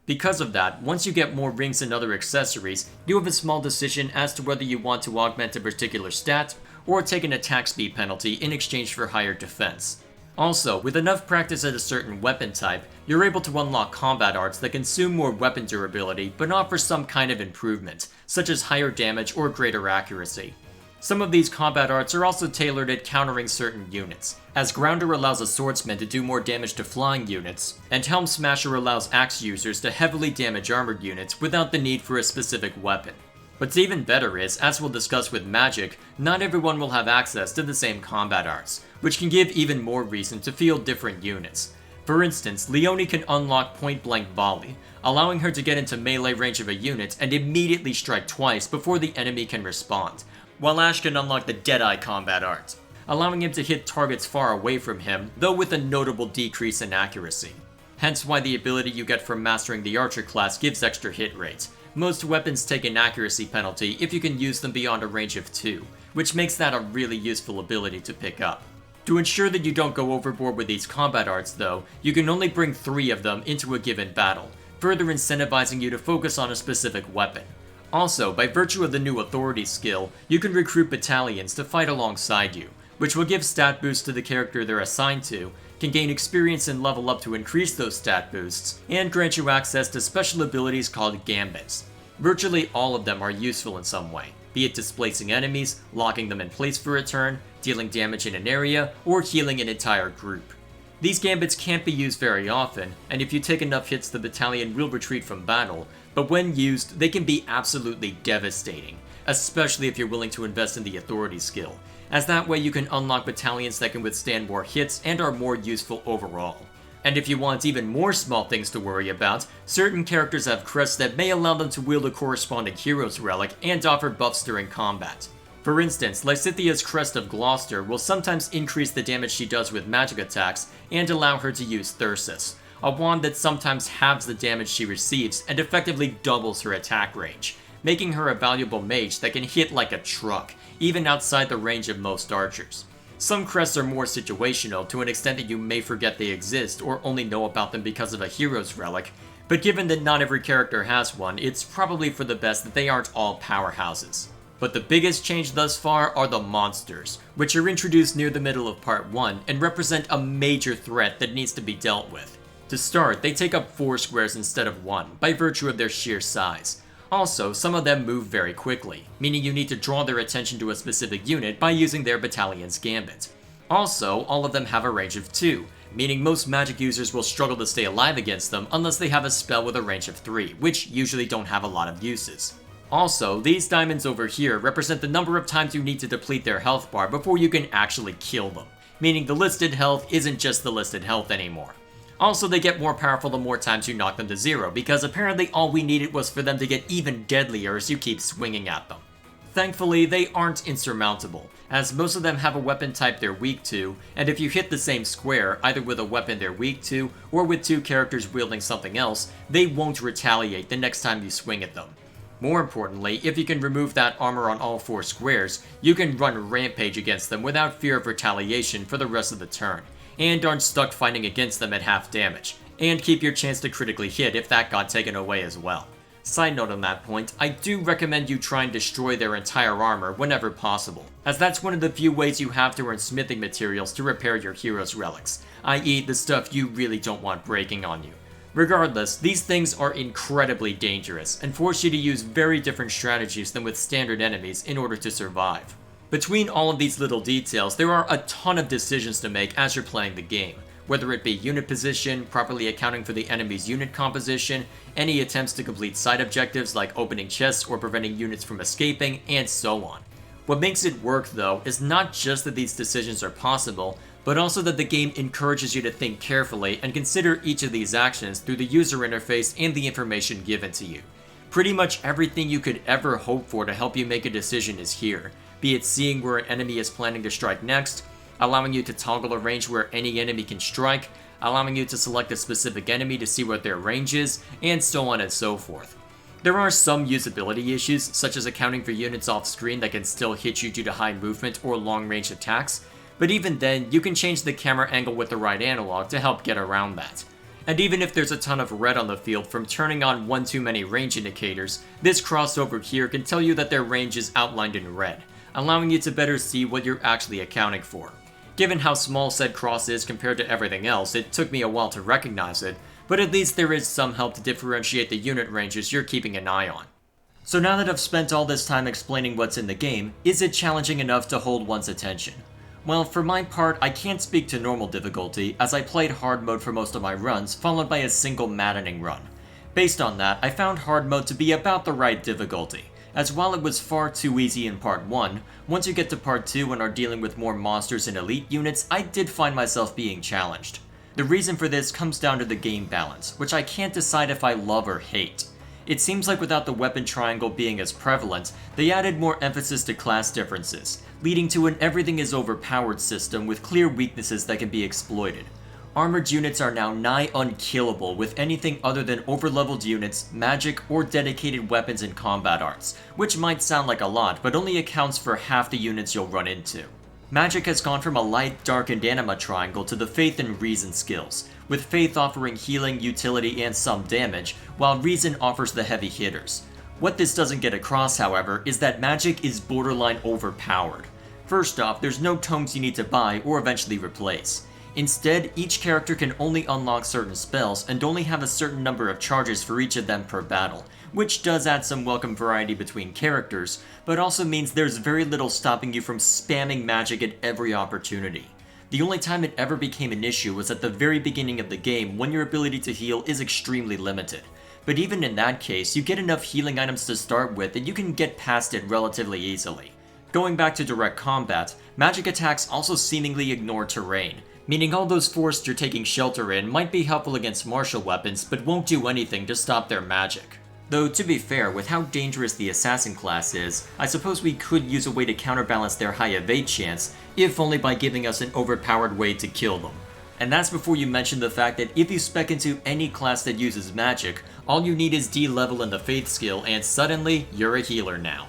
Because of that, once you get more rings and other accessories, you have a small decision as to whether you want to augment a particular stat, or take an attack speed penalty in exchange for higher defense. Also, with enough practice at a certain weapon type, you're able to unlock combat arts that consume more weapon durability but offer some kind of improvement, such as higher damage or greater accuracy. Some of these combat arts are also tailored at countering certain units, as Grounder allows a swordsman to do more damage to flying units, and Helm Smasher allows axe users to heavily damage armored units without the need for a specific weapon. What's even better is, as we'll discuss with magic, not everyone will have access to the same combat arts, which can give even more reason to field different units. For instance, Leonie can unlock point-blank volley, allowing her to get into melee range of a unit and immediately strike twice before the enemy can respond, while Ash can unlock the Deadeye combat art, allowing him to hit targets far away from him, though with a notable decrease in accuracy. Hence why the ability you get from mastering the Archer class gives extra hit rates. Most weapons take an accuracy penalty if you can use them beyond a range of 2, which makes that a really useful ability to pick up. To ensure that you don't go overboard with these combat arts though, you can only bring 3 of them into a given battle, further incentivizing you to focus on a specific weapon. Also, by virtue of the new Authority skill, you can recruit battalions to fight alongside you, which will give stat boosts to the character they're assigned to, can gain experience and level up to increase those stat boosts, and grant you access to special abilities called Gambits. Virtually all of them are useful in some way, be it displacing enemies, locking them in place for a turn, dealing damage in an area, or healing an entire group. These Gambits can't be used very often, and if you take enough hits the battalion will retreat from battle, but when used, they can be absolutely devastating, especially if you're willing to invest in the Authority skill, as that way you can unlock battalions that can withstand more hits and are more useful overall. And if you want even more small things to worry about, certain characters have crests that may allow them to wield a corresponding hero's relic and offer buffs during combat. For instance, Lysithia's Crest of Gloucester will sometimes increase the damage she does with magic attacks and allow her to use Thyrsus, a wand that sometimes halves the damage she receives and effectively doubles her attack range, making her a valuable mage that can hit like a truck, even outside the range of most archers. Some crests are more situational to an extent that you may forget they exist or only know about them because of a hero's relic, but given that not every character has one, it's probably for the best that they aren't all powerhouses. But the biggest change thus far are the monsters, which are introduced near the middle of Part 1 and represent a major threat that needs to be dealt with. To start, they take up 4 squares instead of 1, by virtue of their sheer size. Also, some of them move very quickly, meaning you need to draw their attention to a specific unit by using their battalion's gambit. Also, all of them have a range of 2, meaning most magic users will struggle to stay alive against them unless they have a spell with a range of 3, which usually don't have a lot of uses. Also, these diamonds over here represent the number of times you need to deplete their health bar before you can actually kill them, meaning the listed health isn't just the listed health anymore. Also, they get more powerful the more times you knock them to 0, because apparently all we needed was for them to get even deadlier as you keep swinging at them. Thankfully, they aren't insurmountable, as most of them have a weapon type they're weak to, and if you hit the same square, either with a weapon they're weak to, or with 2 characters wielding something else, they won't retaliate the next time you swing at them. More importantly, if you can remove that armor on all 4 squares, you can run rampage against them without fear of retaliation for the rest of the turn, and aren't stuck fighting against them at half damage, and keep your chance to critically hit if that got taken away as well. Side note on that point, I do recommend you try and destroy their entire armor whenever possible, as that's one of the few ways you have to earn smithing materials to repair your hero's relics, i.e. the stuff you really don't want breaking on you. Regardless, these things are incredibly dangerous, and force you to use very different strategies than with standard enemies in order to survive. Between all of these little details, there are a ton of decisions to make as you're playing the game, whether it be unit position, properly accounting for the enemy's unit composition, any attempts to complete side objectives like opening chests or preventing units from escaping, and so on. What makes it work though is not just that these decisions are possible, but also that the game encourages you to think carefully and consider each of these actions through the user interface and the information given to you. Pretty much everything you could ever hope for to help you make a decision is here, be it seeing where an enemy is planning to strike next, allowing you to toggle a range where any enemy can strike, allowing you to select a specific enemy to see what their range is, and so on and so forth. There are some usability issues, such as accounting for units off screen that can still hit you due to high movement or long range attacks, but even then, you can change the camera angle with the right analog to help get around that. And even if there's a ton of red on the field from turning on one too many range indicators, this crossover here can tell you that their range is outlined in red, allowing you to better see what you're actually accounting for. Given how small said cross is compared to everything else, it took me a while to recognize it, but at least there is some help to differentiate the unit ranges you're keeping an eye on. So now that I've spent all this time explaining what's in the game, is it challenging enough to hold one's attention? Well, for my part, I can't speak to normal difficulty, as I played hard mode for most of my runs, followed by a single maddening run. Based on that, I found hard mode to be about the right difficulty, as while it was far too easy in part 1, once you get to part 2 and are dealing with more monsters and elite units, I did find myself being challenged. The reason for this comes down to the game balance, which I can't decide if I love or hate. It seems like without the weapon triangle being as prevalent, they added more emphasis to class differences, leading to an everything is overpowered system with clear weaknesses that can be exploited. Armored units are now nigh unkillable with anything other than overleveled units, magic, or dedicated weapons and combat arts, which might sound like a lot, but only accounts for half the units you'll run into. Magic has gone from a light, dark, and anima triangle to the faith and reason skills, with faith offering healing, utility, and some damage, while reason offers the heavy hitters. What this doesn't get across, however, is that magic is borderline overpowered. First off, there's no tomes you need to buy or eventually replace. Instead, each character can only unlock certain spells and only have a certain number of charges for each of them per battle, which does add some welcome variety between characters, but also means there's very little stopping you from spamming magic at every opportunity. The only time it ever became an issue was at the very beginning of the game when your ability to heal is extremely limited. But even in that case, you get enough healing items to start with that you can get past it relatively easily. Going back to direct combat, magic attacks also seemingly ignore terrain, meaning all those forests you're taking shelter in might be helpful against martial weapons but won't do anything to stop their magic. Though to be fair, with how dangerous the assassin class is, I suppose we could use a way to counterbalance their high evade chance, if only by giving us an overpowered way to kill them. And that's before you mention the fact that if you spec into any class that uses magic, all you need is D level in the faith skill and suddenly, you're a healer now.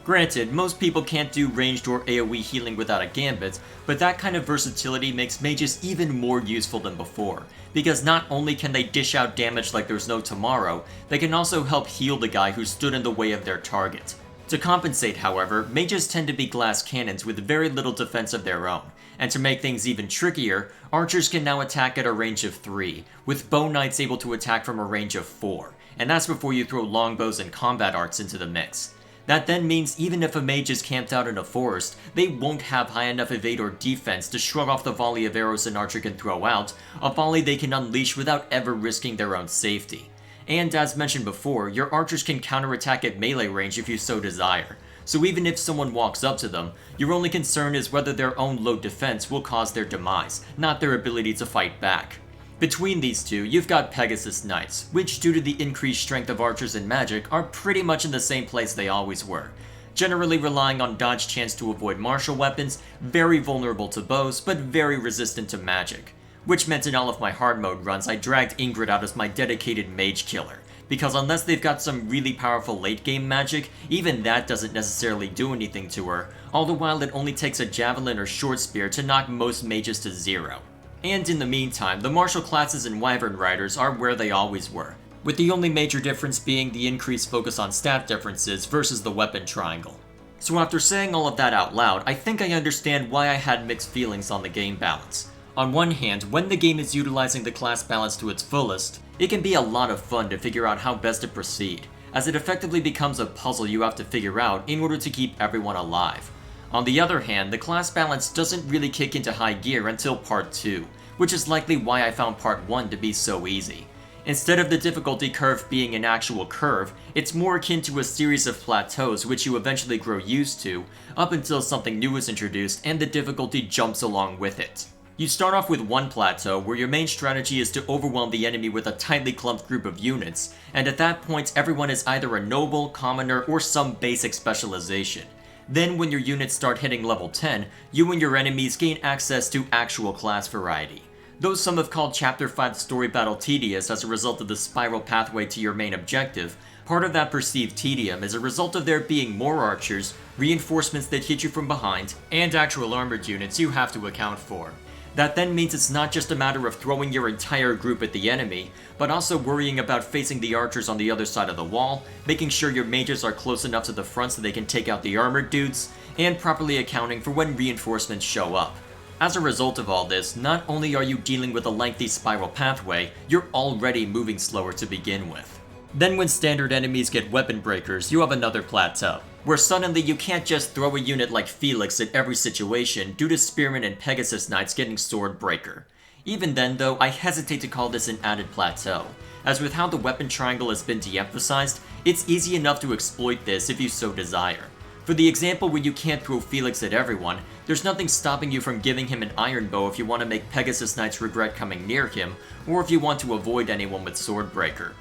Granted, most people can't do ranged or AoE healing without a gambit, but that kind of versatility makes mages even more useful than before, because not only can they dish out damage like there's no tomorrow, they can also help heal the guy who stood in the way of their target. To compensate, however, mages tend to be glass cannons with very little defense of their own, and to make things even trickier, archers can now attack at a range of 3, with bow knights able to attack from a range of 4, and that's before you throw longbows and combat arts into the mix. That then means even if a mage is camped out in a forest, they won't have high enough evade or defense to shrug off the volley of arrows an archer can throw out, a volley they can unleash without ever risking their own safety. And as mentioned before, your archers can counterattack at melee range if you so desire, so even if someone walks up to them, your only concern is whether their own low defense will cause their demise, not their ability to fight back. Between these two, you've got Pegasus Knights, which due to the increased strength of archers and magic are pretty much in the same place they always were, generally relying on dodge chance to avoid martial weapons, very vulnerable to bows, but very resistant to magic. Which meant in all of my hard mode runs I dragged Ingrid out as my dedicated mage killer, because unless they've got some really powerful late game magic, even that doesn't necessarily do anything to her, all the while it only takes a javelin or short spear to knock most mages to 0. And in the meantime, the martial classes and Wyvern Riders are where they always were, with the only major difference being the increased focus on stat differences versus the weapon triangle. So after saying all of that out loud, I think I understand why I had mixed feelings on the game balance. On one hand, when the game is utilizing the class balance to its fullest, it can be a lot of fun to figure out how best to proceed, as it effectively becomes a puzzle you have to figure out in order to keep everyone alive. On the other hand, the class balance doesn't really kick into high gear until Part 2, which is likely why I found Part 1 to be so easy. Instead of the difficulty curve being an actual curve, it's more akin to a series of plateaus which you eventually grow used to, up until something new is introduced and the difficulty jumps along with it. You start off with one plateau where your main strategy is to overwhelm the enemy with a tightly clumped group of units, and at that point everyone is either a noble, commoner, or some basic specialization. Then when your units start hitting level 10, you and your enemies gain access to actual class variety. Though some have called Chapter 5 story battle tedious as a result of the spiral pathway to your main objective, part of that perceived tedium is a result of there being more archers, reinforcements that hit you from behind, and actual armored units you have to account for. That then means it's not just a matter of throwing your entire group at the enemy, but also worrying about facing the archers on the other side of the wall, making sure your mages are close enough to the front so they can take out the armored dudes, and properly accounting for when reinforcements show up. As a result of all this, not only are you dealing with a lengthy spiral pathway, you're already moving slower to begin with. Then when standard enemies get weapon breakers, you have another plateau, where suddenly you can't just throw a unit like Felix at every situation due to Spearmen and Pegasus Knights getting Sword Breaker. Even then though, I hesitate to call this an added plateau, as with how the weapon triangle has been de-emphasized, it's easy enough to exploit this if you so desire. For the example where you can't throw Felix at everyone, there's nothing stopping you from giving him an iron bow if you want to make Pegasus Knights regret coming near him, or if you want to avoid anyone with Swordbreaker.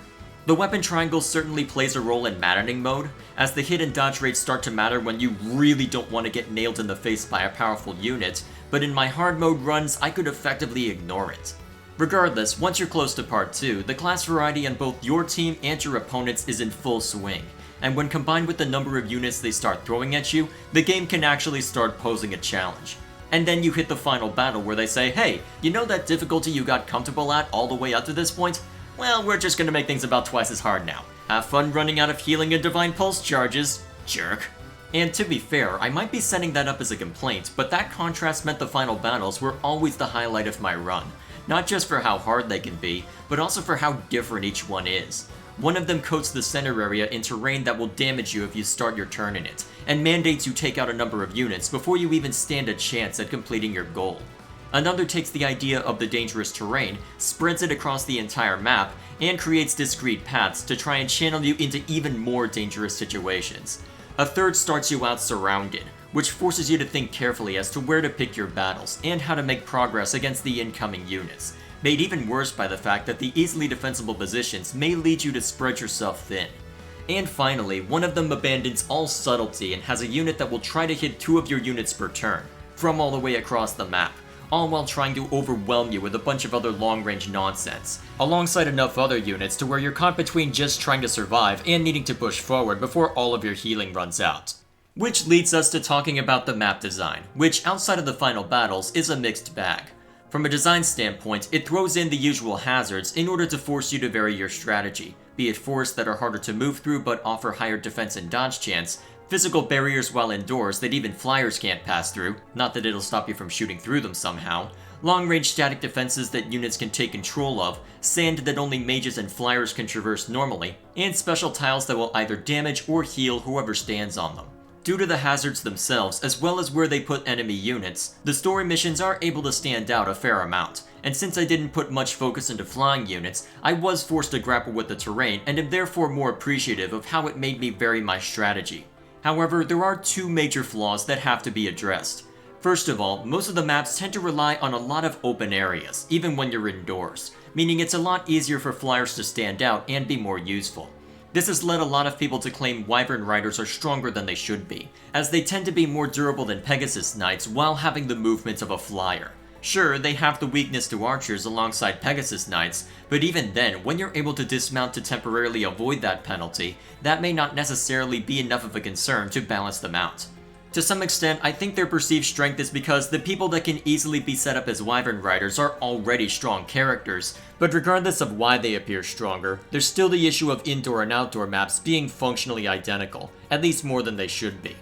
The weapon triangle certainly plays a role in Maddening Mode, as the hit and dodge rates start to matter when you really don't want to get nailed in the face by a powerful unit, but in my hard mode runs, I could effectively ignore it. Regardless, once you're close to Part 2, the class variety on both your team and your opponents is in full swing, and when combined with the number of units they start throwing at you, the game can actually start posing a challenge. And then you hit the final battle where they say, hey, you know that difficulty you got comfortable at all the way up to this point? Well, we're just gonna make things about twice as hard now. Have fun running out of healing and Divine Pulse charges, jerk. And to be fair, I might be setting that up as a complaint, but that contrast meant the final battles were always the highlight of my run. Not just for how hard they can be, but also for how different each one is. One of them coats the center area in terrain that will damage you if you start your turn in it, and mandates you take out a number of units before you even stand a chance at completing your goal. Another takes the idea of the dangerous terrain, spreads it across the entire map, and creates discrete paths to try and channel you into even more dangerous situations. A third starts you out surrounded, which forces you to think carefully as to where to pick your battles, and how to make progress against the incoming units, made even worse by the fact that the easily defensible positions may lead you to spread yourself thin. And finally, one of them abandons all subtlety and has a unit that will try to hit 2 of your units per turn, from all the way across the map, all while trying to overwhelm you with a bunch of other long-range nonsense, alongside enough other units to where you're caught between just trying to survive and needing to push forward before all of your healing runs out. Which leads us to talking about the map design, which outside of the final battles is a mixed bag. From a design standpoint, it throws in the usual hazards in order to force you to vary your strategy, be it forests that are harder to move through but offer higher defense and dodge chance, physical barriers while indoors that even flyers can't pass through, not that it'll stop you from shooting through them somehow, long-range static defenses that units can take control of, sand that only mages and flyers can traverse normally, and special tiles that will either damage or heal whoever stands on them. Due to the hazards themselves, as well as where they put enemy units, the story missions are able to stand out a fair amount, and since I didn't put much focus into flying units, I was forced to grapple with the terrain and am therefore more appreciative of how it made me vary my strategy. However, there are 2 major flaws that have to be addressed. First of all, most of the maps tend to rely on a lot of open areas, even when you're indoors, meaning it's a lot easier for flyers to stand out and be more useful. This has led a lot of people to claim Wyvern Riders are stronger than they should be, as they tend to be more durable than Pegasus Knights while having the movements of a flyer. Sure, they have the weakness to archers alongside Pegasus Knights, but even then, when you're able to dismount to temporarily avoid that penalty, that may not necessarily be enough of a concern to balance them out. To some extent, I think their perceived strength is because the people that can easily be set up as Wyvern Riders are already strong characters, but regardless of why they appear stronger, there's still the issue of indoor and outdoor maps being functionally identical, at least more than they should be.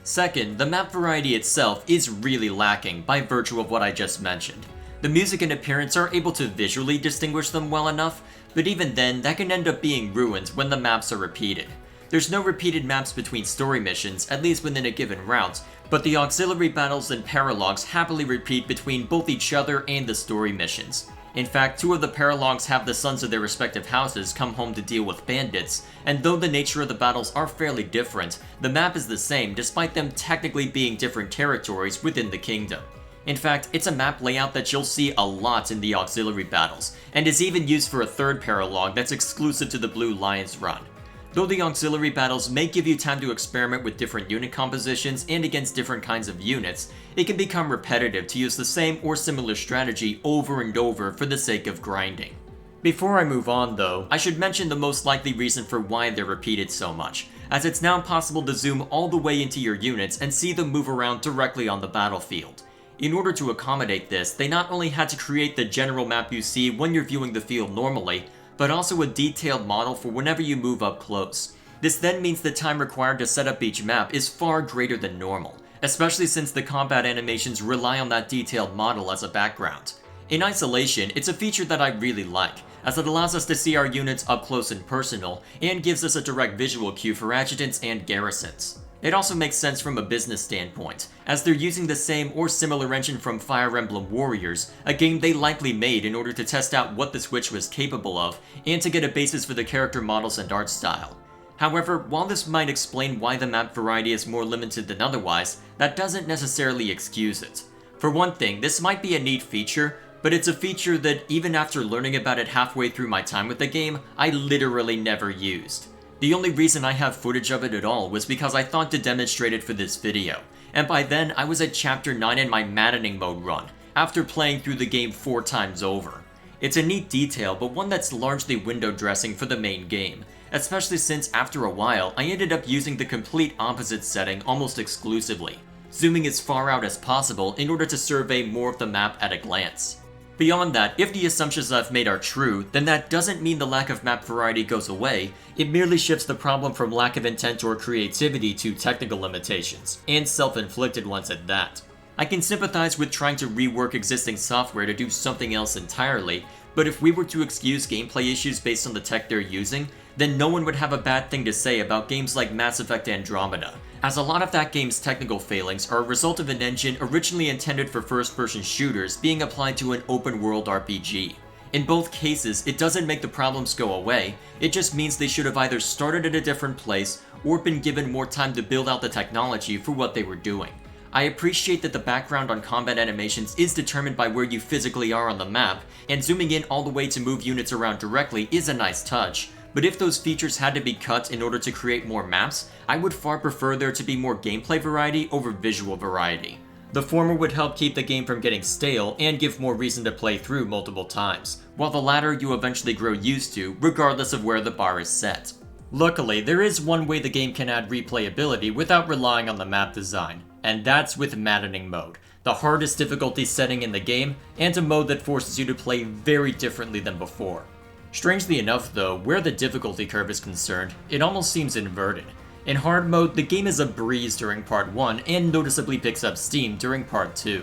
Second, the map variety itself is really lacking by virtue of what I just mentioned. The music and appearance are able to visually distinguish them well enough, but even then, that can end up being ruined when the maps are repeated. There's no repeated maps between story missions, at least within a given route, but the auxiliary battles and paralogs happily repeat between both each other and the story missions. In fact, 2 of the paralogs have the sons of their respective houses come home to deal with bandits, and though the nature of the battles are fairly different, the map is the same despite them technically being different territories within the kingdom. In fact, it's a map layout that you'll see a lot in the auxiliary battles, and is even used for a third paralog that's exclusive to the Blue Lions run. Though the auxiliary battles may give you time to experiment with different unit compositions and against different kinds of units, it can become repetitive to use the same or similar strategy over and over for the sake of grinding. Before I move on though, I should mention the most likely reason for why they're repeated so much, as it's now possible to zoom all the way into your units and see them move around directly on the battlefield. In order to accommodate this, they not only had to create the general map you see when you're viewing the field normally, but also a detailed model for whenever you move up close. This then means the time required to set up each map is far greater than normal, especially since the combat animations rely on that detailed model as a background. In isolation, it's a feature that I really like, as it allows us to see our units up close and personal, and gives us a direct visual cue for adjutants and garrisons. It also makes sense from a business standpoint, as they're using the same or similar engine from Fire Emblem Warriors, a game they likely made in order to test out what the Switch was capable of, and to get a basis for the character models and art style. However, while this might explain why the map variety is more limited than otherwise, that doesn't necessarily excuse it. For one thing, this might be a neat feature, but it's a feature that even after learning about it halfway through my time with the game, I literally never used. The only reason I have footage of it at all was because I thought to demonstrate it for this video, and by then I was at chapter 9 in my Maddening Mode run, after playing through the game 4 times over. It's a neat detail, but one that's largely window dressing for the main game, especially since after a while I ended up using the complete opposite setting almost exclusively, zooming as far out as possible in order to survey more of the map at a glance. Beyond that, if the assumptions I've made are true, then that doesn't mean the lack of map variety goes away, it merely shifts the problem from lack of intent or creativity to technical limitations, and self-inflicted ones at that. I can sympathize with trying to rework existing software to do something else entirely, but if we were to excuse gameplay issues based on the tech they're using, then no one would have a bad thing to say about games like Mass Effect Andromeda, as a lot of that game's technical failings are a result of an engine originally intended for first-person shooters being applied to an open-world RPG. In both cases, it doesn't make the problems go away, it just means they should have either started at a different place or been given more time to build out the technology for what they were doing. I appreciate that the background on combat animations is determined by where you physically are on the map, and zooming in all the way to move units around directly is a nice touch, but if those features had to be cut in order to create more maps, I would far prefer there to be more gameplay variety over visual variety. The former would help keep the game from getting stale and give more reason to play through multiple times, while the latter you eventually grow used to, regardless of where the bar is set. Luckily, there is one way the game can add replayability without relying on the map design, and that's with Maddening Mode, the hardest difficulty setting in the game, and a mode that forces you to play very differently than before. Strangely enough though, where the difficulty curve is concerned, it almost seems inverted. In hard mode, the game is a breeze during part 1 and noticeably picks up steam during part 2.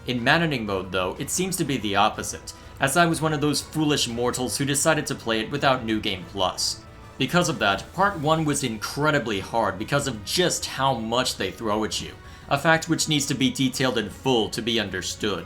In Maddening Mode though, it seems to be the opposite, as I was one of those foolish mortals who decided to play it without New Game Plus. Because of that, part 1 was incredibly hard because of just how much they throw at you, a fact which needs to be detailed in full to be understood.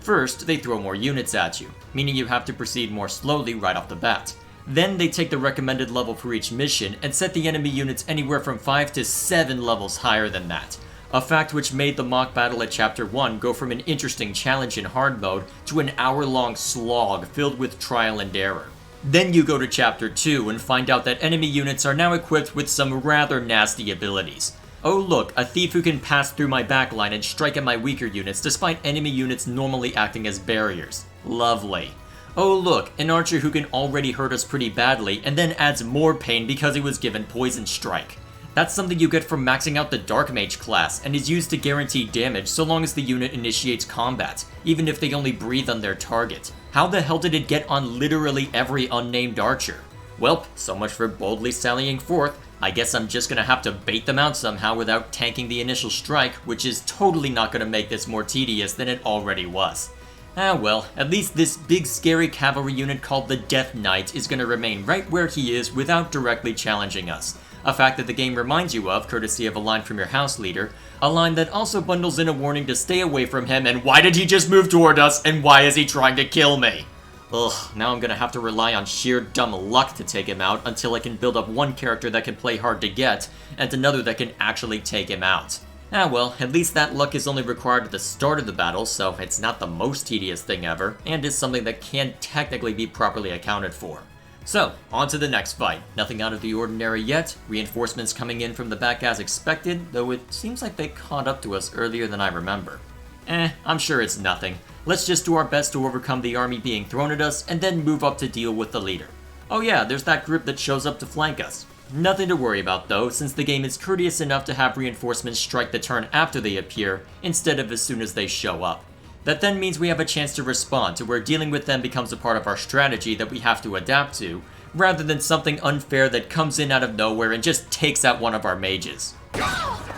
First, they throw more units at you, meaning you have to proceed more slowly right off the bat. Then they take the recommended level for each mission and set the enemy units anywhere from 5 to 7 levels higher than that, a fact which made the mock battle at Chapter 1 go from an interesting challenge in hard mode to an hour-long slog filled with trial and error. Then you go to Chapter 2 and find out that enemy units are now equipped with some rather nasty abilities. Oh look, a thief who can pass through my backline and strike at my weaker units despite enemy units normally acting as barriers. Lovely. Oh look, an archer who can already hurt us pretty badly and then adds more pain because he was given Poison Strike. That's something you get from maxing out the Dark Mage class, and is used to guarantee damage so long as the unit initiates combat, even if they only breathe on their target. How the hell did it get on literally every unnamed archer? Welp, so much for boldly sallying forth. I guess I'm just gonna have to bait them out somehow without tanking the initial strike, which is totally not gonna make this more tedious than it already was. Ah well, at least this big scary cavalry unit called the Death Knight is gonna remain right where he is without directly challenging us. A fact that the game reminds you of, courtesy of a line from your house leader, a line that also bundles in a warning to stay away from him, and why did he just move toward us, and why is he trying to kill me? Ugh, now I'm gonna have to rely on sheer dumb luck to take him out until I can build up one character that can play hard to get, and another that can actually take him out. Ah well, at least that luck is only required at the start of the battle, so it's not the most tedious thing ever, and is something that can technically be properly accounted for. So, on to the next fight. Nothing out of the ordinary yet, reinforcements coming in from the back as expected, though it seems like they caught up to us earlier than I remember. I'm sure it's nothing. Let's just do our best to overcome the army being thrown at us, and then move up to deal with the leader. Oh yeah, there's that group that shows up to flank us. Nothing to worry about though, since the game is courteous enough to have reinforcements strike the turn after they appear, instead of as soon as they show up. That then means we have a chance to respond to where dealing with them becomes a part of our strategy that we have to adapt to, rather than something unfair that comes in out of nowhere and just takes out one of our mages.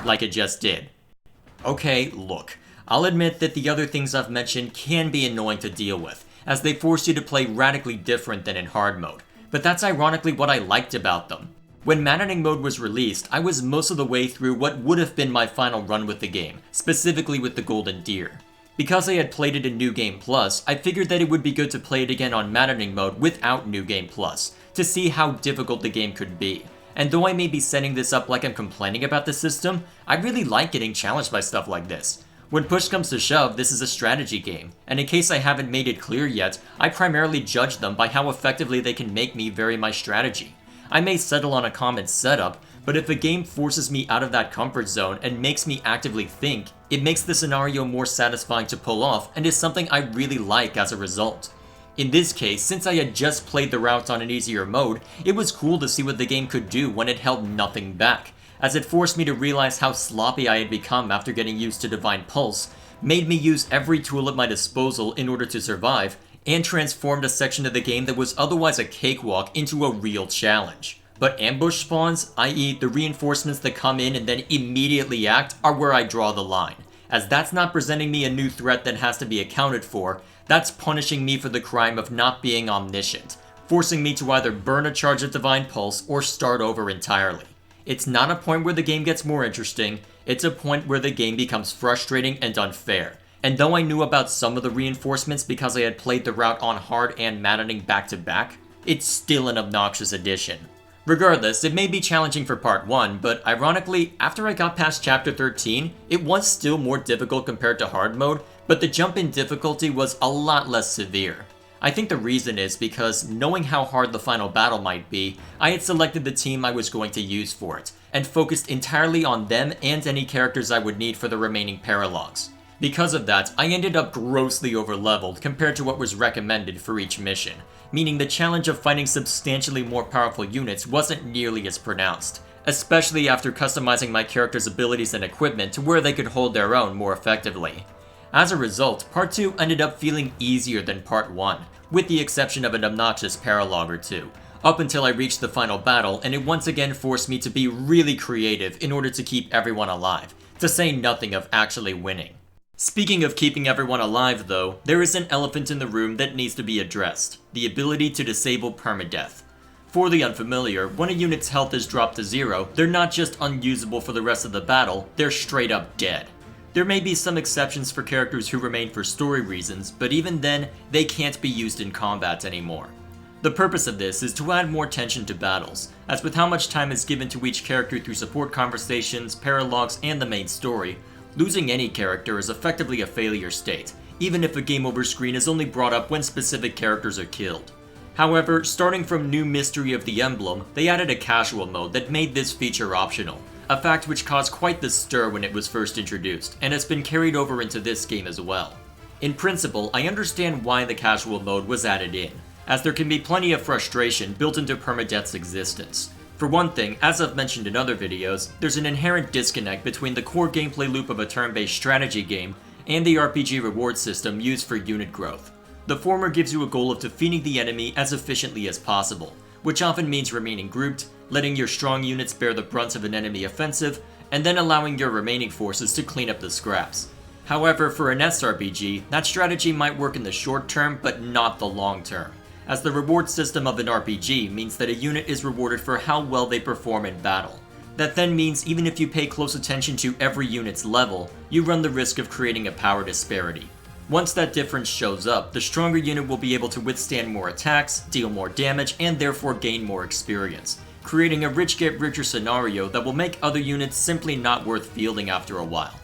Like it just did. Okay, look. I'll admit that the other things I've mentioned can be annoying to deal with, as they force you to play radically different than in hard mode, but that's ironically what I liked about them. When Maddening Mode was released, I was most of the way through what would have been my final run with the game, specifically with the Golden Deer. Because I had played it in New Game Plus, I figured that it would be good to play it again on Maddening Mode without New Game Plus, to see how difficult the game could be. And though I may be setting this up like I'm complaining about the system, I really like getting challenged by stuff like this. When push comes to shove, this is a strategy game, and in case I haven't made it clear yet, I primarily judge them by how effectively they can make me vary my strategy. I may settle on a common setup, but if a game forces me out of that comfort zone and makes me actively think, it makes the scenario more satisfying to pull off and is something I really like as a result. In this case, since I had just played the routes on an easier mode, it was cool to see what the game could do when it held nothing back, as it forced me to realize how sloppy I had become after getting used to Divine Pulse, made me use every tool at my disposal in order to survive, and transformed a section of the game that was otherwise a cakewalk into a real challenge. But ambush spawns, i.e. the reinforcements that come in and then immediately act, are where I draw the line, as that's not presenting me a new threat that has to be accounted for, that's punishing me for the crime of not being omniscient, forcing me to either burn a charge of Divine Pulse or start over entirely. It's not a point where the game gets more interesting, it's a point where the game becomes frustrating and unfair. And though I knew about some of the reinforcements because I had played the route on hard and maddening back to back, it's still an obnoxious addition. Regardless, it may be challenging for part 1, but ironically, after I got past chapter 13, it was still more difficult compared to hard mode, but the jump in difficulty was a lot less severe. I think the reason is because, knowing how hard the final battle might be, I had selected the team I was going to use for it, and focused entirely on them and any characters I would need for the remaining paralogs. Because of that, I ended up grossly overleveled compared to what was recommended for each mission, meaning the challenge of fighting substantially more powerful units wasn't nearly as pronounced, especially after customizing my character's abilities and equipment to where they could hold their own more effectively. As a result, Part 2 ended up feeling easier than Part 1, with the exception of an obnoxious paralog or two, up until I reached the final battle and it once again forced me to be really creative in order to keep everyone alive, to say nothing of actually winning. Speaking of keeping everyone alive though, there is an elephant in the room that needs to be addressed, the ability to disable Permadeath. For the unfamiliar, when a unit's health is dropped to 0, they're not just unusable for the rest of the battle, they're straight up dead. There may be some exceptions for characters who remain for story reasons, but even then, they can't be used in combat anymore. The purpose of this is to add more tension to battles, as with how much time is given to each character through support conversations, paralogs, and the main story, losing any character is effectively a failure state, even if a game over screen is only brought up when specific characters are killed. However, starting from New Mystery of the Emblem, they added a casual mode that made this feature optional, a fact which caused quite the stir when it was first introduced, and has been carried over into this game as well. In principle, I understand why the casual mode was added in, as there can be plenty of frustration built into Permadeath's existence. For one thing, as I've mentioned in other videos, there's an inherent disconnect between the core gameplay loop of a turn-based strategy game and the RPG reward system used for unit growth. The former gives you a goal of defeating the enemy as efficiently as possible, which often means remaining grouped, letting your strong units bear the brunt of an enemy offensive, and then allowing your remaining forces to clean up the scraps. However, for an SRPG, that strategy might work in the short term, but not the long term, as the reward system of an RPG means that a unit is rewarded for how well they perform in battle. That then means even if you pay close attention to every unit's level, you run the risk of creating a power disparity. Once that difference shows up, the stronger unit will be able to withstand more attacks, deal more damage, and therefore gain more experience, creating a rich get richer scenario that will make other units simply not worth fielding after a while.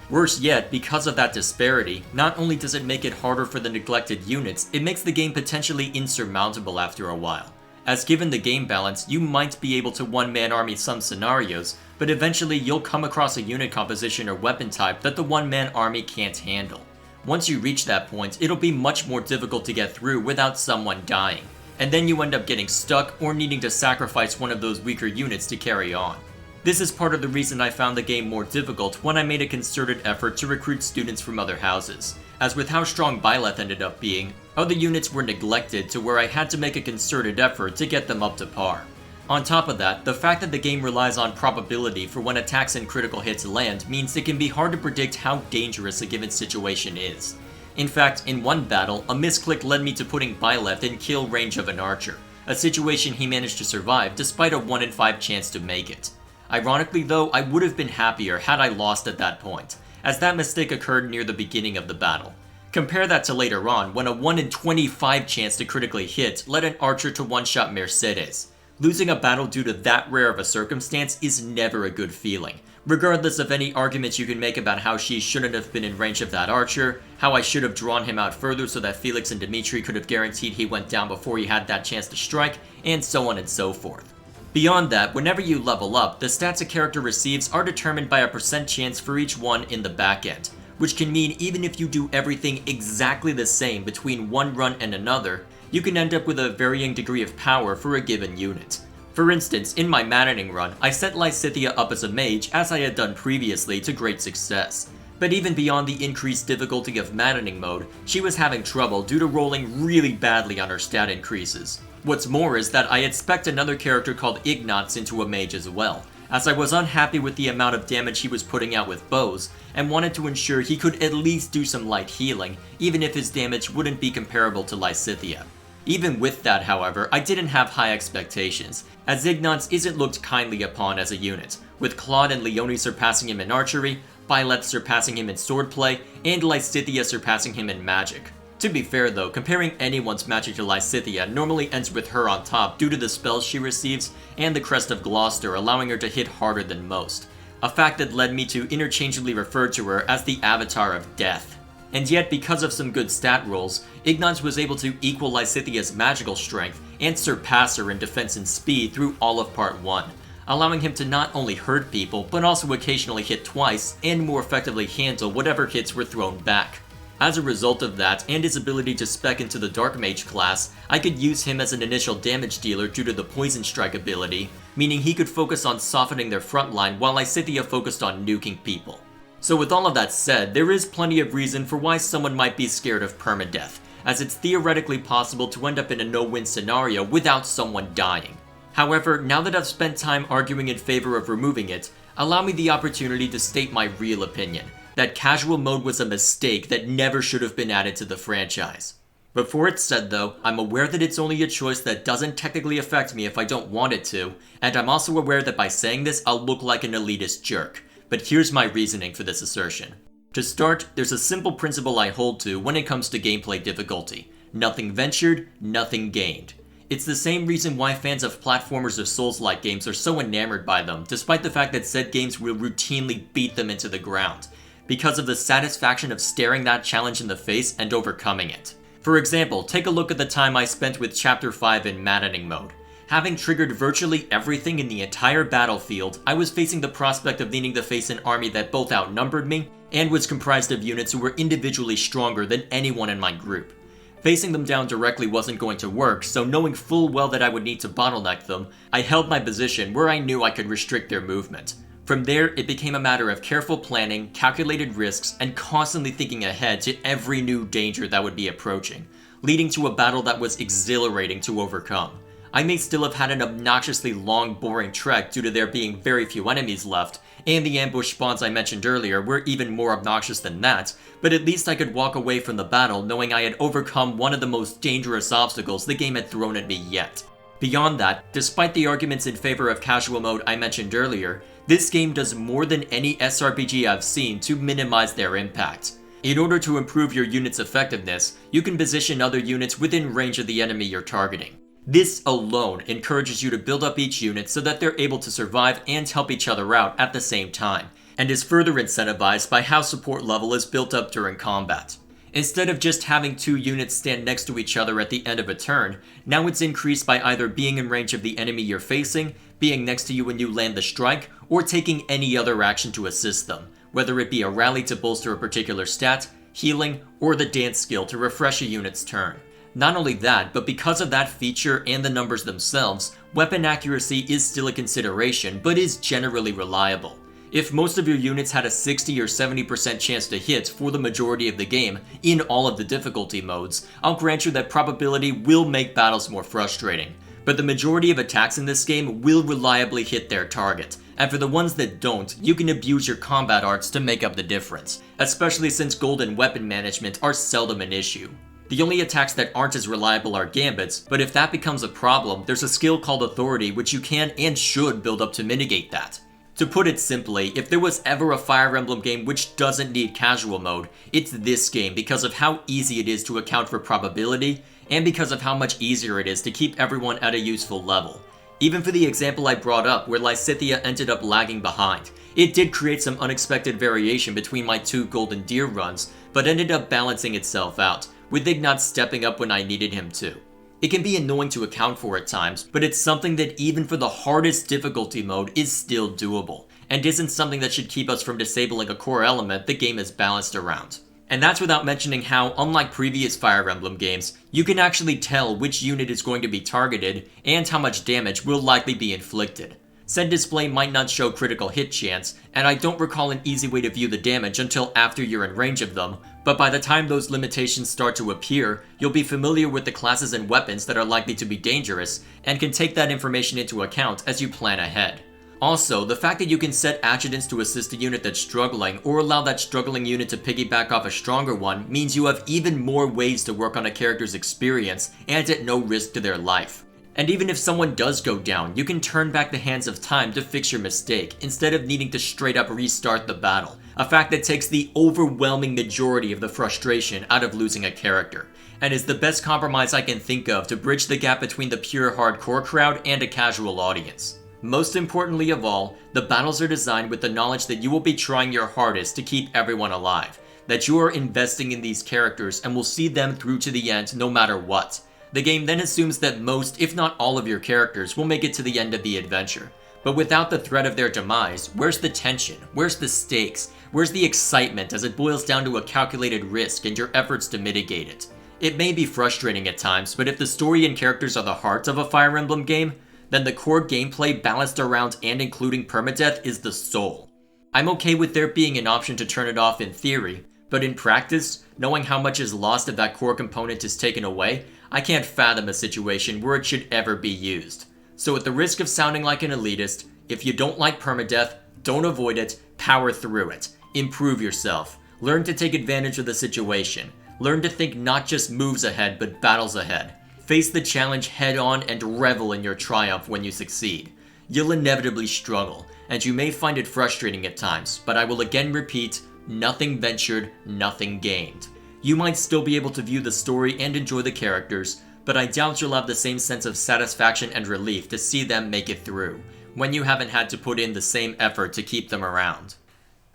Worse yet, because of that disparity, not only does it make it harder for the neglected units, it makes the game potentially insurmountable after a while. As given the game balance, you might be able to one-man army some scenarios, but eventually you'll come across a unit composition or weapon type that the one-man army can't handle. Once you reach that point, it'll be much more difficult to get through without someone dying, and then you end up getting stuck or needing to sacrifice one of those weaker units to carry on. This is part of the reason I found the game more difficult when I made a concerted effort to recruit students from other houses, as with how strong Byleth ended up being, other units were neglected to where I had to make a concerted effort to get them up to par. On top of that, the fact that the game relies on probability for when attacks and critical hits land means it can be hard to predict how dangerous a given situation is. In fact, in one battle, a misclick led me to putting Byleth in kill range of an archer, a situation he managed to survive despite a 1 in 5 chance to make it. Ironically though, I would have been happier had I lost at that point, as that mistake occurred near the beginning of the battle. Compare that to later on, when a 1 in 25 chance to critically hit led an archer to one-shot Mercedes. Losing a battle due to that rare of a circumstance is never a good feeling, regardless of any arguments you can make about how she shouldn't have been in range of that archer, how I should have drawn him out further so that Felix and Dmitri could have guaranteed he went down before he had that chance to strike, and so on and so forth. Beyond that, whenever you level up, the stats a character receives are determined by a % chance for each one in the back end, which can mean even if you do everything exactly the same between one run and another, you can end up with a varying degree of power for a given unit. For instance, in my Maddening run, I set Lysithea up as a mage as I had done previously to great success. But even beyond the increased difficulty of Maddening Mode, she was having trouble due to rolling really badly on her stat increases. What's more is that I had spec'd another character called Ignatz into a mage as well, as I was unhappy with the amount of damage he was putting out with bows, and wanted to ensure he could at least do some light healing, even if his damage wouldn't be comparable to Lysithea. Even with that, however, I didn't have high expectations, as Ignatz isn't looked kindly upon as a unit, with Claude and Leone surpassing him in archery, Byleth surpassing him in swordplay, and Lysithea surpassing him in magic. To be fair though, comparing anyone's magic to Lysithea normally ends with her on top due to the spells she receives and the Crest of Gloucester allowing her to hit harder than most, a fact that led me to interchangeably refer to her as the Avatar of Death. And yet, because of some good stat rolls, Ignatz was able to equal Lysithea's magical strength and surpass her in defense and speed through all of Part 1, allowing him to not only hurt people, but also occasionally hit twice and more effectively handle whatever hits were thrown back. As a result of that, and his ability to spec into the Dark Mage class, I could use him as an initial damage dealer due to the Poison Strike ability, meaning he could focus on softening their front line while Lysithea focused on nuking people. So with all of that said, there is plenty of reason for why someone might be scared of permadeath, as it's theoretically possible to end up in a no-win scenario without someone dying. However, now that I've spent time arguing in favor of removing it, allow me the opportunity to state my real opinion. That casual mode was a mistake that never should have been added to the franchise. Before it's said though, I'm aware that it's only a choice that doesn't technically affect me if I don't want it to, and I'm also aware that by saying this I'll look like an elitist jerk, but here's my reasoning for this assertion. To start, there's a simple principle I hold to when it comes to gameplay difficulty. Nothing ventured, nothing gained. It's the same reason why fans of platformers or Souls-like games are so enamored by them, despite the fact that said games will routinely beat them into the ground, because of the satisfaction of staring that challenge in the face and overcoming it. For example, take a look at the time I spent with Chapter 5 in Maddening Mode. Having triggered virtually everything in the entire battlefield, I was facing the prospect of needing to face an army that both outnumbered me and was comprised of units who were individually stronger than anyone in my group. Facing them down directly wasn't going to work, so knowing full well that I would need to bottleneck them, I held my position where I knew I could restrict their movement. From there, it became a matter of careful planning, calculated risks, and constantly thinking ahead to every new danger that would be approaching, leading to a battle that was exhilarating to overcome. I may still have had an obnoxiously long, boring trek due to there being very few enemies left, and the ambush spawns I mentioned earlier were even more obnoxious than that, but at least I could walk away from the battle knowing I had overcome one of the most dangerous obstacles the game had thrown at me yet. Beyond that, despite the arguments in favor of casual mode I mentioned earlier, this game does more than any SRPG I've seen to minimize their impact. In order to improve your unit's effectiveness, you can position other units within range of the enemy you're targeting. This alone encourages you to build up each unit so that they're able to survive and help each other out at the same time, and is further incentivized by how support level is built up during combat. Instead of just having 2 units stand next to each other at the end of a turn, now it's increased by either being in range of the enemy you're facing, being next to you when you land the strike, or taking any other action to assist them, whether it be a rally to bolster a particular stat, healing, or the dance skill to refresh a unit's turn. Not only that, but because of that feature and the numbers themselves, weapon accuracy is still a consideration, but is generally reliable. If most of your units had a 60 or 70% chance to hit for the majority of the game in all of the difficulty modes, I'll grant you that probability will make battles more frustrating. But the majority of attacks in this game will reliably hit their target, and for the ones that don't, you can abuse your combat arts to make up the difference, especially since gold and weapon management are seldom an issue. The only attacks that aren't as reliable are gambits, but if that becomes a problem, there's a skill called Authority which you can and should build up to mitigate that. To put it simply, if there was ever a Fire Emblem game which doesn't need casual mode, it's this game because of how easy it is to account for probability, and because of how much easier it is to keep everyone at a useful level. Even for the example I brought up where Lysithea ended up lagging behind, it did create some unexpected variation between my 2 Golden Deer runs, but ended up balancing itself out, with Ignat stepping up when I needed him to. It can be annoying to account for at times, but it's something that even for the hardest difficulty mode is still doable, and isn't something that should keep us from disabling a core element the game is balanced around. And that's without mentioning how, unlike previous Fire Emblem games, you can actually tell which unit is going to be targeted and how much damage will likely be inflicted. Said display might not show critical hit chance, and I don't recall an easy way to view the damage until after you're in range of them, but by the time those limitations start to appear, you'll be familiar with the classes and weapons that are likely to be dangerous, and can take that information into account as you plan ahead. Also, the fact that you can set adjutants to assist a unit that's struggling, or allow that struggling unit to piggyback off a stronger one, means you have even more ways to work on a character's experience, and at no risk to their life. And even if someone does go down, you can turn back the hands of time to fix your mistake, instead of needing to straight up restart the battle, a fact that takes the overwhelming majority of the frustration out of losing a character, and is the best compromise I can think of to bridge the gap between the pure hardcore crowd and a casual audience. Most importantly of all, the battles are designed with the knowledge that you will be trying your hardest to keep everyone alive, that you are investing in these characters and will see them through to the end no matter what. The game then assumes that most, if not all of your characters will make it to the end of the adventure. But without the threat of their demise, where's the tension? Where's the stakes? Where's the excitement as it boils down to a calculated risk and your efforts to mitigate it? It may be frustrating at times, but if the story and characters are the heart of a Fire Emblem game, then the core gameplay balanced around and including permadeath is the soul. I'm okay with there being an option to turn it off in theory, but in practice, knowing how much is lost if that core component is taken away, I can't fathom a situation where it should ever be used. So at the risk of sounding like an elitist, if you don't like permadeath, don't avoid it, power through it. Improve yourself. Learn to take advantage of the situation. Learn to think not just moves ahead, but battles ahead. Face the challenge head on and revel in your triumph when you succeed. You'll inevitably struggle, and you may find it frustrating at times, but I will again repeat, nothing ventured, nothing gained. You might still be able to view the story and enjoy the characters, but I doubt you'll have the same sense of satisfaction and relief to see them make it through, when you haven't had to put in the same effort to keep them around.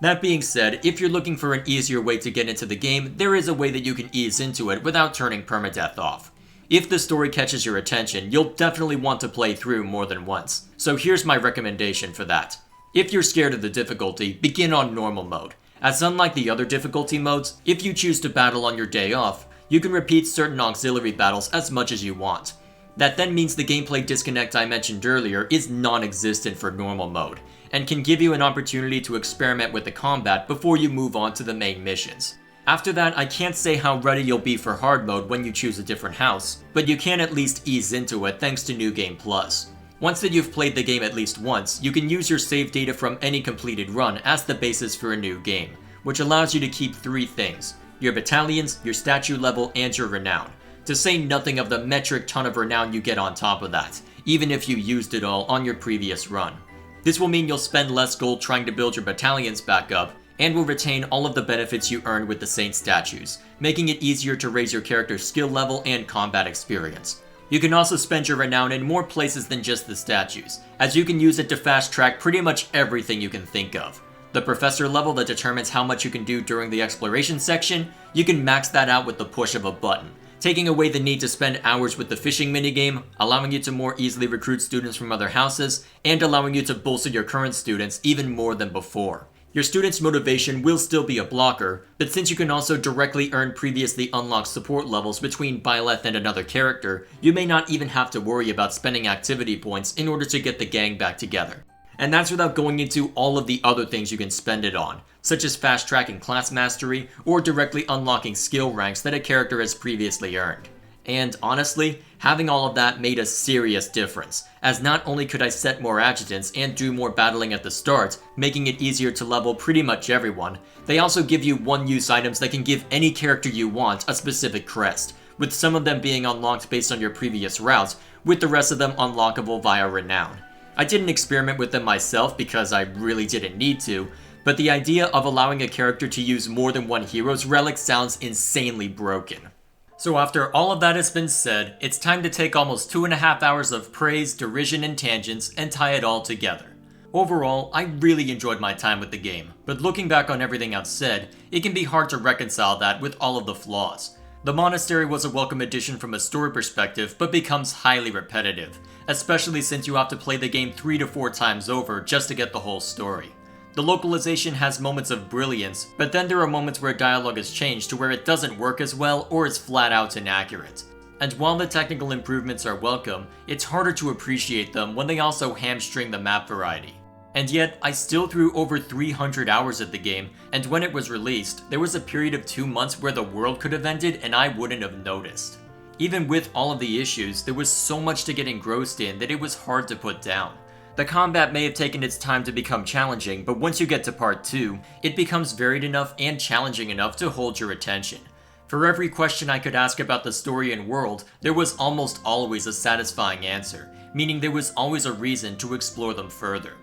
That being said, if you're looking for an easier way to get into the game, there is a way that you can ease into it without turning permadeath off. If the story catches your attention, you'll definitely want to play through more than once, so here's my recommendation for that. If you're scared of the difficulty, begin on normal mode, as unlike the other difficulty modes, if you choose to battle on your day off, you can repeat certain auxiliary battles as much as you want. That then means the gameplay disconnect I mentioned earlier is non-existent for normal mode, and can give you an opportunity to experiment with the combat before you move on to the main missions. After that, I can't say how ready you'll be for hard mode when you choose a different house, but you can at least ease into it thanks to New Game Plus. Once that you've played the game at least once, you can use your save data from any completed run as the basis for a new game, which allows you to keep 3 things: your battalions, your statue level, and your renown, to say nothing of the metric ton of renown you get on top of that, even if you used it all on your previous run. This will mean you'll spend less gold trying to build your battalions back up, and will retain all of the benefits you earned with the Saint statues, making it easier to raise your character's skill level and combat experience. You can also spend your renown in more places than just the statues, as you can use it to fast track pretty much everything you can think of. The professor level that determines how much you can do during the exploration section, you can max that out with the push of a button, taking away the need to spend hours with the fishing minigame, allowing you to more easily recruit students from other houses, and allowing you to bolster your current students even more than before. Your students' motivation will still be a blocker, but since you can also directly earn previously unlocked support levels between Byleth and another character, you may not even have to worry about spending activity points in order to get the gang back together. And that's without going into all of the other things you can spend it on, such as fast tracking class mastery or directly unlocking skill ranks that a character has previously earned. And honestly, having all of that made a serious difference, as not only could I set more adjutants and do more battling at the start, making it easier to level pretty much everyone, they also give you one-use items that can give any character you want a specific crest, with some of them being unlocked based on your previous routes, with the rest of them unlockable via renown. I didn't experiment with them myself because I really didn't need to, but the idea of allowing a character to use more than one hero's relic sounds insanely broken. So after all of that has been said, it's time to take almost 2.5 hours of praise, derision, and tangents and tie it all together. Overall, I really enjoyed my time with the game, but looking back on everything I've said, it can be hard to reconcile that with all of the flaws. The Monastery was a welcome addition from a story perspective, but becomes highly repetitive, especially since you have to play the game 3 to 4 times over just to get the whole story. The localization has moments of brilliance, but then there are moments where dialogue is changed to where it doesn't work as well or is flat out inaccurate. And while the technical improvements are welcome, it's harder to appreciate them when they also hamstring the map variety. And yet, I still threw over 300 hours at the game, and when it was released, there was a period of 2 months where the world could have ended and I wouldn't have noticed. Even with all of the issues, there was so much to get engrossed in that it was hard to put down. The combat may have taken its time to become challenging, but once you get to part 2, it becomes varied enough and challenging enough to hold your attention. For every question I could ask about the story and world, there was almost always a satisfying answer, meaning there was always a reason to explore them further.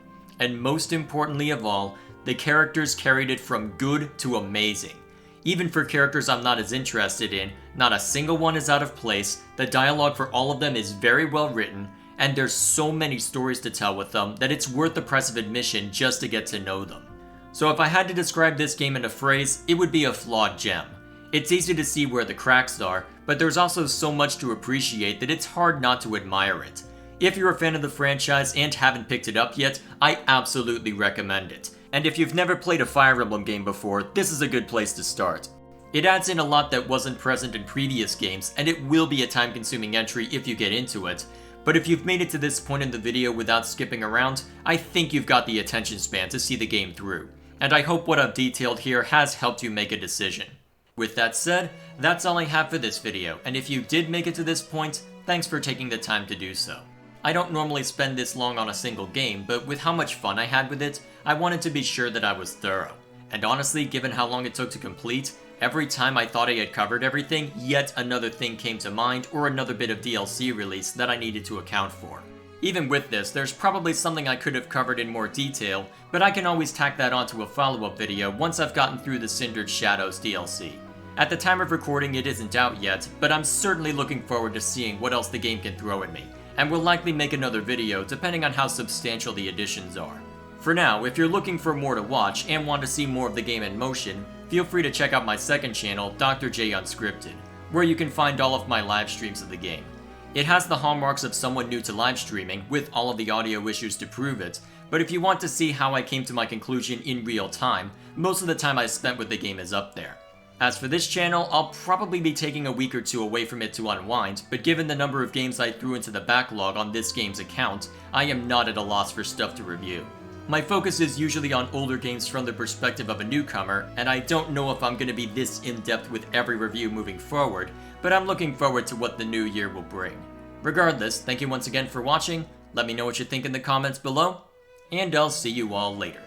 And most importantly of all, the characters carried it from good to amazing. Even for characters I'm not as interested in, not a single one is out of place, the dialogue for all of them is very well written, and there's so many stories to tell with them that it's worth the price of admission just to get to know them. So if I had to describe this game in a phrase, it would be a flawed gem. It's easy to see where the cracks are, but there's also so much to appreciate that it's hard not to admire it. If you're a fan of the franchise and haven't picked it up yet, I absolutely recommend it. And if you've never played a Fire Emblem game before, this is a good place to start. It adds in a lot that wasn't present in previous games, and it will be a time-consuming entry if you get into it. But if you've made it to this point in the video without skipping around, I think you've got the attention span to see the game through. And I hope what I've detailed here has helped you make a decision. With that said, that's all I have for this video, and if you did make it to this point, thanks for taking the time to do so. I don't normally spend this long on a single game, but with how much fun I had with it, I wanted to be sure that I was thorough. And honestly, given how long it took to complete, every time I thought I had covered everything, yet another thing came to mind or another bit of DLC release that I needed to account for. Even with this, there's probably something I could have covered in more detail, but I can always tack that onto a follow-up video once I've gotten through the Cindered Shadows DLC. At the time of recording it isn't out yet, but I'm certainly looking forward to seeing what else the game can throw at me, and will likely make another video depending on how substantial the additions are. For now, if you're looking for more to watch and want to see more of the game in motion, feel free to check out my second channel, Dr. J Unscripted, where you can find all of my live streams of the game. It has the hallmarks of someone new to live streaming, with all of the audio issues to prove it, but if you want to see how I came to my conclusion in real time, most of the time I spent with the game is up there. As for this channel, I'll probably be taking a week or two away from it to unwind, but given the number of games I threw into the backlog on this game's account, I am not at a loss for stuff to review. My focus is usually on older games from the perspective of a newcomer, and I don't know if I'm going to be this in-depth with every review moving forward, but I'm looking forward to what the new year will bring. Regardless, thank you once again for watching, let me know what you think in the comments below, and I'll see you all later.